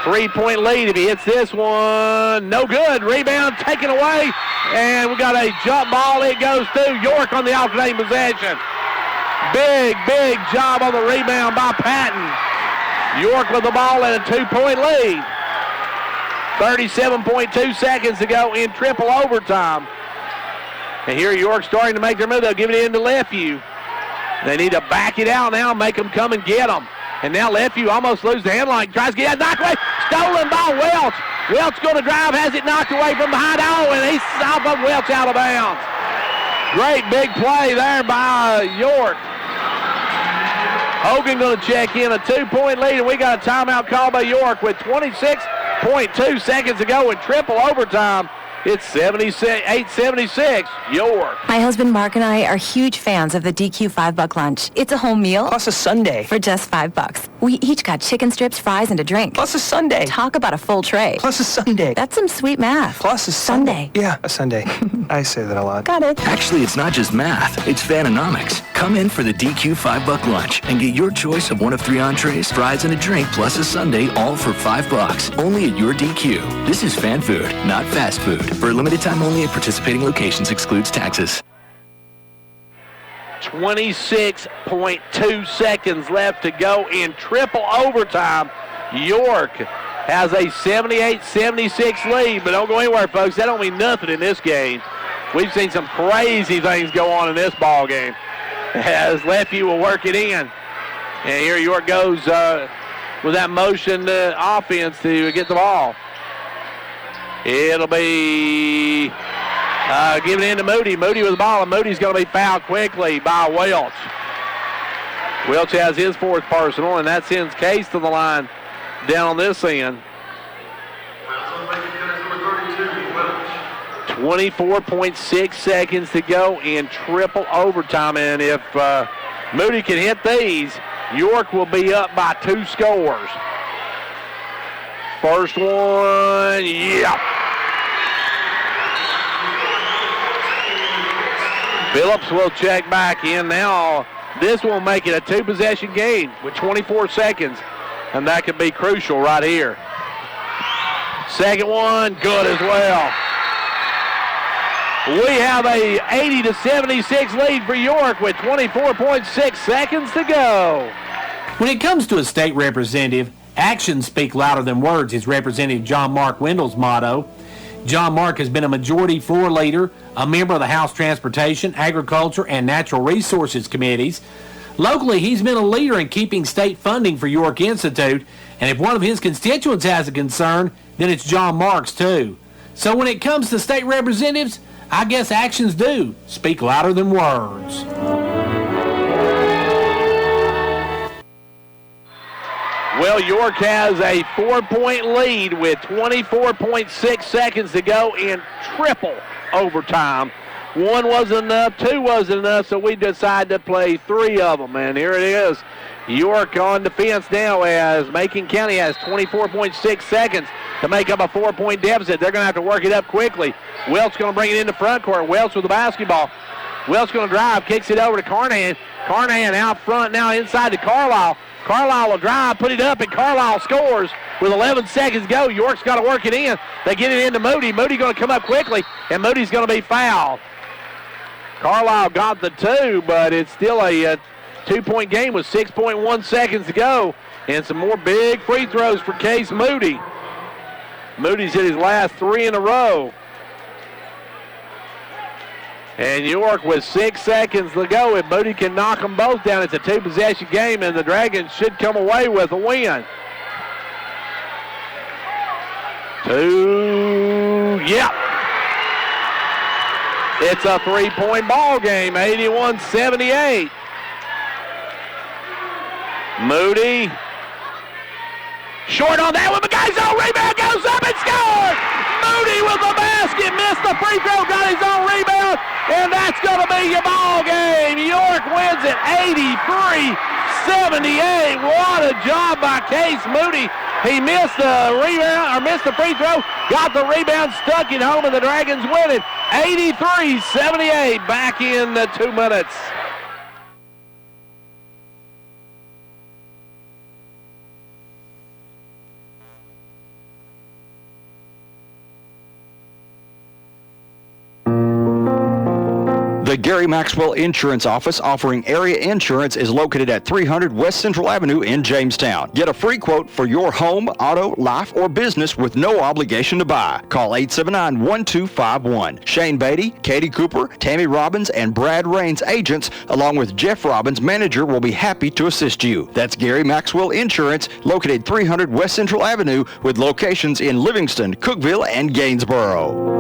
A: 3-point lead if he hits this one. No good. Rebound taken away. And we got a jump ball. It goes to York on the alternating possession. Big job on the rebound by Patton. York with the ball and a 2-point lead. 37.2 seconds to go in triple overtime. And here York starting to make their move. They'll give it in to Lefeview. They need to back it out now, make them come and get them. And now Lefeview almost loses the handline. Tries to get it knocked away. Stolen by Welch. Welch going to drive, has it knocked away from behind. Oh, and he's off of Welch out of bounds. Great big play there by York. Hogan going to check in, a 2-point lead, and we got a timeout call by York with 26.2 seconds to go in triple overtime. It's 8-76, York.
D: My husband Mark and I are huge fans of the DQ $5 lunch. It's a home meal.
E: Plus a sundae.
D: For just $5. We each got chicken strips, fries, and a drink.
E: Plus a sundae.
D: Talk about a full tray.
E: Plus a sundae.
D: That's some sweet math.
E: Plus a
D: sundae.
E: Yeah, a sundae. I say that a lot.
D: Got it.
F: Actually, it's not just math. It's Fanonomics. Come in for the DQ $5 lunch and get your choice of one of 3 entrees, fries, and a drink, plus a sundae, all for $5. Only at your DQ. This is fan food, not fast food. For a limited time only at participating locations, excludes taxes.
A: 26.2 seconds left to go in triple overtime. York has a 78-76 lead, but don't go anywhere, folks. That don't mean nothing in this game. We've seen some crazy things go on in this ball game. As Lefeview will work it in. And here York goes with that motion offense to get the ball. It'll be given in to Moody. Moody with the ball, and Moody's going to be fouled quickly by Welch. Welch has his 4th personal, and that sends Case to the line down on this end. 24.6 seconds to go in triple overtime, and if Moody can hit these, York will be up by 2 scores. First one, yeah. Phillips will check back in now. This will make it a two-possession game with 24 seconds, and that could be crucial right here. Second one, good as well. We have a 80-76 lead for York with 24.6 seconds to go.
N: When it comes to a state representative, actions speak louder than words is Representative John Mark Wendell's motto. John Mark has been a majority floor leader, a member of the House Transportation, Agriculture, and Natural Resources Committees. Locally, he's been a leader in keeping state funding for York Institute, and if one of his constituents has a concern, then it's John Mark's too. So when it comes to state representatives, I guess actions do speak louder than words.
A: Well, York has a 4-point lead with 24.6 seconds to go in triple overtime. One wasn't enough, two wasn't enough, so we decided to play three of them. And here it is. York on defense now as Macon County has 24.6 seconds to make up a 4-point deficit. They're going to have to work it up quickly. Welch going to bring it into front court. Welch with the basketball. Welch going to drive, kicks it over to Carnahan. Carnahan out front now inside to Carlisle. Carlisle will drive, put it up, and Carlisle scores with 11 seconds to go. York's got to work it in. They get it into Moody. Moody going to come up quickly, and Moody's going to be fouled. Carlisle got the two, but it's still a 2-point game with 6.1 seconds to go. And some more big free throws for Case Moody. Moody's hit his last three in a row. And York with 6 seconds to go. If Moody can knock them both down, it's a two-possession game, and the Dragons should come away with a win. Yep. It's a 3-point ball game, 81-78. Moody. Short on that one, but guy's own rebound goes up and scores! Moody with the basket, missed the free throw, got his own rebound, and that's going to be your ball game. York wins it 83-78. What a job by Case Moody. He missed the rebound, or missed the free throw, got the rebound, stuck it home, and the Dragons win it 83-78. Back in the 2 minutes.
K: The Gary Maxwell Insurance Office offering area insurance is located at 300 West Central Avenue in Jamestown. Get a free quote for your home, auto, life, or business with no obligation to buy. Call 879-1251. Shane Beatty, Katie Cooper, Tammy Robbins, and Brad Raines agents, along with Jeff Robbins, manager, will be happy to assist you. That's Gary Maxwell Insurance, located 300 West Central Avenue with locations in Livingston, Cookeville, and Gainsboro.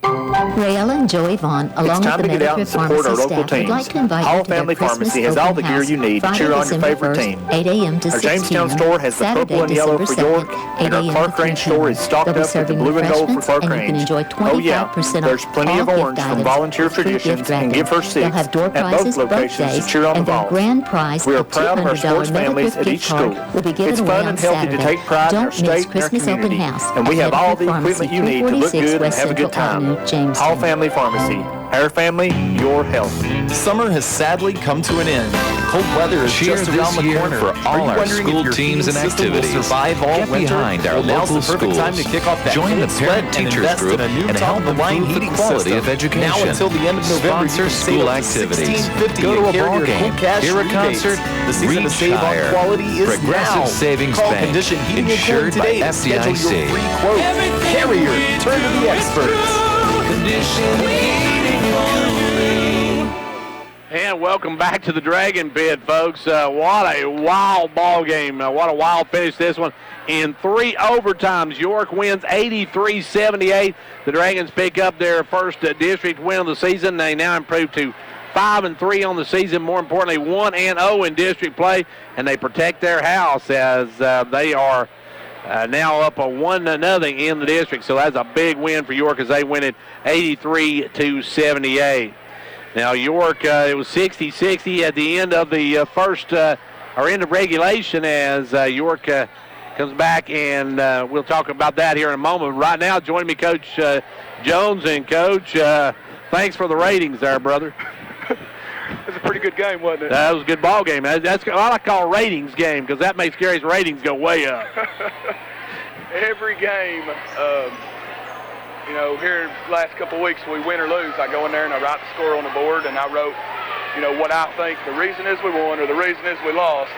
M: Rayella and Joey Vaughn, along with the Medicare Pharmacy staff, would like to invite you to their Christmas
H: Pharmacy has all the
M: open
H: gear
M: house
H: you need to
M: Friday,
H: cheer on your
M: December
H: favorite
M: 1st,
H: team.
M: 8 a.m. to
H: Our
M: 6
H: Jamestown
M: p.m.
H: store has the
M: Saturday,
H: purple and yellow for
M: December
H: York,
M: 2nd, 8
H: and our
M: a.m.
H: Clark
M: to 3
H: Range store is
M: p.m.
H: stocked
M: They'll be
H: up with the
M: serving
H: blue and gold for
M: refreshments,
H: Clark
M: and you can
H: Range.
M: enjoy 25%
H: Oh yeah, there's
M: off
H: plenty
M: all
H: of
M: gift
H: orange from
M: items
H: Volunteer
M: with free
H: Traditions
M: gift
H: and Give Her
M: wrapping. They'll
H: Six
M: have door
H: at both
M: prizes both
H: locations
M: days,
H: to cheer on the
M: and their
H: Vols.
M: grand prize,
H: We are
M: a
H: proud of our
M: $200
H: sports families
M: Medicare
H: at each
M: gift card,
H: school.
M: will be given
H: It's
M: away
H: fun
M: on
H: and healthy to
M: Saturday.
H: take pride in our
M: Don't
H: state
M: miss
H: and our
M: Christmas Open
H: community.
M: House
H: And we
M: at
H: have all the
M: Medicare
H: equipment you
M: Pharmacy,
H: need to look
M: 346
H: good and
M: West
H: have a good
M: Central
H: time.
M: Avenue, Jamestown.
H: Hall Family Pharmacy. Our family, your health.
G: Summer has sadly come to an end. Cold weather is
B: Cheer
G: just around
B: this
G: the
B: year
G: corner.
B: for
G: Are you
B: all our
G: wondering if
B: school
G: your
B: teams and
G: heating system will
B: activities.
G: survive all
B: Get
G: winter?
B: behind our
G: Well, now's the
B: local
G: perfect time to
B: schools.
G: kick off that
B: Join
G: clean
B: the
G: sled
B: parent
G: and
B: teachers
G: invest
B: group
G: in a new
B: and help
G: top-of-the-line
B: improve the
G: heating
B: quality
G: system.
B: of education.
G: Now until the end of November,
B: Sponsor
G: you can save
B: school
G: up to
B: activities.
G: $16.50
B: Go to a
G: and carry
B: ball
G: your
B: game,
G: cool cash
B: hear a
G: rebates.
B: concert,
G: The season to
B: reach
G: save on
B: higher.
G: quality is
B: Progressive
G: now.
B: Savings
G: Call
B: Bank,
G: Condition Heating and
B: insured
G: Cooling today
B: by
G: to schedule your
B: FDIC.
G: free quote. Carrier, turn to the experts.
C: Condition heating and cooling.
A: And welcome back to the Dragon Pit, folks. What a wild ball game. What a wild finish this one. In 3 overtimes, York wins 83-78. The Dragons pick up their first district win of the season. They now improve to 5-3 on the season. More importantly, 1-0 in district play, and they protect their house as they are now up a 1-0 in the district. So that's a big win for York as they win it 83-78. Now York, it was 60-60 at the end of the end of regulation as York comes back, and we'll talk about that here in a moment. Right now, joining me, Coach Jones, and Coach, thanks for the ratings there, brother.
B: It was a pretty good game, wasn't it?
A: That was a good ball game. That's what I call a ratings game because that makes Gary's ratings go way up.
B: Every game, here the last couple of weeks, we win or lose, I go in there and I write the score on the board, and I wrote, what I think the reason is we won or the reason is we lost.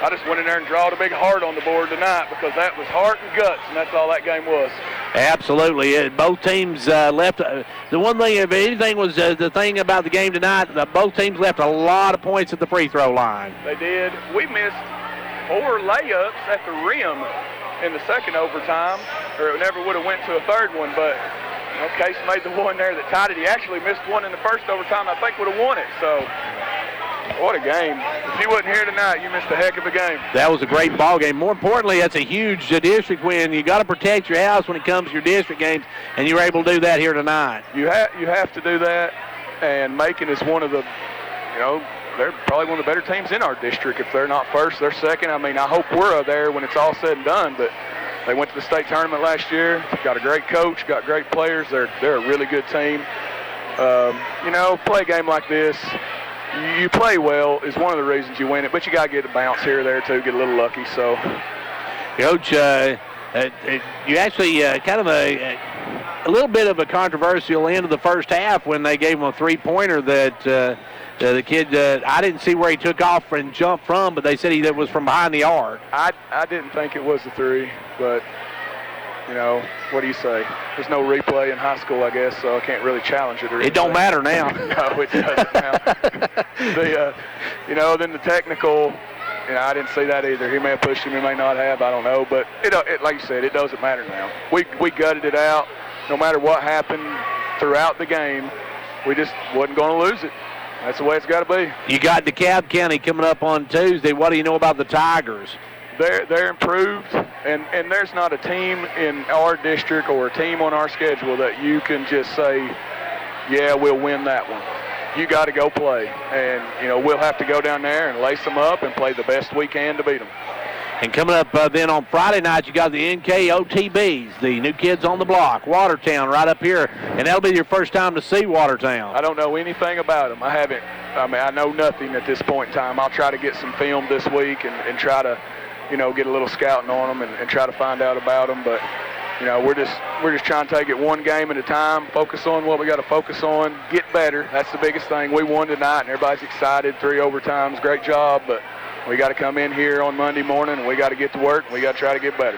B: I just went in there and drawed a big heart on the board tonight because that was heart and guts, and that's all that game was.
A: Absolutely. Both teams left. The one thing, if anything, was the thing about the game tonight, both teams left a lot of points at the free throw line.
B: They did. We missed 4 layups at the rim in the second overtime, or it never would have went to a third one, but Case made the one there that tied it. He actually missed one in the first overtime, I think would have won it. So, what a game. If you wasn't here tonight, you missed a heck of a game.
A: That was a great ball game. More importantly, that's a huge district win. You got to protect your house when it comes to your district games, and you were able to do that here tonight.
B: You have to do that, and Macon is one of the, they're probably one of the better teams in our district. If they're not first, they're second. I mean, I hope we're there when it's all said and done, but they went to the state tournament last year. Got a great coach, got great players. They're a really good team. Play a game like this, you play well is one of the reasons you win it, but you got to get a bounce here or there too, get a little lucky. So,
A: Coach, you actually kind of a little bit of a controversial end of the first half when they gave him a three-pointer that the kid, I didn't see where he took off and jumped from, but they said that was from behind the arc.
B: I didn't think it was a three, but, what do you say? There's no replay in high school, I guess, so I can't really challenge it. Or
A: it don't matter now.
B: No, it doesn't now. Then the technical, I didn't see that either. He may have pushed him, he may not have, I don't know. But, like you said, it doesn't matter now. We gutted it out. No matter what happened throughout the game, we just wasn't going to lose it. That's the way it's got to be.
A: You got DeKalb County coming up on Tuesday. What do you know about the Tigers?
B: They're improved, and there's not a team in our district or a team on our schedule that you can just say, yeah, we'll win that one. You got to go play, and we'll have to go down there and lace them up and play the best we can to beat them.
A: And coming up then on Friday night, you got the NKOTBs, the new kids on the block, Watertown right up here, and that'll be your first time to see Watertown.
B: I don't know anything about them. I know nothing at this point in time. I'll try to get some film this week and try to, get a little scouting on them and try to find out about them. But, we're just trying to take it one game at a time, focus on what we got to focus on, get better. That's the biggest thing. We won tonight, and everybody's excited. 3 overtimes, great job, but we got to come in here on Monday morning, and we got to get to work, and we got to try to get better.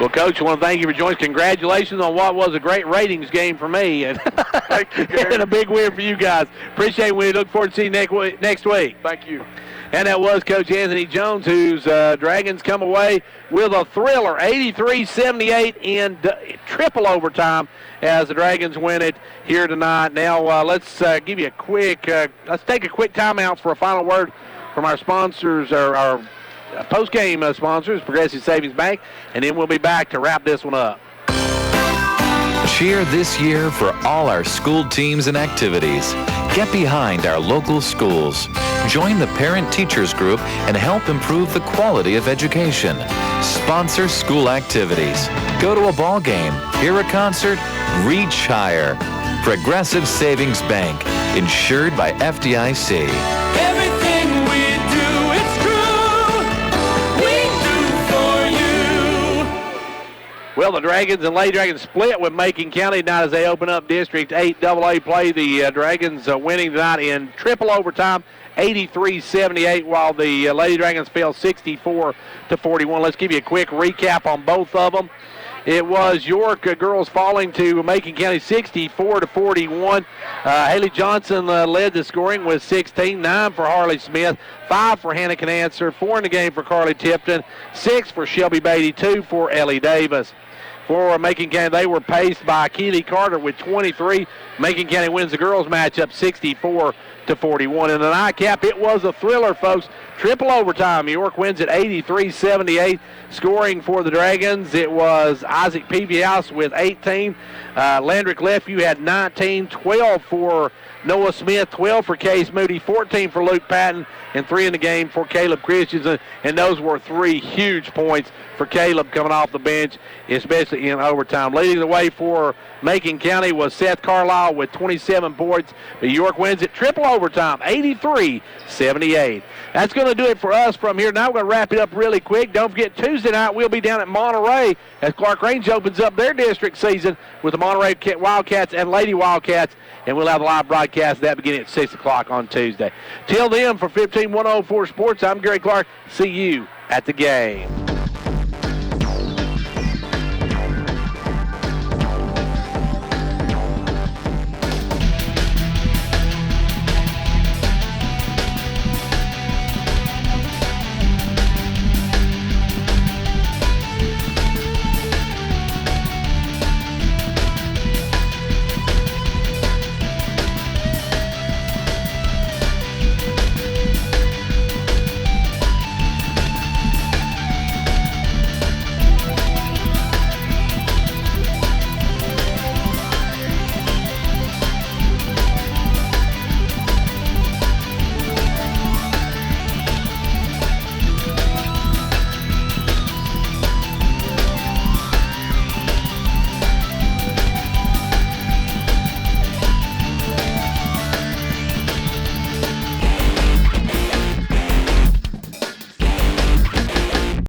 A: Well, Coach, I want to thank you for joining us. Congratulations on what was a great ratings game for me, and, and a big win for you guys. Appreciate it. We look forward to seeing you next week.
B: Thank you.
A: And that was Coach Anthony Jones, whose Dragons come away with a thriller, 83-78 in triple overtime as the Dragons win it here tonight. Now let's give you let's take a quick timeout for a final word from our sponsors, our post-game sponsors, Progressive Savings Bank, and then we'll be back to wrap this one up.
T: Cheer this year for all our school teams and activities. Get behind our local schools. Join the parent-teachers group and help improve the quality of education. Sponsor school activities. Go to a ball game, hear a concert, reach higher. Progressive Savings Bank, insured by FDIC.
C: Everything we do, it's true. We do for you.
A: Well, the Dragons and Lady Dragons split with Macon County tonight as they open up District 8 AA play. The Dragons winning tonight in triple overtime, 83-78, while the Lady Dragons fell 64-41. Let's give you a quick recap on both of them. it was York girls falling to Macon County 64-41. Haley Johnson led the scoring with 16, 9 for Harley Smith, 5 for Hannah Canancer, 4 in the game for Carly Tipton, 6 for Shelby Beatty, 2 for Ellie Davis. For Macon County, they were paced by Keely Carter with 23. Macon County wins the girls matchup 64-41. In the nightcap, it was a thriller, folks. Triple overtime. York wins at 83-78. Scoring for the Dragons, it was Isaac Peavyhouse with 18. Landrick Lefew had 19, 12 for Noah Smith, 12 for Case Moody, 14 for Luke Patton, and 3 in the game for Caleb Christensen. And those were 3 huge points for Caleb coming off the bench, especially in overtime. Leading the way for Macon County was Seth Carlisle with 27 points. But York wins it triple overtime, 83-78. That's going to do it for us from here. Now we're going to wrap it up really quick. Don't forget, Tuesday night we'll be down at Monterey as Clark Range opens up their district season with the Monterey Wildcats and Lady Wildcats. And we'll have a live broadcast of that beginning at 6 o'clock on Tuesday. Till then, for 15104 Sports, I'm Gary Clark. See you at the game.